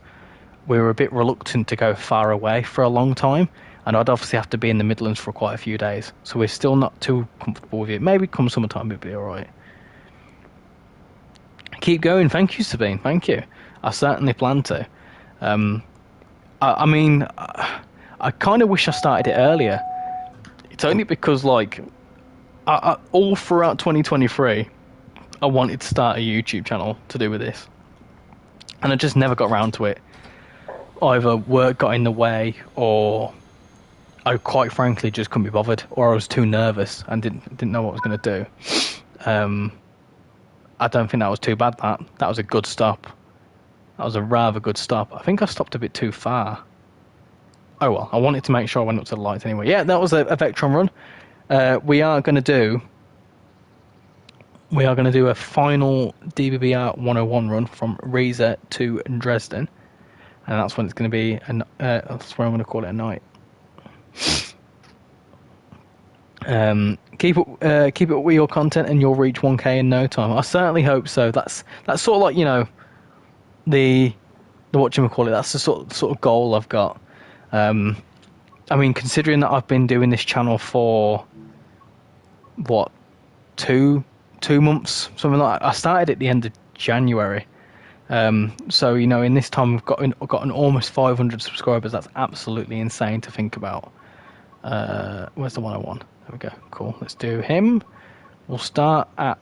we were a bit reluctant to go far away for a long time, and I'd obviously have to be in the Midlands for quite a few days, so we're still not too comfortable with it. Maybe come summertime it'll be alright. Keep going. Thank you, Sabine. Thank you. I certainly plan to. I mean, I kind of wish I started it earlier. It's only because, like, all throughout 2023, I wanted to start a YouTube channel to do with this, and I just never got around to it. Either work got in the way, or I quite frankly just couldn't be bothered, or I was too nervous and didn't know what I was going to do. I don't think that was too bad. That was a good stop. That was a rather good stop. I think I stopped a bit too far. Oh well, I wanted to make sure I went up to the lights anyway. Yeah, that was a Vectron run. We are going to do a final DBBR 101 run from Riesa to Dresden, and that's when it's going to be. That's where I'm going to call it a night. Keep it with your content, and you'll reach 1K in no time. I certainly hope so. That's sort of like, you know, the whatchamacallit, that's the sort of goal I've got. I mean, considering that I've been doing this channel for what, two months, something like that. I started at the end of January, so you know, in this time I've got an almost 500 subscribers. That's absolutely insane to think about. Where's the 101? There we go. Cool. Let's do him. We'll start at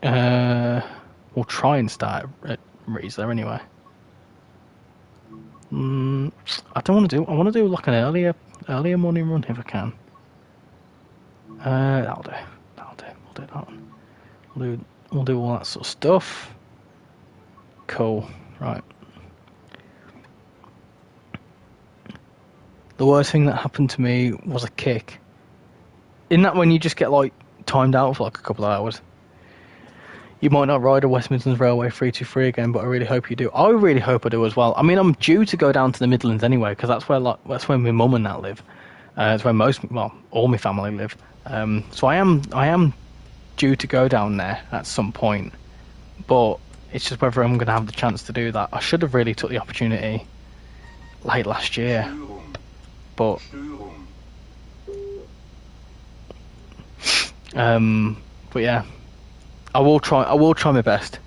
we'll try and start at Riesa anyway. I don't want to do. I want to do like an earlier morning run if I can. That'll do. We'll do that one. We'll do all that sort of stuff. Cool. Right. The worst thing that happened to me was a kick. Isn't that when you just get like timed out for like a couple of hours? You might not ride a West Midlands Railway 323 again, but I really hope you do. I really hope I do as well. I mean, I'm due to go down to the Midlands anyway, because that's where my mum and that live. It's where all my family live. So I am due to go down there at some point, but it's just whether I'm going to have the chance to do that. I should have really took the opportunity late last year, but yeah, I will try my best.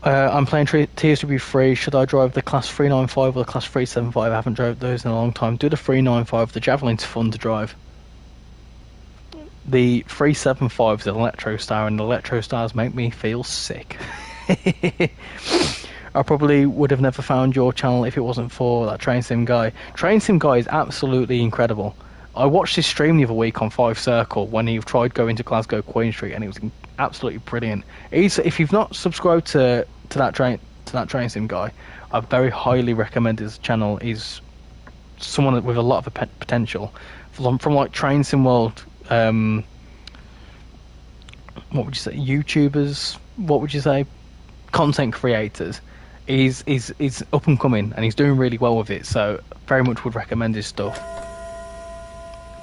I'm playing TSW3. Should I drive the Class 395 or the Class 375? I haven't drove those in a long time. Do the 395. The Javelin's fun to drive. The 375 is an Electro Star, and the Electro Stars make me feel sick. I probably would have never found your channel if it wasn't for that Train Sim guy. Train Sim guy is absolutely incredible. I watched his stream the other week on 5 Circle when he tried going to Glasgow Queen Street, and it was absolutely brilliant. If you've not subscribed to that Train Sim guy, I very highly recommend his channel. He's someone with a lot of potential. From like Train Sim World, what would you say, YouTubers? What would you say, content creators? He's up and coming, and he's doing really well with it. So very much would recommend his stuff.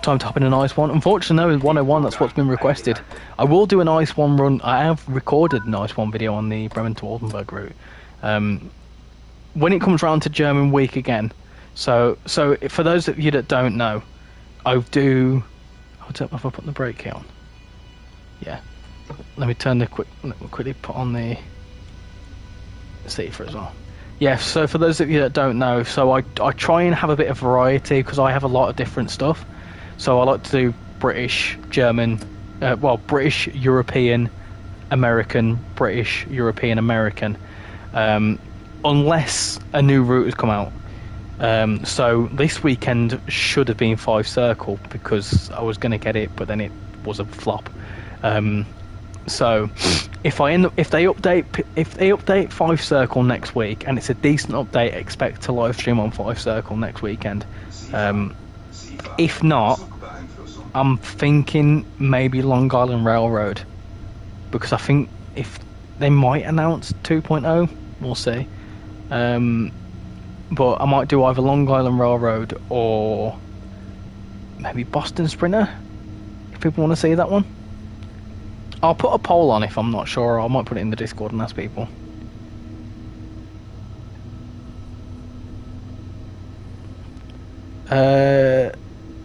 Time to hop in an Ice 1. Unfortunately, no, 101, that's what's been requested. I will do an Ice 1 run. I have recorded an Ice 1 video on the Bremen to Oldenburg route. When it comes round to German week again. So for those of you that don't know, have I put the brake key on? Yeah. Let me quickly put on the seat as well. Yeah, so for those of you that don't know, so I try and have a bit of variety because I have a lot of different stuff. So I like to do British, German, British, European, American, British, European, American, unless a new route has come out. So this weekend should have been 5 Circle because I was going to get it, but then it was a flop. So if they update 5 Circle next week and it's a decent update, expect to live stream on 5 Circle next weekend. If not, I'm thinking maybe Long Island Railroad, because I think if they might announce 2.0, we'll see. But I might do either Long Island Railroad or maybe Boston Sprinter, if people want to see that one. I'll put a poll on if I'm not sure, or I might put it in the Discord and ask people. Are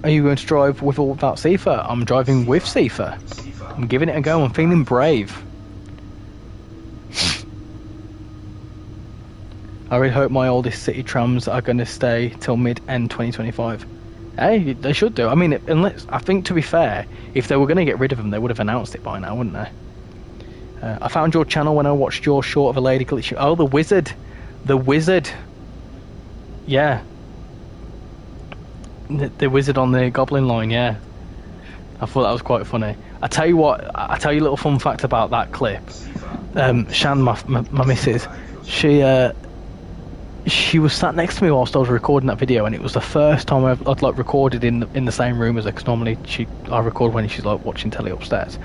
you going to drive with or without Cefa? I'm driving with Cefa. I'm giving it a go. I'm feeling brave. I really hope my oldest city trams are going to stay till mid-end 2025. Hey, they should do. I mean, unless, I think, to be fair, if they were going to get rid of them, they would have announced it by now, wouldn't they? I found your channel when I watched your short of a lady glitching. Oh, the wizard. The wizard. Yeah. The wizard on the goblin line, yeah. I thought that was quite funny. I tell you what, I tell you a little fun fact about that clip. Shan, my missus, she was sat next to me whilst I was recording that video, and it was the first time I'd like recorded in the same room as her, because normally I record when she's like watching telly upstairs.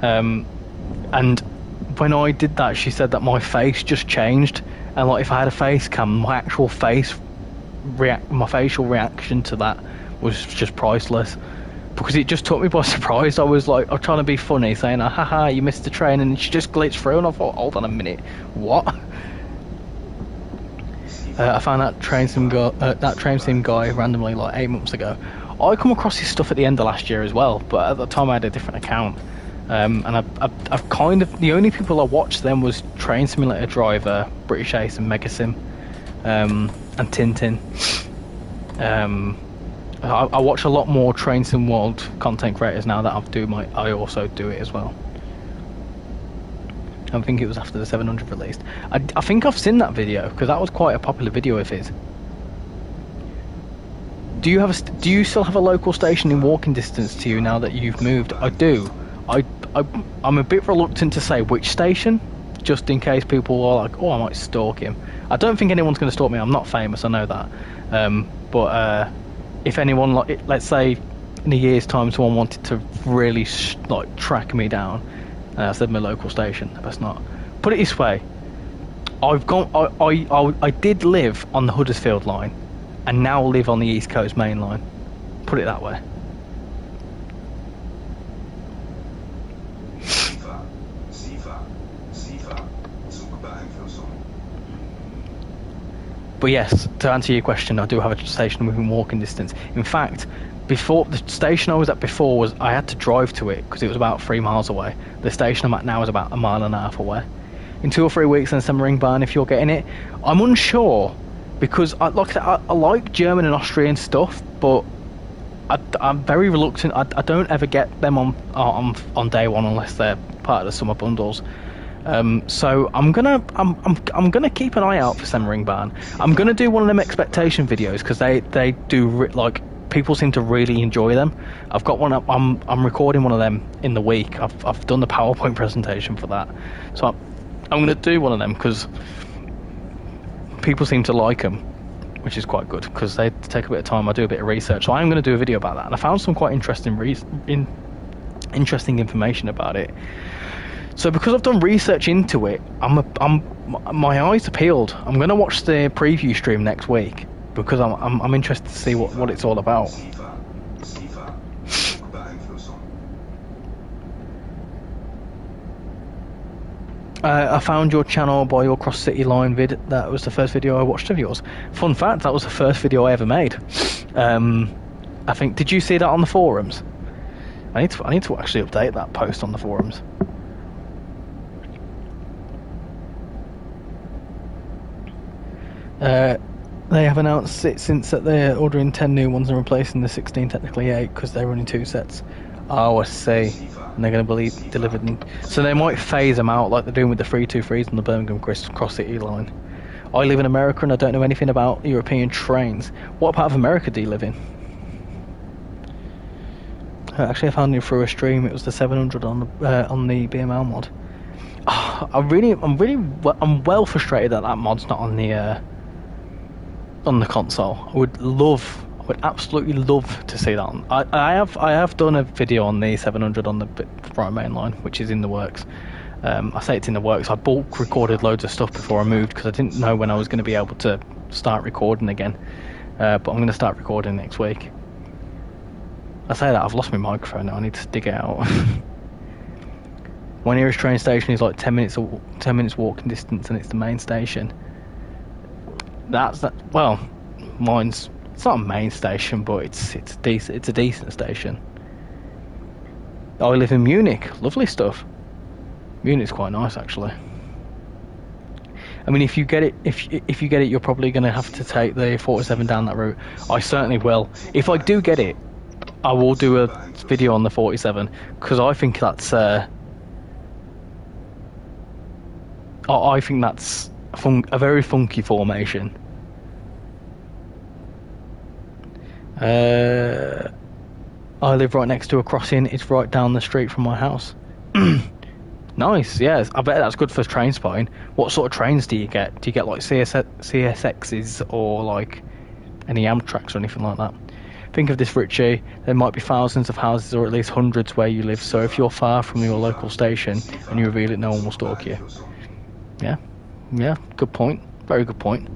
And when I did that, she said that my face just changed, and like if I had a face cam, my actual face my facial reaction to that was just priceless, because it just took me by surprise. I was trying to be funny, saying, haha, you missed the train, and she just glitched through, and I thought, hold on a minute, what? I found that train sim guy randomly like 8 months ago. I come across his stuff at the end of last year as well, but at the time I had a different account. And I've kind of, the only people I watched then was Train Simulator Driver, British Ace and Megasim, and Tintin. I watch a lot more Train Sim World content creators now that I also do it as well. I think it was after the 700 released. I think I've seen that video, because that was quite a popular video of his. Do you still have a local station in walking distance to you now that you've moved? I do. I'm a bit reluctant to say which station, just in case people are like, oh, I might stalk him. I don't think anyone's going to stalk me. I'm not famous, I know that. But if anyone, let's say in a year's time, someone wanted to really track me down, I said my local station. That's not. Put it this way, I did live on the Huddersfield line, and now live on the East Coast main line. Put it that way. But yes, to answer your question, I do have a station within walking distance. In fact, before the station I was at before I had to drive to it because it was about 3 miles away. The station I'm at now is about 1.5 miles away. In 2 or 3 weeks, in Semmeringbahn, if you're getting it, I'm unsure, because I like German and Austrian stuff, but I'm very reluctant. I don't ever get them on day one unless they're part of the summer bundles. So I'm gonna keep an eye out for Semmeringbahn. I'm gonna do one of them expectation videos, because they do people seem to really enjoy them. I've got one up. I'm recording one of them in the week. I've done the PowerPoint presentation for that, so I'm gonna do one of them because people seem to like them, which is quite good, because they take a bit of time. I do a bit of research, so I'm going to do a video about that, and I found some quite interesting information about it. So because I've done research into it, my eyes are peeled. I'm going to watch the preview stream next week, because I'm interested to see what it's all about. I found your channel by your Cross City Line vid. That was the first video I watched of yours. Fun fact, that was the first video I ever made. I think, did you see that on the forums? I need to actually update that post on the forums. They have announced it since that they're ordering 10 new ones and replacing the 16 technically 8 because they're running 2 sets. Oh, I see. And they're going to deliver them. So they might phase them out like they're doing with the 323s on the Birmingham Cross City Line. I live in America and I don't know anything about European trains. What part of America do you live in? Actually, I found it through a stream. It was the 700 on the BML mod. Oh, I'm well frustrated that mod's not on the console. I would absolutely love to see that on. I have done a video on the 700 on the right main line, which is in the works. I say it's in the works. I bulk recorded loads of stuff before I moved because I didn't know when I was going to be able to start recording again. But I'm going to start recording next week. I say that, I've lost my microphone now. I need to dig it out. My nearest train station is like 10 minutes walking distance, and it's the main station. Well, mine's, it's not a main station, but it's a decent station. I live in Munich. Lovely stuff. Munich's quite nice, actually. I mean, if you get it, if you get it, you're probably going to have to take the 47 down that route. I certainly will. If I do get it, I will do a video on the 47 because I think that's I think that's a very funky formation. I live right next to a crossing. It's right down the street from my house. Nice, yes. I bet that's good for train spotting. What sort of trains do you get? Do you get like CSXs or like any Amtraks or anything like that? Think of this, Richie. There might be thousands of houses or at least hundreds where you live, so if you're far from your local station and you reveal it, no one will stalk you. Yeah, good point. Very good point.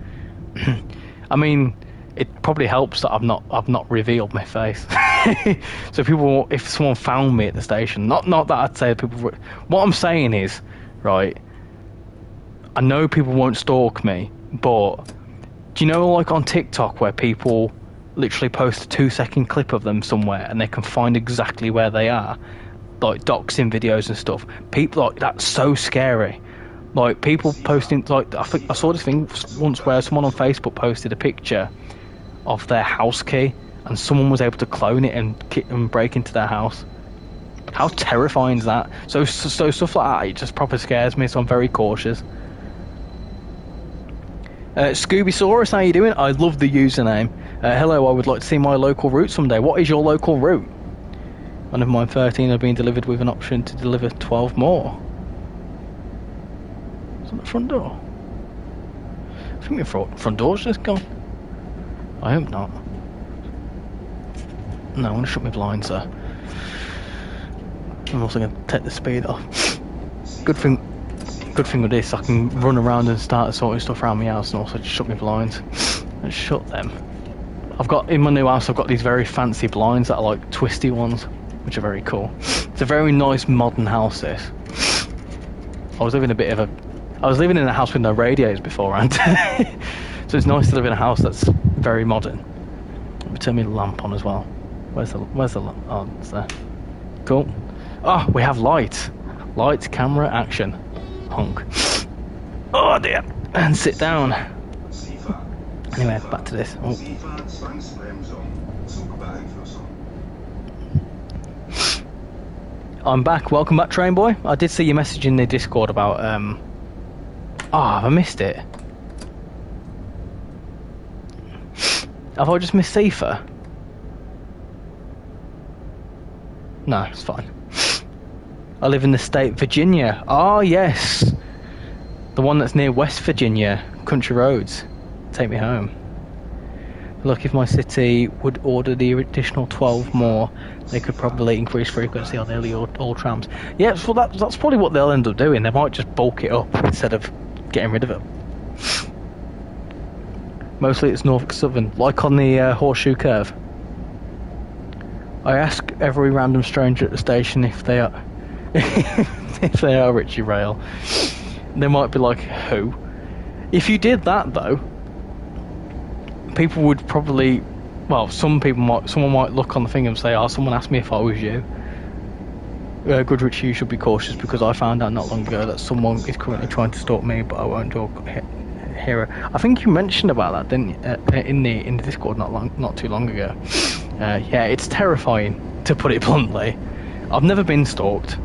I mean, it probably helps that I've not revealed my face. So if someone found me at the station, not that I'd say people. What I'm saying is, right, I know people won't stalk me, but do you know, like on TikTok where people literally post a 2-second clip of them somewhere and they can find exactly where they are, like doxing videos and stuff. People, like, that's so scary. Like people posting, like, I think I saw this thing once where someone on Facebook posted a picture of their house key and someone was able to clone it and break into their house. How terrifying is that? So stuff like that, it just proper scares me, so I'm very cautious. Scoobysaurus, how you doing? I love the username. Hello, I would like to see my local route someday. What is your local route? One of mine 13 have been delivered with an option to deliver 12 more. Is that the front door? I think the front door's just gone. I hope not. No, I'm going to shut my blinds there. I'm also going to take the speed off. Good thing with this, I can run around and start sorting stuff around my house and also just shut my blinds. And shut them. In my new house, I've got these very fancy blinds that are like twisty ones, which are very cool. It's a very nice modern house, this. I was living in a house with no radios beforehand. So it's nice to live in a house that's very modern. Let me turn my lamp on as well. Where's the lamp? Oh, it's there. Cool. Oh, we have light. Lights, camera, action. Honk. Oh dear. And sit down. Anyway, back to this. Oh. I'm back. Welcome back, Train Boy. I did see your message in the Discord about oh, have I missed it? Have I just missed Safer? No, it's fine. I live in the state of Virginia. Oh, yes. The one that's near West Virginia. Country roads. Take me home. Look, if my city would order the additional 12 more, they could probably increase frequency on nearly all trams. Yeah, so that's probably what they'll end up doing. They might just bulk it up instead of getting rid of it. Mostly it's Norfolk Southern, like on the Horseshoe Curve. I ask every random stranger at the station if they are if they are RichyRail. They might be like, who? If you did that though, people would probably, well, someone might look on the thing and say, oh, someone asked me if I was you. Good Richie, you should be cautious because I found out not long ago that someone is currently trying to stalk me, but I won't talk here. I think you mentioned about that, didn't you, in the Discord not too long ago. Yeah, it's terrifying, to put it bluntly. I've never been stalked.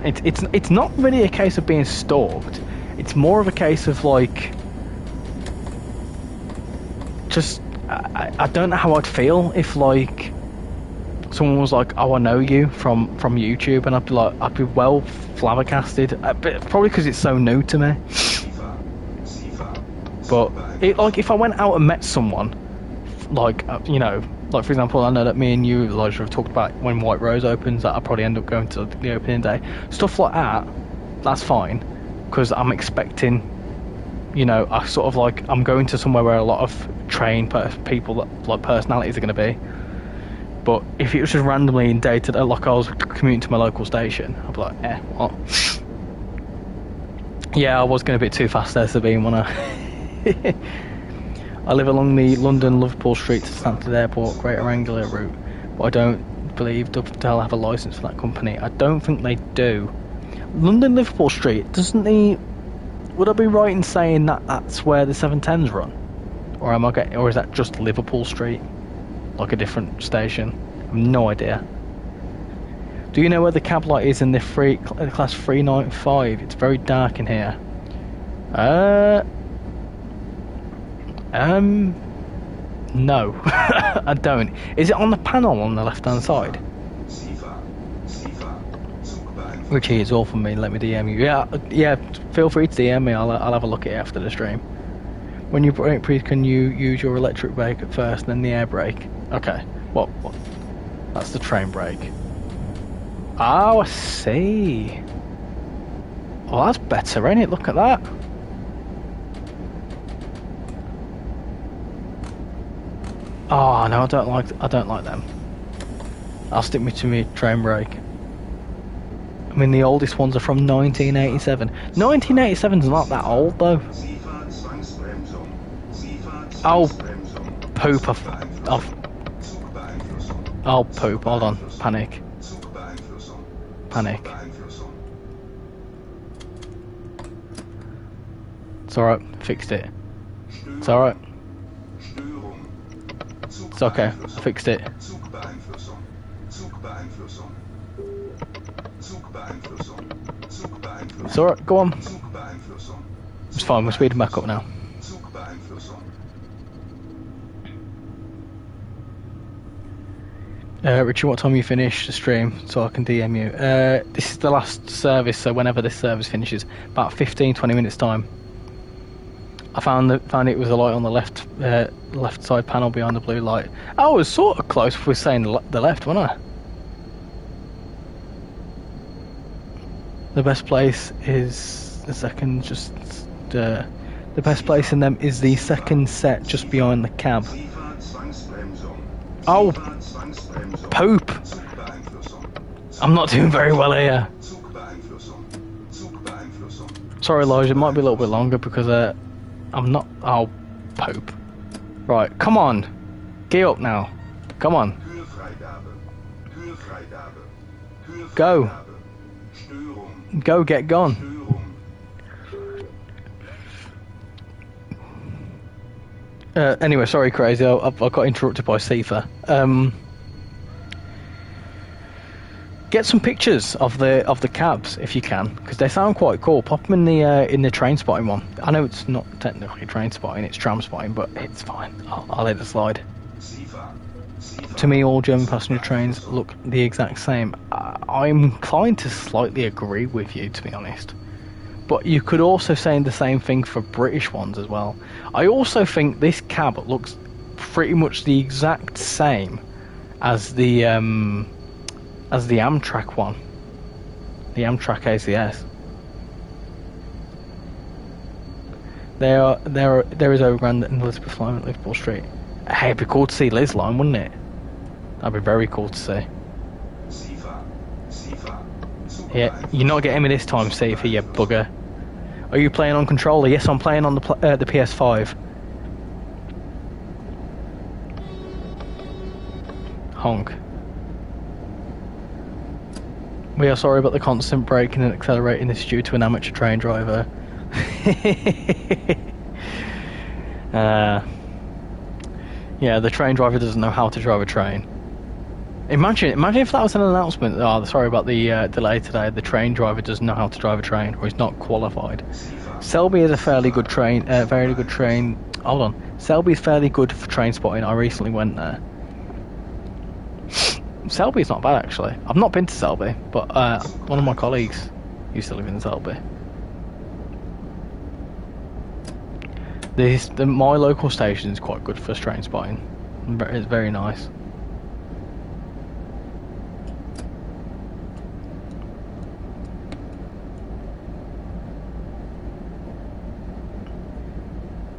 It's not really a case of being stalked. It's more of a case of like, just I don't know how I'd feel if like someone was like, "Oh, I know you from YouTube," and I'd be well flabbergasted, but probably because it's so new to me. But like if I went out and met someone, like you know, like for example, I know that me and you, Elijah, have talked about when White Rose opens, that I'll probably end up going to the opening day, stuff like that. That's fine, because I'm expecting, you know, I sort of like I'm going to somewhere where a lot of train people that like personalities are going to be. But if it was just randomly in day to day, like I was commuting to my local station, I'd be like, what? Yeah, I was going a bit too fast there, Sabine, when I live along the London-Liverpool Street to Stansted Airport Greater Anglia route, but I don't believe Dovetail have a licence for that company. I don't think they do. London-Liverpool Street, doesn't the... Would I be right in saying that that's where the 710s run? Or or is that just Liverpool Street? Like a different station? I have no idea. Do you know where the cab light is in the class 395? It's very dark in here. No, I don't. Is it on the panel on the left-hand side? Richie, it's all for me. Let me DM you. Yeah. Feel free to DM me. I'll have a look at it after the stream. When you brake, please can you use your electric brake at first, then the air brake? Okay. What? That's the train brake. Oh, I see. Oh, that's better, ain't it? Look at that. Oh no, I don't like them. I'll stick me to my train brake. I mean, the oldest ones are from 1987. 1987's not that old though. Oh, poop! Oh, poop! Hold on, panic. It's alright, fixed it. It's alright. It's okay, I fixed it. It's alright, go on. It's fine, we're speeding back up now. Richard, what time you finish the stream so I can DM you? This is the last service, so whenever this service finishes, about 15-20 minutes time. I found it was a light on the left side panel behind the blue light. I was sort of close with saying the left, wasn't I? The best place is the second, the best place in them is the second set just behind the cab. Oh, poop! I'm not doing very well here. Sorry, Elijah, it might be a little bit longer because I'm not... Oh, poop. Right, come on. Get up now. Come on. Go. Go, get gone. Anyway, sorry, Crazy. I got interrupted by Sifa. Get some pictures of the cabs if you can, because they sound quite cool. Pop them in the train spotting one. I know it's not technically train spotting, it's tram spotting, but it's fine. I'll let it slide. To me, all German passenger trains look the exact same. I'm inclined to slightly agree with you, to be honest. But you could also say the same thing for British ones as well. I also think this cab looks pretty much the exact same as the Amtrak one, the Amtrak ACS. There is overground in Elizabeth Line at Liverpool Street. Hey, it'd be cool to see Liz Line, wouldn't it? That'd be very cool to see. Yeah, you're not getting me this time, Sifa, you bugger. Are you playing on controller? Yes, I'm playing on the PS5. Honk. We are sorry about the constant braking and accelerating. This is due to an amateur train driver. Yeah, the train driver doesn't know how to drive a train. Imagine if that was an announcement. Oh, sorry about the delay today. The train driver doesn't know how to drive a train, or he's not qualified. Selby is a fairly good train. Very good train. Hold on. Selby is fairly good for train spotting. I recently went there. Selby's not bad actually. I've not been to Selby, but one of my colleagues used to live in Selby. My local station is quite good for train spotting. It's very nice.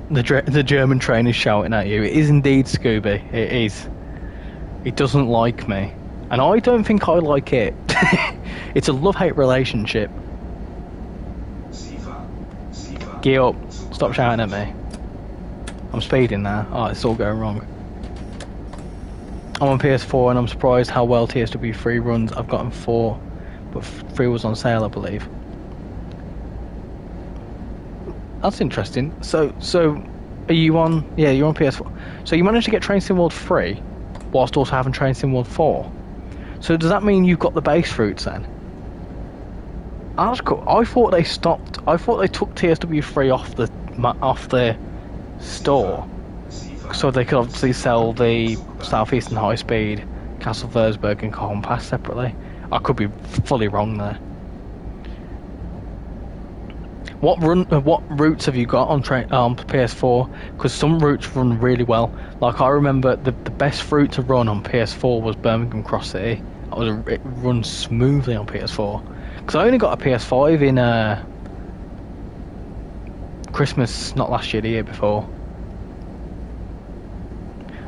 The German train is shouting at you. It is indeed, Scooby. It is. It doesn't like me, and I don't think I like it. It's a love-hate relationship. Get up. Stop shouting at me. I'm speeding now. Oh, it's all going wrong. I'm on PS4 and I'm surprised how well TSW3 runs. I've gotten 4, but 3 was on sale, I believe. That's interesting. So are you on? Yeah, you're on PS4. So you managed to get Train Sim World 3, whilst also having Train Sim World 4. So does that mean you've got the base routes then? That's cool. I thought they stopped. I thought they took TSW3 off the store, so they could obviously sell the Southeastern High Speed, Castle Versberg, and Koln Pass separately. I could be fully wrong there. What routes have you got on PS4? Because some routes run really well. Like I remember the best route to run on PS4 was Birmingham Cross City. It runs smoothly on PS4. Because I only got a PS5 in Christmas, not last year, the year before.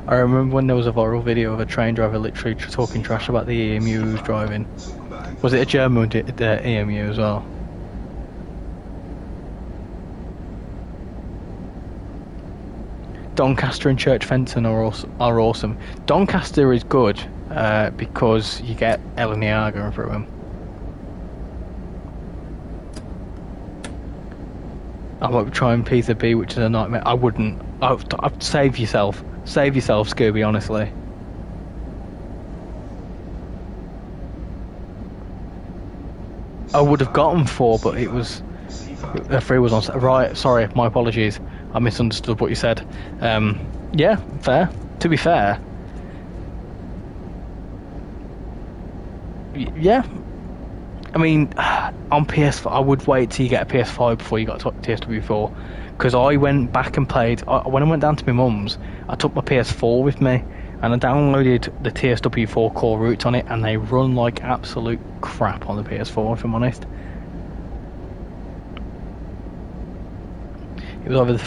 I remember when there was a viral video of a train driver literally talking trash about the EMU he was driving. Was it a German EMU as well? Doncaster and Church Fenton are awesome. Doncaster is good because you get El Niagara through them. I might be trying Pizza B, which is a nightmare. I wouldn't. I'd save yourself. Save yourself, Scooby, honestly. I would have gotten 4, but it was... 3 was on... Right, sorry, my apologies. I misunderstood what you said. Yeah, fair. To be fair. Yeah. I mean, on PS4, I would wait till you get a PS5 before you got TSW4. Because I went back and played... when I went down to my mum's, I took my PS4 with me. And I downloaded the TSW4 core routes on it. And they run like absolute crap on the PS4, if I'm honest. It was either the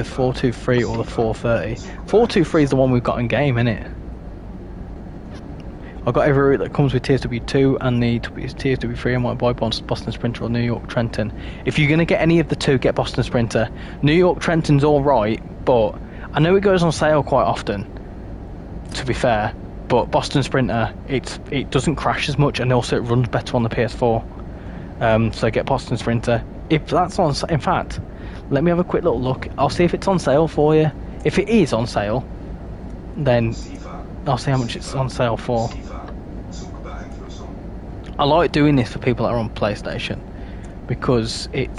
423 or the 430. 423 is the one we've got in game, innit? I've got every route that comes with TSW2 and the TSW3. I might buy Boston Sprinter or New York Trenton. If you're going to get any of the two, get Boston Sprinter. New York Trenton's alright, but I know it goes on sale quite often, to be fair. But Boston Sprinter, it doesn't crash as much, and also it runs better on the PS4. So get Boston Sprinter. If that's on... In fact... Let me have a quick little look. I'll see if it's on sale for you. If it is on sale, then I'll see how much it's on sale for. I like doing this for people that are on PlayStation because it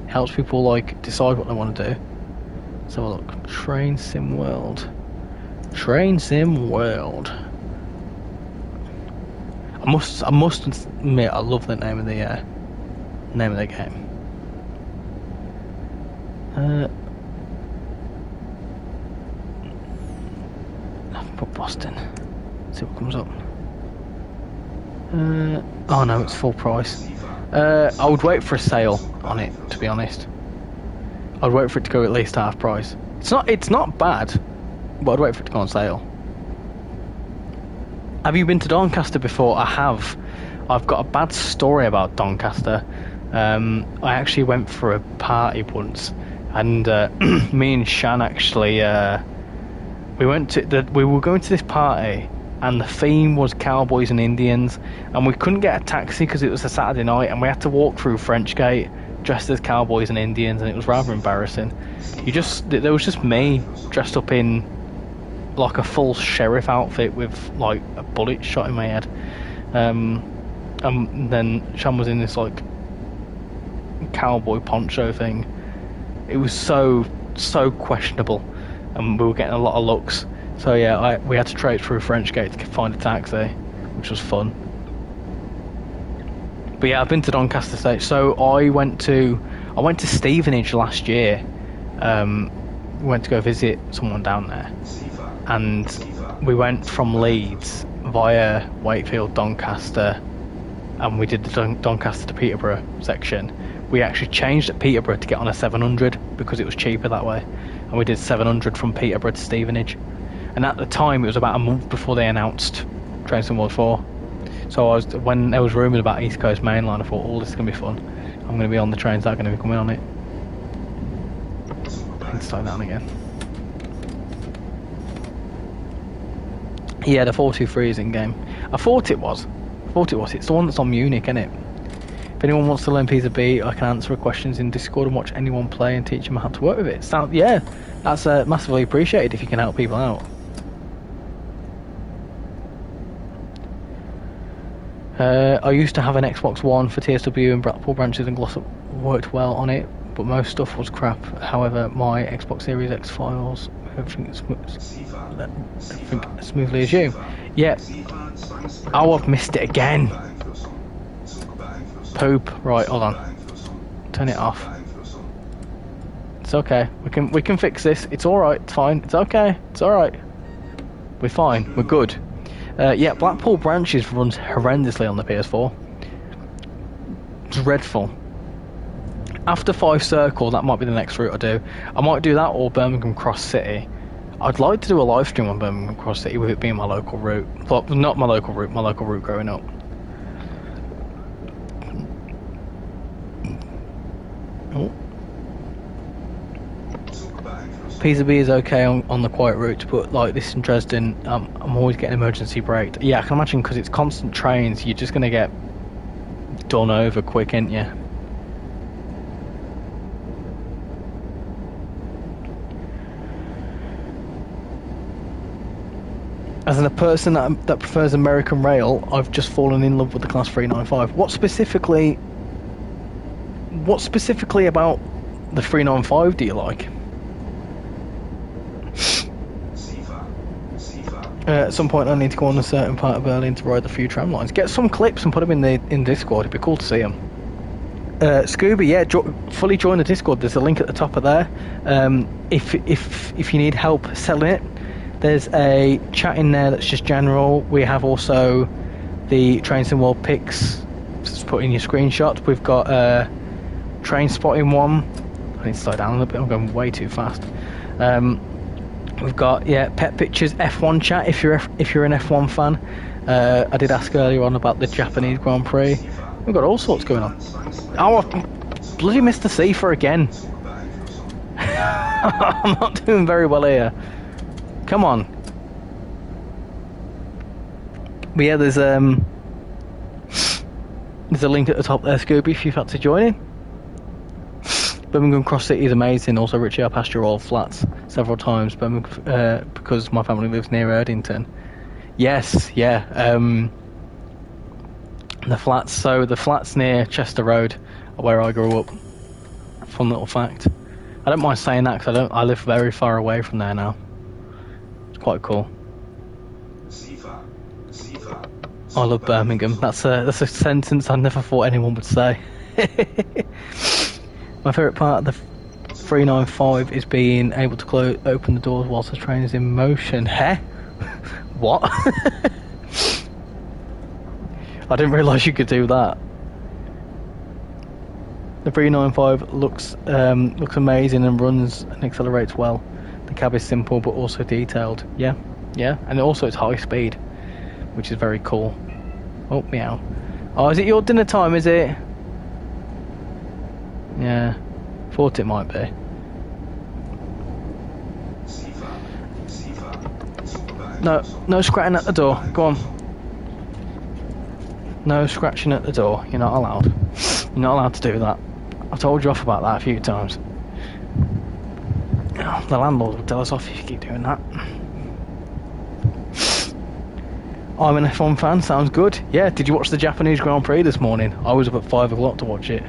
helps people like decide what they want to do. Let's have a look. Train Sim World. Train Sim World. I must admit, I love the name of the game. I've put Boston. See what comes up. Oh no, it's full price. I would wait for a sale on it, to be honest. I'd wait for it to go at least half price. It's not bad, but I'd wait for it to go on sale. Have you been to Doncaster before? I have. I've got a bad story about Doncaster. I actually went for a party once. And me and Shan actually, we were going to this party, and the theme was cowboys and Indians, and we couldn't get a taxi because it was a Saturday night, and we had to walk through French Gate dressed as cowboys and Indians, and it was rather embarrassing. There was just me dressed up in like a full sheriff outfit with like a bullet shot in my head. And then Sean was in this like cowboy poncho thing. It was so questionable, and we were getting a lot of looks. So yeah, we had to trade through French Gate to find a taxi, which was fun. But yeah, I've been to Doncaster Station. So I went to Stevenage last year. We went to go visit someone down there, and we went from Leeds via Wakefield, Doncaster, and we did the Doncaster to Peterborough section. We actually changed at Peterborough to get on a 700 because it was cheaper that way, and we did 700 from Peterborough to Stevenage. And at the time, it was about a month before they announced Train Sim World 4. So when there was rumours about East Coast Main Line, I thought, oh, this is going to be fun. I'm going to be on the trains that are going to be coming on it. I need to slow down again. Yeah, the 423 is in game. I thought it was. It's the one that's on Munich, isn't it? If anyone wants to learn P2B, I can answer questions in Discord and watch anyone play and teach them how to work with it. Yeah, that's massively appreciated if you can help people out. I used to have an Xbox One for TSW and Blackpool branches, and Glossop worked well on it, but most stuff was crap. However, my Xbox Series X files everything smoothly as you. Yeah. Oh, I've missed it again. Poop. Right, hold on. Turn it off. It's okay. We can fix this. It's all right. It's fine. It's okay. It's all right. We're fine. We're good. Yeah, Blackpool branches runs horrendously on the PS4. Dreadful. After 5 Circle, that might be the next route I do. I might do that or Birmingham Cross City. I'd like to do a live stream on Birmingham Cross City with it being my local route. Well, not my local route growing up. Oh. P2B is okay on the quiet route, but like this in Dresden, I'm always getting emergency braked. Yeah, I can imagine, because it's constant trains, you're just going to get done over quick, ain't you? As a person that prefers American Rail, I've just fallen in love with the Class 395. What specifically about the 395 do you like? At some point I need to go on a certain part of Berlin to ride the few tram lines. Get some clips and put them in Discord. It'd be cool to see them. Scooby, yeah, fully join the Discord. There's a link at the top of there. If you need help selling it, there's a chat in there that's just general. We have also the Train Sim World pics. Just put in your screenshot. We've got train spotting one. I need to slow down a little bit. I'm going way too fast. We've got pet pictures, F1 chat if you're an F1 fan. I did ask earlier on about the Japanese Grand Prix. We've got all sorts going on. Oh, I've bloody missed the Seafer again. I'm not doing very well here. Come on. But yeah, there's a link at the top there, Scooby, if you've had to join in. Birmingham Cross City is amazing. Also, Richie, I passed your old flats several times, because my family lives near Erdington. Yes, yeah. The flats near Chester Road are where I grew up. Fun little fact. I don't mind saying that because I live very far away from there now. It's quite cool. I love Birmingham. That's a sentence I never thought anyone would say. My favourite part of the 395 is being able to open the doors whilst the train is in motion. Heh? What? I didn't realise you could do that. The 395 looks amazing and runs and accelerates well. The cab is simple but also detailed. Yeah, and also it's high speed, which is very cool. Oh, meow. Oh, is it your dinner time, is it? Yeah, thought it might be. No scratching at the door. Go on. No scratching at the door. You're not allowed. You're not allowed to do that. I told you off about that a few times. Oh, the landlord will tell us off if you keep doing that. I'm an F1 fan, sounds good. Yeah, did you watch the Japanese Grand Prix this morning? I was up at 5 o'clock to watch it.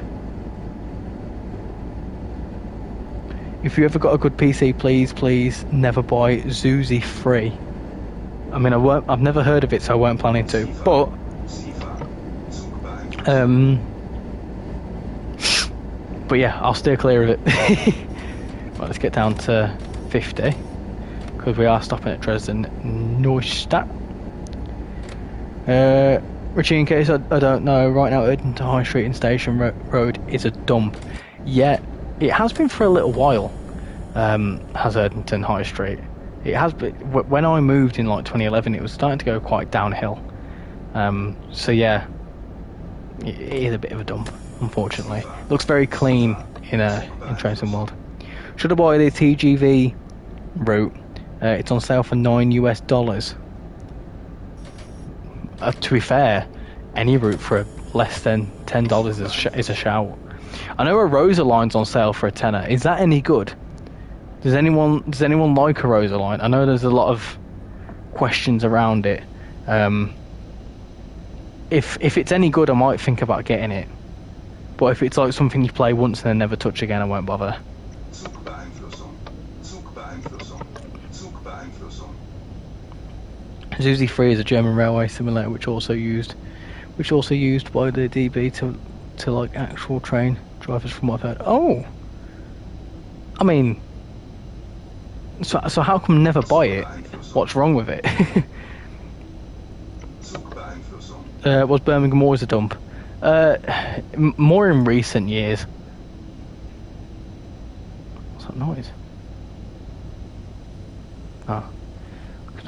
If you ever got a good PC, please never buy Zuzi Free. I mean, I've never heard of it, so I weren't planning to. But yeah, I'll steer clear of it. Right, let's get down to 50 because we are stopping at Dresden Neustadt. Richie, in case I don't know, right now Erdington High Street and Station Road is a dump. Yet it has been for a little while. Has Erdington High Street? It has been. When I moved in like 2011, it was starting to go quite downhill. So yeah, it is a bit of a dump, unfortunately. It looks very clean in trainsimworld. Should I buy the TGV route? It's on sale for $9 US. To be fair, any route for less than $10 is a shout. I know a Rosa line's on sale for a tenner. Is that any good? Does anyone like a Rosa line? I know there's a lot of questions around it. If it's any good, I might think about getting it. But if it's like something you play once and then never touch again, I won't bother. Zuzi 3 is a German railway simulator which also used by the DB to like actual train drivers, from what I've heard. Oh, I mean, so how come never buy it? What's wrong with it? Was Birmingham always a dump? More in recent years. What's that noise? Ah.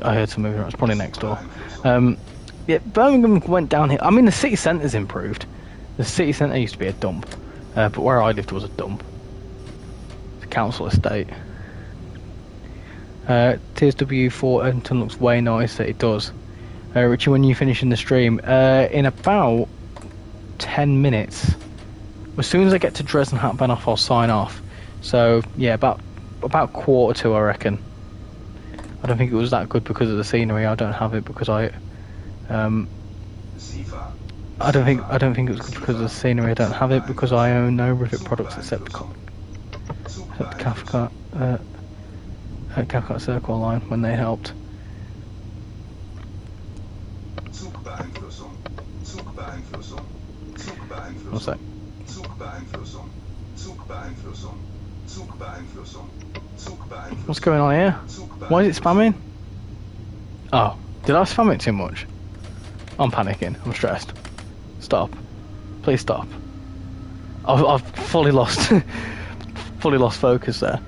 I heard some moving around. It's probably next door. Yeah, Birmingham went down here. I mean, the city centre's improved. The city centre used to be a dump, but where I lived was a dump. It's a council estate. TSW4 Erdington looks way nicer. It does. Richie, when you finish in the stream? In about 10 minutes. As soon as I get to Dresden Hauptbahnhof, I'll sign off. So yeah, about 1:45, I reckon. I don't think it was that good because of the scenery. I don't have it because I don't think it was good because of the scenery. I don't have it because I own no Rivet products except Cathcart Circle Line when they helped. What's that? What's going on here? Why is it spamming? Oh, did I spam it too much? I'm panicking. I'm stressed. Stop. Please stop. I've fully lost focus there.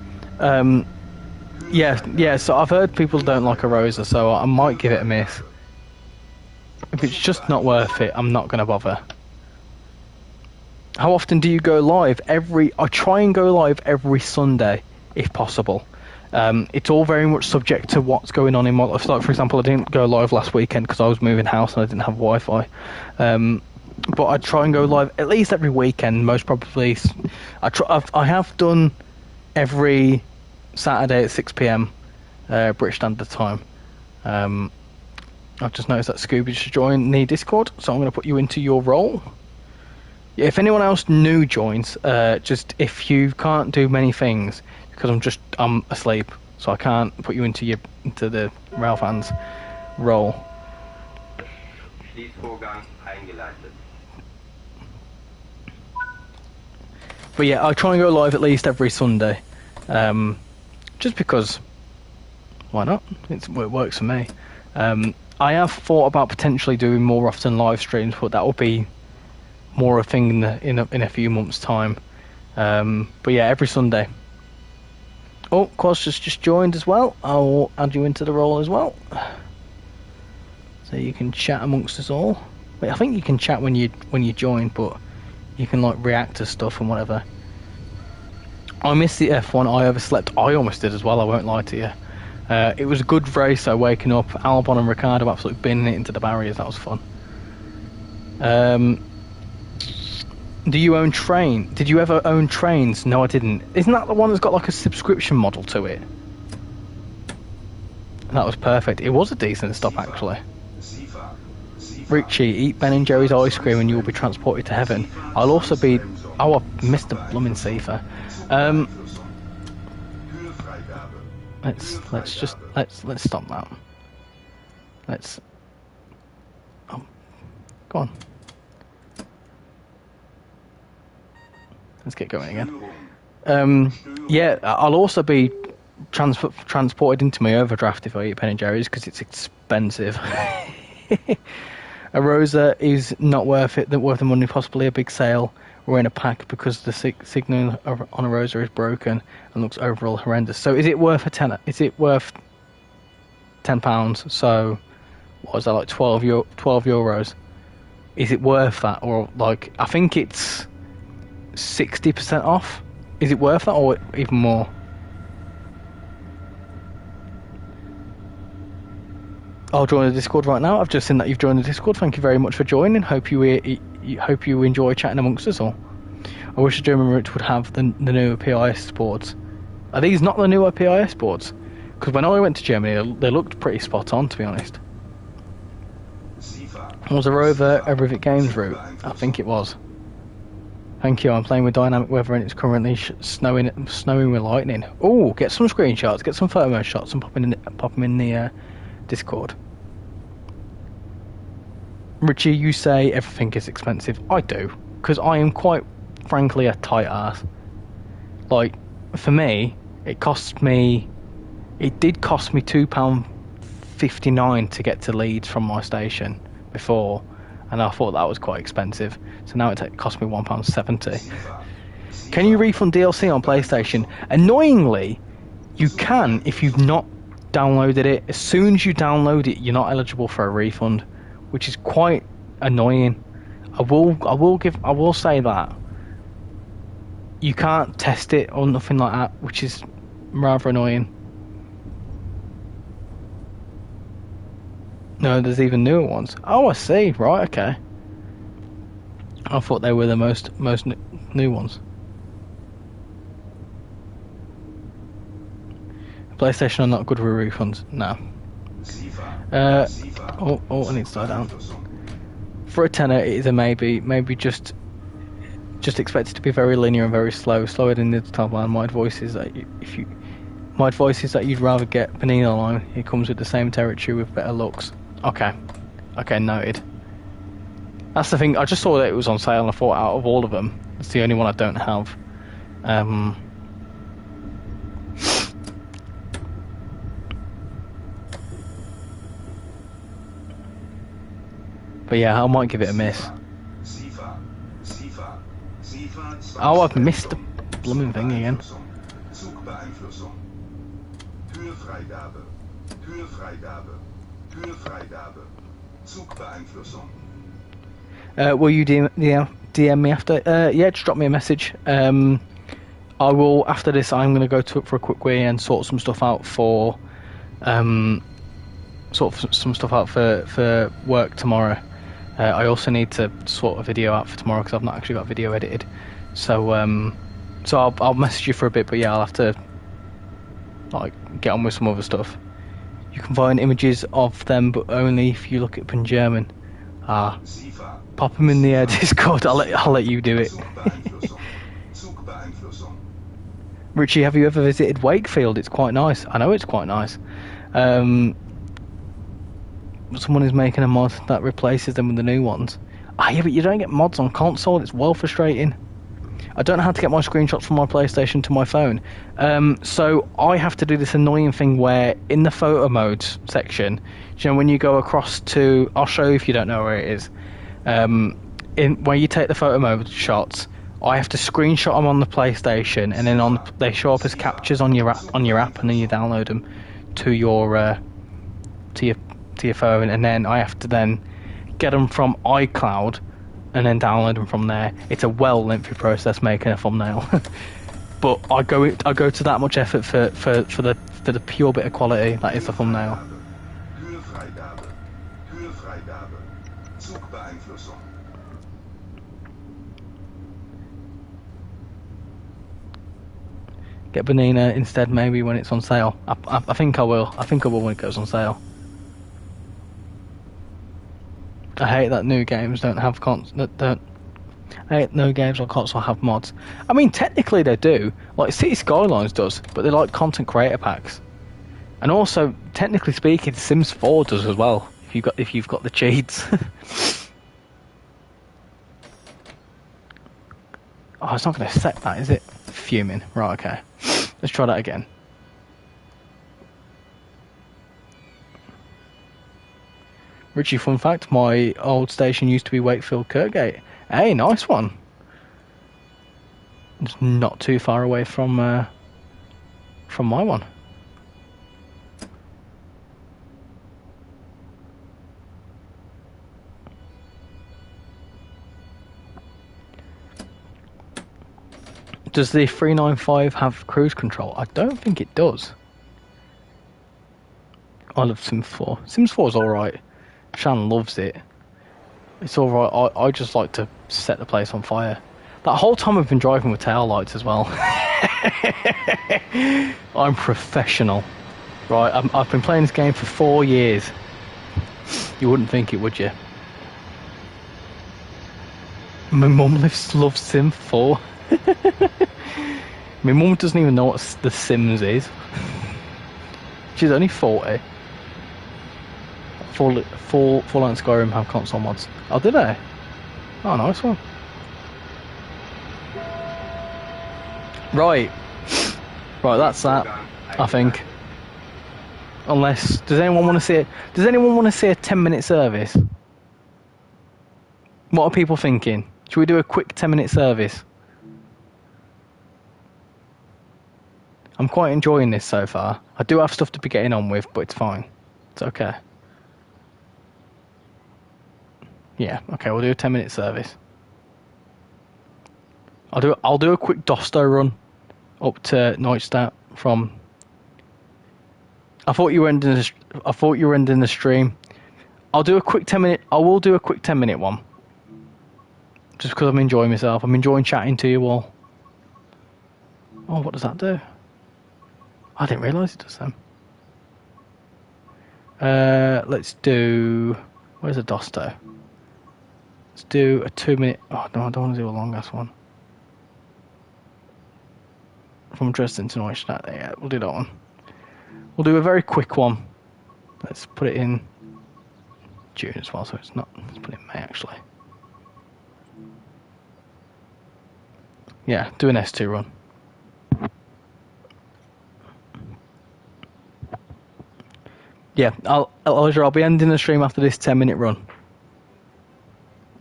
Yeah. So I've heard people don't like a Rosa, so I might give it a miss. If it's just not worth it, I'm not going to bother. How often do you go live? I try and go live every Sunday, if possible. It's all very much subject to what's going on in my life. Like, for example, I didn't go live last weekend because I was moving house and I didn't have Wi-Fi. But I try and go live at least every weekend, most probably. I have done every Saturday at 6 PM British Standard Time. I've just noticed that Scooby just joined the Discord, so I'm going to put you into your role. Yeah, if anyone else new joins, just if you can't do many things, because I'm asleep, so I can't put you into the Rail fans role. But yeah, I try and go live at least every Sunday, just because. Why not? It works for me. I have thought about potentially doing more often live streams, but that will be more a thing in a few months' time. But yeah, every Sunday. Oh, Quas just joined as well. I'll add you into the role as well, so you can chat amongst us all. Wait, I think you can chat when you join, but you can like react to stuff and whatever. I missed the F1. I overslept. I almost did as well. I won't lie to you. It was a good race. So waking up, Albon and Ricciardo absolutely binning it into the barriers. That was fun. Do you own train? Did you ever own trains? No, I didn't. Isn't that the one that's got like a subscription model to it? That was perfect. It was a decent stop actually. Richie, eat Ben and Jerry's ice cream and you'll be transported to heaven. I'll also be... Oh, I missed the blooming cipher. Let's stop that. Oh, go on. Let's get going again. Yeah, I'll also be transported into my overdraft if I eat Ben and Jerry's because it's expensive. A Rosa is not worth it. Worth the money. Possibly a big sale. We're in a pack because the signal on a Rosa is broken and looks overall horrendous. So is it worth a tenner? Is it worth £10? So what was that, like 12 euros? Is it worth that? Or like, I think it's 60% off. Is it worth that or even more? I'll join the Discord right now. I've just seen that you've joined the Discord. Thank you very much for joining. Hope you enjoy chatting amongst us all. I wish the German route would have the newer PIS boards. Are these not the newer PIS boards? Because when I went to Germany, they looked pretty spot on, to be honest. Was a Rover a Rivet Games route? I think it was. Thank you. I'm playing with dynamic weather and it's currently snowing with lightning. Oh, get some screenshots, get some photo shots, and pop them in the Discord. Richie, you say everything is expensive. I do, because I am quite frankly a tight ass. Like, for me, it did cost me £2.59 to get to Leeds from my station before, and I thought that was quite expensive. So now it cost me £1.70. Can you refund DLC on PlayStation? Annoyingly, you can if you've not downloaded it. As soon as you download it, you're not eligible for a refund, which is quite annoying. I will say that you can't test it or nothing like that, which is rather annoying. No, there's even newer ones. Oh, I see. Right, okay. I thought they were the most new ones. PlayStation are not good with refunds. No. I need to slow down. For a tenner, it is a maybe. Maybe just expect it to be very linear and very slow, slower than the top line. My advice is that you'd rather get Panini line. It comes with the same territory with better looks. Okay, noted. That's the thing. I just saw that it was on sale, and I thought out of all of them, it's the only one I don't have. But yeah, I might give it a miss. Oh, I've missed the blooming thing again. Will you DM me after? Yeah, just drop me a message. I will, after this, I'm going to go for a quick wee and sort some stuff out for for work tomorrow. I also need to sort a video out for tomorrow because I've not actually got video edited. So I'll message you for a bit, but yeah, I'll have to get on with some other stuff. You can find images of them, but only if you look at them in German. Pop them in the Discord. I'll let you do it. Richie, have you ever visited Wakefield? It's quite nice. I know it's quite nice. Someone is making a mod that replaces them with the new ones. Yeah, but you don't get mods on console. It's well frustrating. I don't know how to get my screenshots from my PlayStation to my phone. So I have to do this annoying thing where in the photo modes section, when you go across to, I'll show you if you don't know where it is. Where you take the photo mode shots, I have to screenshot them on the PlayStation, and then they show up as captures on your app, and then you download them to your phone, and then I have to then get them from iCloud and then download them from there. It's a lengthy process making a thumbnail, but I go to that much effort for the pure bit of quality that is the thumbnail. Get Banana instead, maybe when it's on sale. I think I will. I think I will when it goes on sale. I hate that new games don't have I hate no games on console have mods. I mean, technically they do. Like City Skylines does, but they're like content creator packs. And also, technically speaking, Sims 4 does as well. If you've got the cheats. Oh, it's not going to set that, is it? Fuming. Right, okay. Let's try that again. Richie, fun fact, my old station used to be Wakefield Kirkgate. Hey, nice one. It's not too far away from my one. Does the 395 have cruise control? I don't think it does. I love Sims 4. Sims 4 is alright. Shan loves it. It's alright. I just like to set the place on fire. That whole time I've been driving with tail lights as well. I'm professional. Right, I've been playing this game for 4 years. You wouldn't think it, would you? My mum loves Sim 4. My mum doesn't even know what The Sims is. She's only 40. Fallout and Skyrim have console mods. Oh, did they? Oh, nice one. Right, that's that. I think. Unless, does anyone want to see it? Does anyone want to see a 10-minute service? What are people thinking? Should we do a quick 10-minute service? I'm quite enjoying this so far. I do have stuff to be getting on with, but it's fine. It's okay. Yeah, okay, we'll do a 10-minute service. I'll do a quick Dosto run up to Neustadt from. I thought you were ending the stream. I will do a quick 10-minute one. Just because I'm enjoying myself. I'm enjoying chatting to you all. Oh, what does that do? I didn't realise it does them. Let's do. Where's a Dosto? Let's do a 2-minute. Oh no, I don't want to do a long ass one. From Dresden to Neustadt. Yeah, we'll do that one. We'll do a very quick one. Let's put it in June as well, so it's not. Let's put it in May actually. Yeah, do an S2 run. Yeah, I'll be ending the stream after this 10-minute run.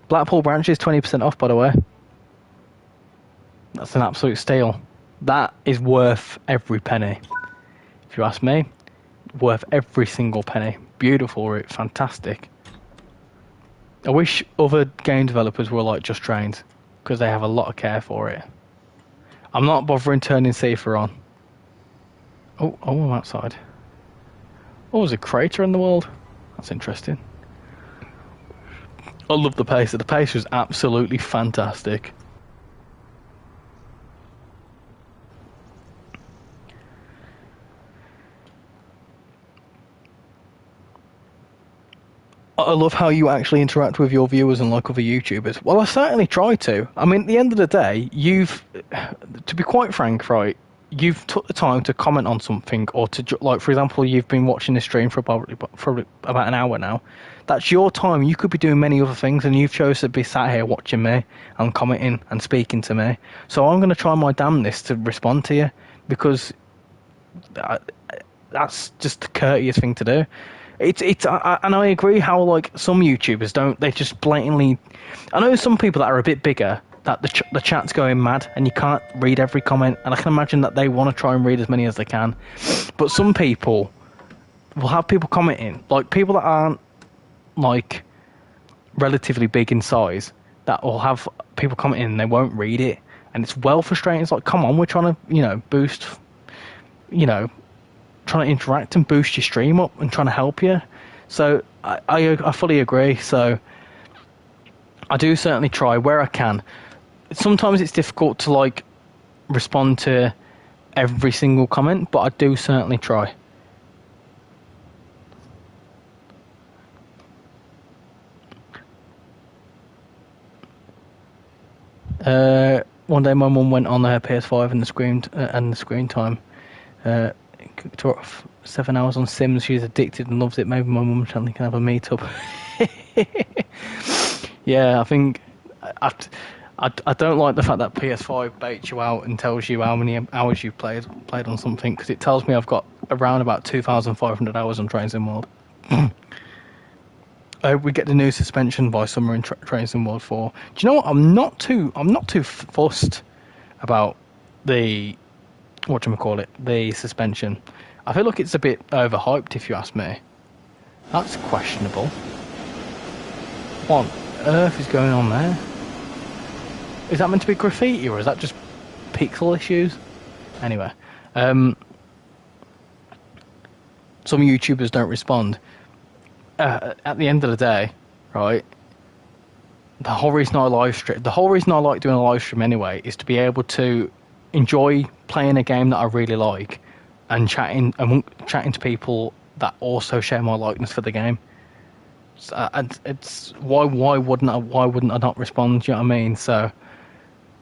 Blackpool branch is 20% off, by the way. That's an absolute steal. That is worth every penny. If you ask me, worth every single penny. Beautiful route, fantastic. I wish other game developers were like Just Trains, because they have a lot of care for it. I'm not bothering turning safer on. Oh, I'm outside. Oh, there's a crater in the world. That's interesting. I love the pacer. The pacer is absolutely fantastic. I love how you actually interact with your viewers and like other YouTubers. Well, I certainly try to. I mean, at the end of the day, to be quite frank, right, you've took the time to comment on something, or to, like, for example, you've been watching this stream for about an hour now. That's your time. You could be doing many other things, and you've chosen to be sat here watching me and commenting and speaking to me. So I'm going to try my damnedest to respond to you, because that's just the courteous thing to do. And I agree how, like, some YouTubers don't, they just blatantly. I know some people that are a bit bigger, that the chat's going mad and you can't read every comment, and I can imagine that they want to try and read as many as they can. But some people will have people commenting, like people that aren't, like, relatively big in size, that will have people commenting and they won't read it, and it's well frustrating. It's like, come on, we're trying to, boost, trying to interact and boost your stream up and trying to help you. So I fully agree. So I do certainly try where I can. Sometimes it's difficult to, like, respond to every single comment, but I do certainly try. One day my mum went on her PS5 and the screen time took her off 7 hours on Sims. She's addicted and loves it. Maybe my mum can have a meet up. Yeah, I think I don't like the fact that PS5 baits you out and tells you how many hours you've played on something, because it tells me I've got around about 2,500 hours on Train Sim World. We get the new suspension by summer in Train Sim World 4. Do you know what? I'm not too fussed about the the suspension. I feel like it's a bit overhyped, if you ask me. That's questionable. What on earth is going on there? Is that meant to be graffiti, or is that just pixel issues? Anyway, some YouTubers don't respond. At the end of the day, right, the whole reason I like doing a live stream anyway is to be able to enjoy playing a game that I really like and chatting to people that also share my likeness for the game. And it's why wouldn't I not respond? Do you know what I mean? So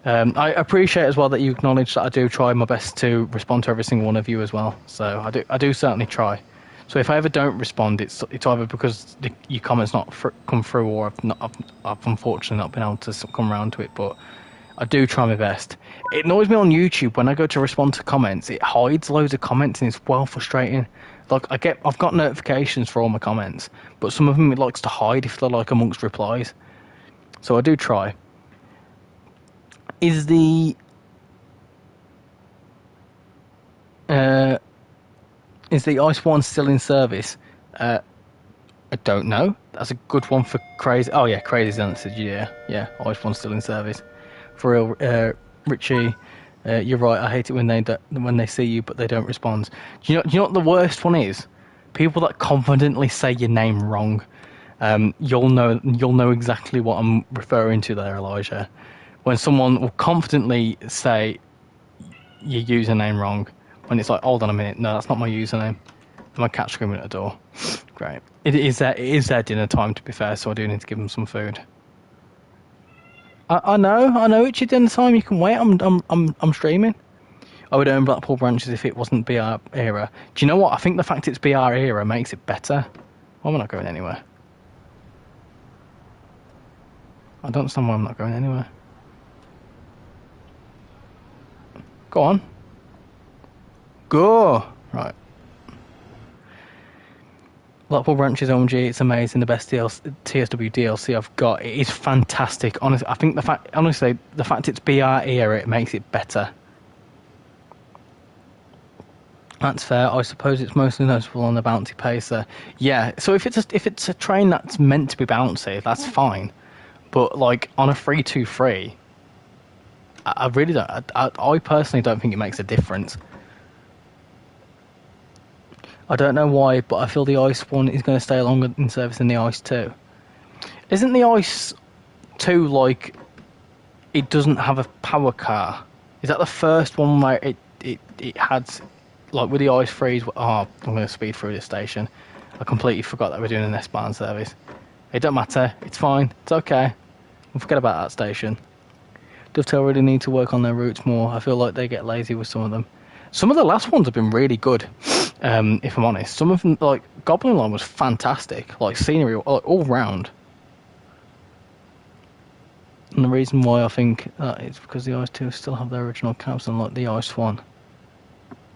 I appreciate as well that you acknowledge that I do try my best to respond to every single one of you as well. So I do certainly try. So if I ever don't respond, it's either because your comments not come through, or I've unfortunately not been able to come around to it. But I do try my best. It annoys me on YouTube when I go to respond to comments. It hides loads of comments and it's well frustrating. Like I've got notifications for all my comments, but some of them it likes to hide if they're like amongst replies. So I do try. Is the Ice one still in service? I don't know. That's a good one for Crazy. Oh yeah, Crazy's answered. Yeah, Ice one's still in service. For real, Richie. You're right. I hate it when they see you but they don't respond. Do you know what the worst one is? People that confidently say your name wrong. You'll know exactly what I'm referring to there, Elijah. When someone will confidently say your username wrong, when it's like, hold on a minute, no, that's not my username. And my cat's screaming at the door. Great. It is their dinner time, to be fair, so I do need to give them some food. I know. It's your dinner time. You can wait. I'm streaming. I would own Blackpool branches if it wasn't BR era. Do you know what? I think the fact it's BR era makes it better. Why am I not going anywhere? I don't understand why I'm not going anywhere. Go on. Go! Right. Blackpool Branches OMG, it's amazing. The best TSW DLC I've got. It is fantastic. Honestly, I think the fact it's BR era, it makes it better. That's fair. I suppose it's mostly noticeable on the bouncy pacer. Yeah. So if it's a train that's meant to be bouncy, that's fine. But like on a 323, I really don't. I personally don't think it makes a difference. I don't know why, but I feel the Ice one is going to stay longer in service than the Ice 2. Isn't the Ice 2 like it doesn't have a power car? Is that the first one where it had like with the Ice 3's? Oh, I'm going to speed through this station. I completely forgot that we're doing an S-Bahn service. It don't matter. It's fine. It's okay. We'll forget about that station. Dovetail really need to work on their routes more. I feel like they get lazy with some of them. Some of the last ones have been really good, if I'm honest. Some of them, like Goblin Line was fantastic, like scenery all round. And the reason why I think that is because the Ice 2 still have their original cabs, unlike the Ice 1.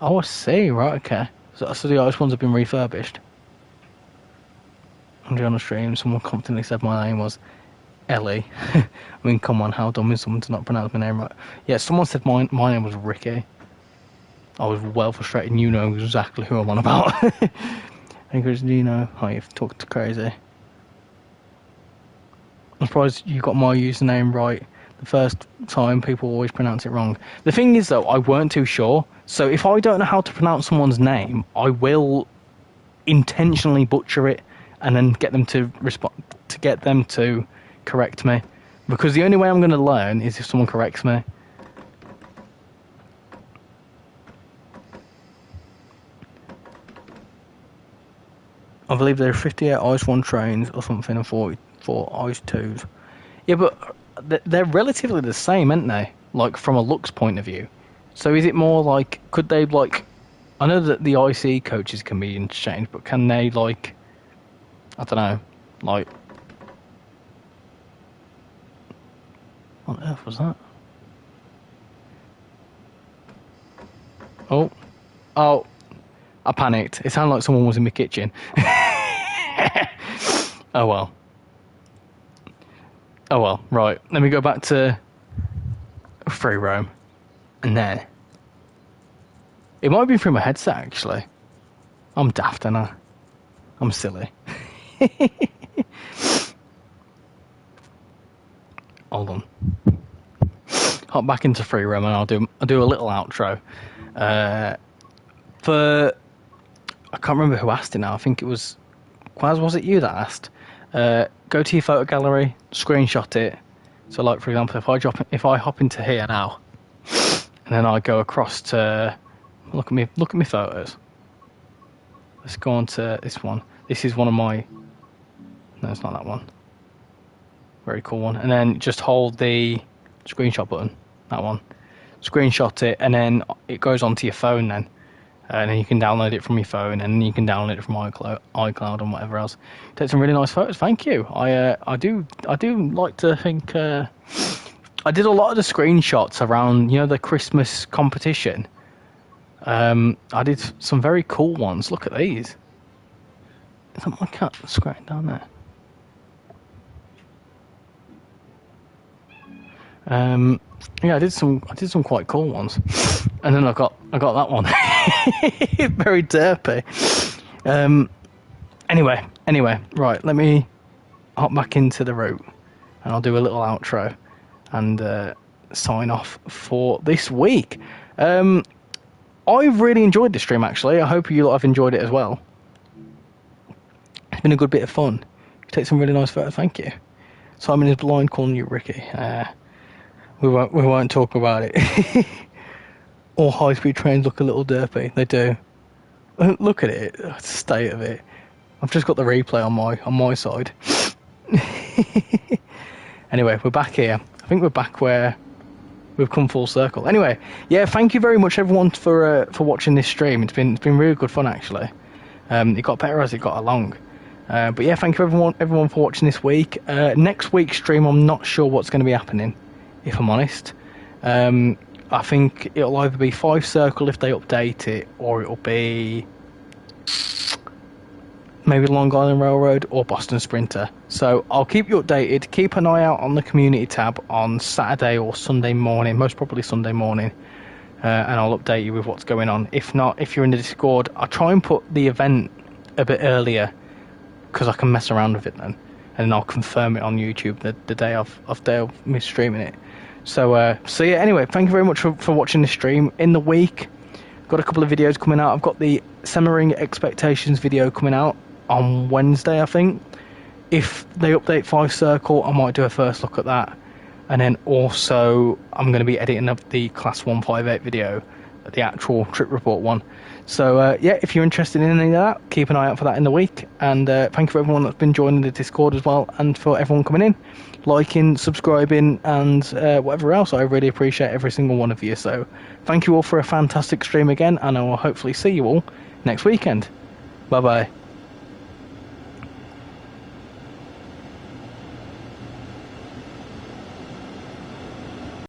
Oh, I see, right, okay. So the Ice ones have been refurbished. I'm on a stream, someone confidently said my name was Ellie. I mean, come on, how dumb is someone to not pronounce my name right? Yeah, someone said my name was Ricky. I was well frustrated, and you know exactly who I'm on about. Hey, Chris, do you know how you've talked to Crazy? I'm surprised you got my username right the first time. People always pronounce it wrong. The thing is, though, I weren't too sure. So if I don't know how to pronounce someone's name, I will intentionally butcher it and then get them to correct me. Because the only way I'm going to learn is if someone corrects me. I believe there are 58 Ice 1 trains or something and 44 Ice 2s. Yeah, but they're relatively the same, aren't they? Like from a looks point of view. So is it more like, could they like? I know that the IC coaches can be interchanged, but can they like? I don't know, like. What on earth was that? Oh, I panicked. It sounded like someone was in my kitchen. Oh well. Oh well, right. Let me go back to free roam. And then it might be through my headset actually. I'm daft, and I'm silly. Hold on. Hop back into free roam and I'll do a little outro. For I can't remember who asked it now. I think it was Quaz. Was it you that asked? Go to your photo gallery, screenshot it. So, like for example, if I hop into here now, and then I go across to look at me photos. Let's go on to this one. This is one of my. No, it's not that one. Very cool one. And then just hold the screenshot button. That one. Screenshot it, and then it goes onto your phone then. And then you can download it from your phone, and you can download it from iCloud and whatever else. Take some really nice photos. Thank you. I do like to think. I did a lot of the screenshots around, the Christmas competition. I did some very cool ones. Look at these. Is that my cat scratching down there? Yeah, I did some quite cool ones, and then I got that one. Very derpy. Anyway, right. Let me hop back into the route, and I'll do a little outro, and sign off for this week. I've really enjoyed this stream actually. I hope you lot have enjoyed it as well. It's been a good bit of fun. You take some really nice photos. Thank you. Simon is blind, calling you Ricky. We won't talk about it. All high-speed trains look a little derpy. They do. Look at it. The state of it. I've just got the replay on my side. Anyway, we're back here. I think we're back where we've come full circle. Anyway, yeah, thank you very much everyone for watching this stream. It's been really good fun actually. It got better as it got along. But yeah, thank you everyone for watching this week. Next week's stream, I'm not sure what's going to be happening, if I'm honest. I think it'll either be 5 Circle if they update it, or it'll be maybe Long Island Railroad or Boston Sprinter. So I'll keep you updated. Keep an eye out on the community tab on Saturday or Sunday morning, most probably Sunday morning, and I'll update you with what's going on. If not, if you're in the Discord, I'll try and put the event a bit earlier, because I can mess around with it then, and then I'll confirm it on YouTube the day of me streaming it. So yeah, anyway, thank you very much for watching this stream. In the week, got a couple of videos coming out. I've got the Semmering Expectations video coming out on Wednesday, I think. If they update 5 Circle, I might do a first look at that. And then also, I'm going to be editing up the Class 158 video, the actual trip report one. So yeah, if you're interested in any of that, keep an eye out for that in the week. And thank you for everyone that's been joining the Discord as well, and for everyone coming in, liking, subscribing, and whatever else. I really appreciate every single one of you. So thank you all for a fantastic stream again, and I will hopefully see you all next weekend. Bye bye.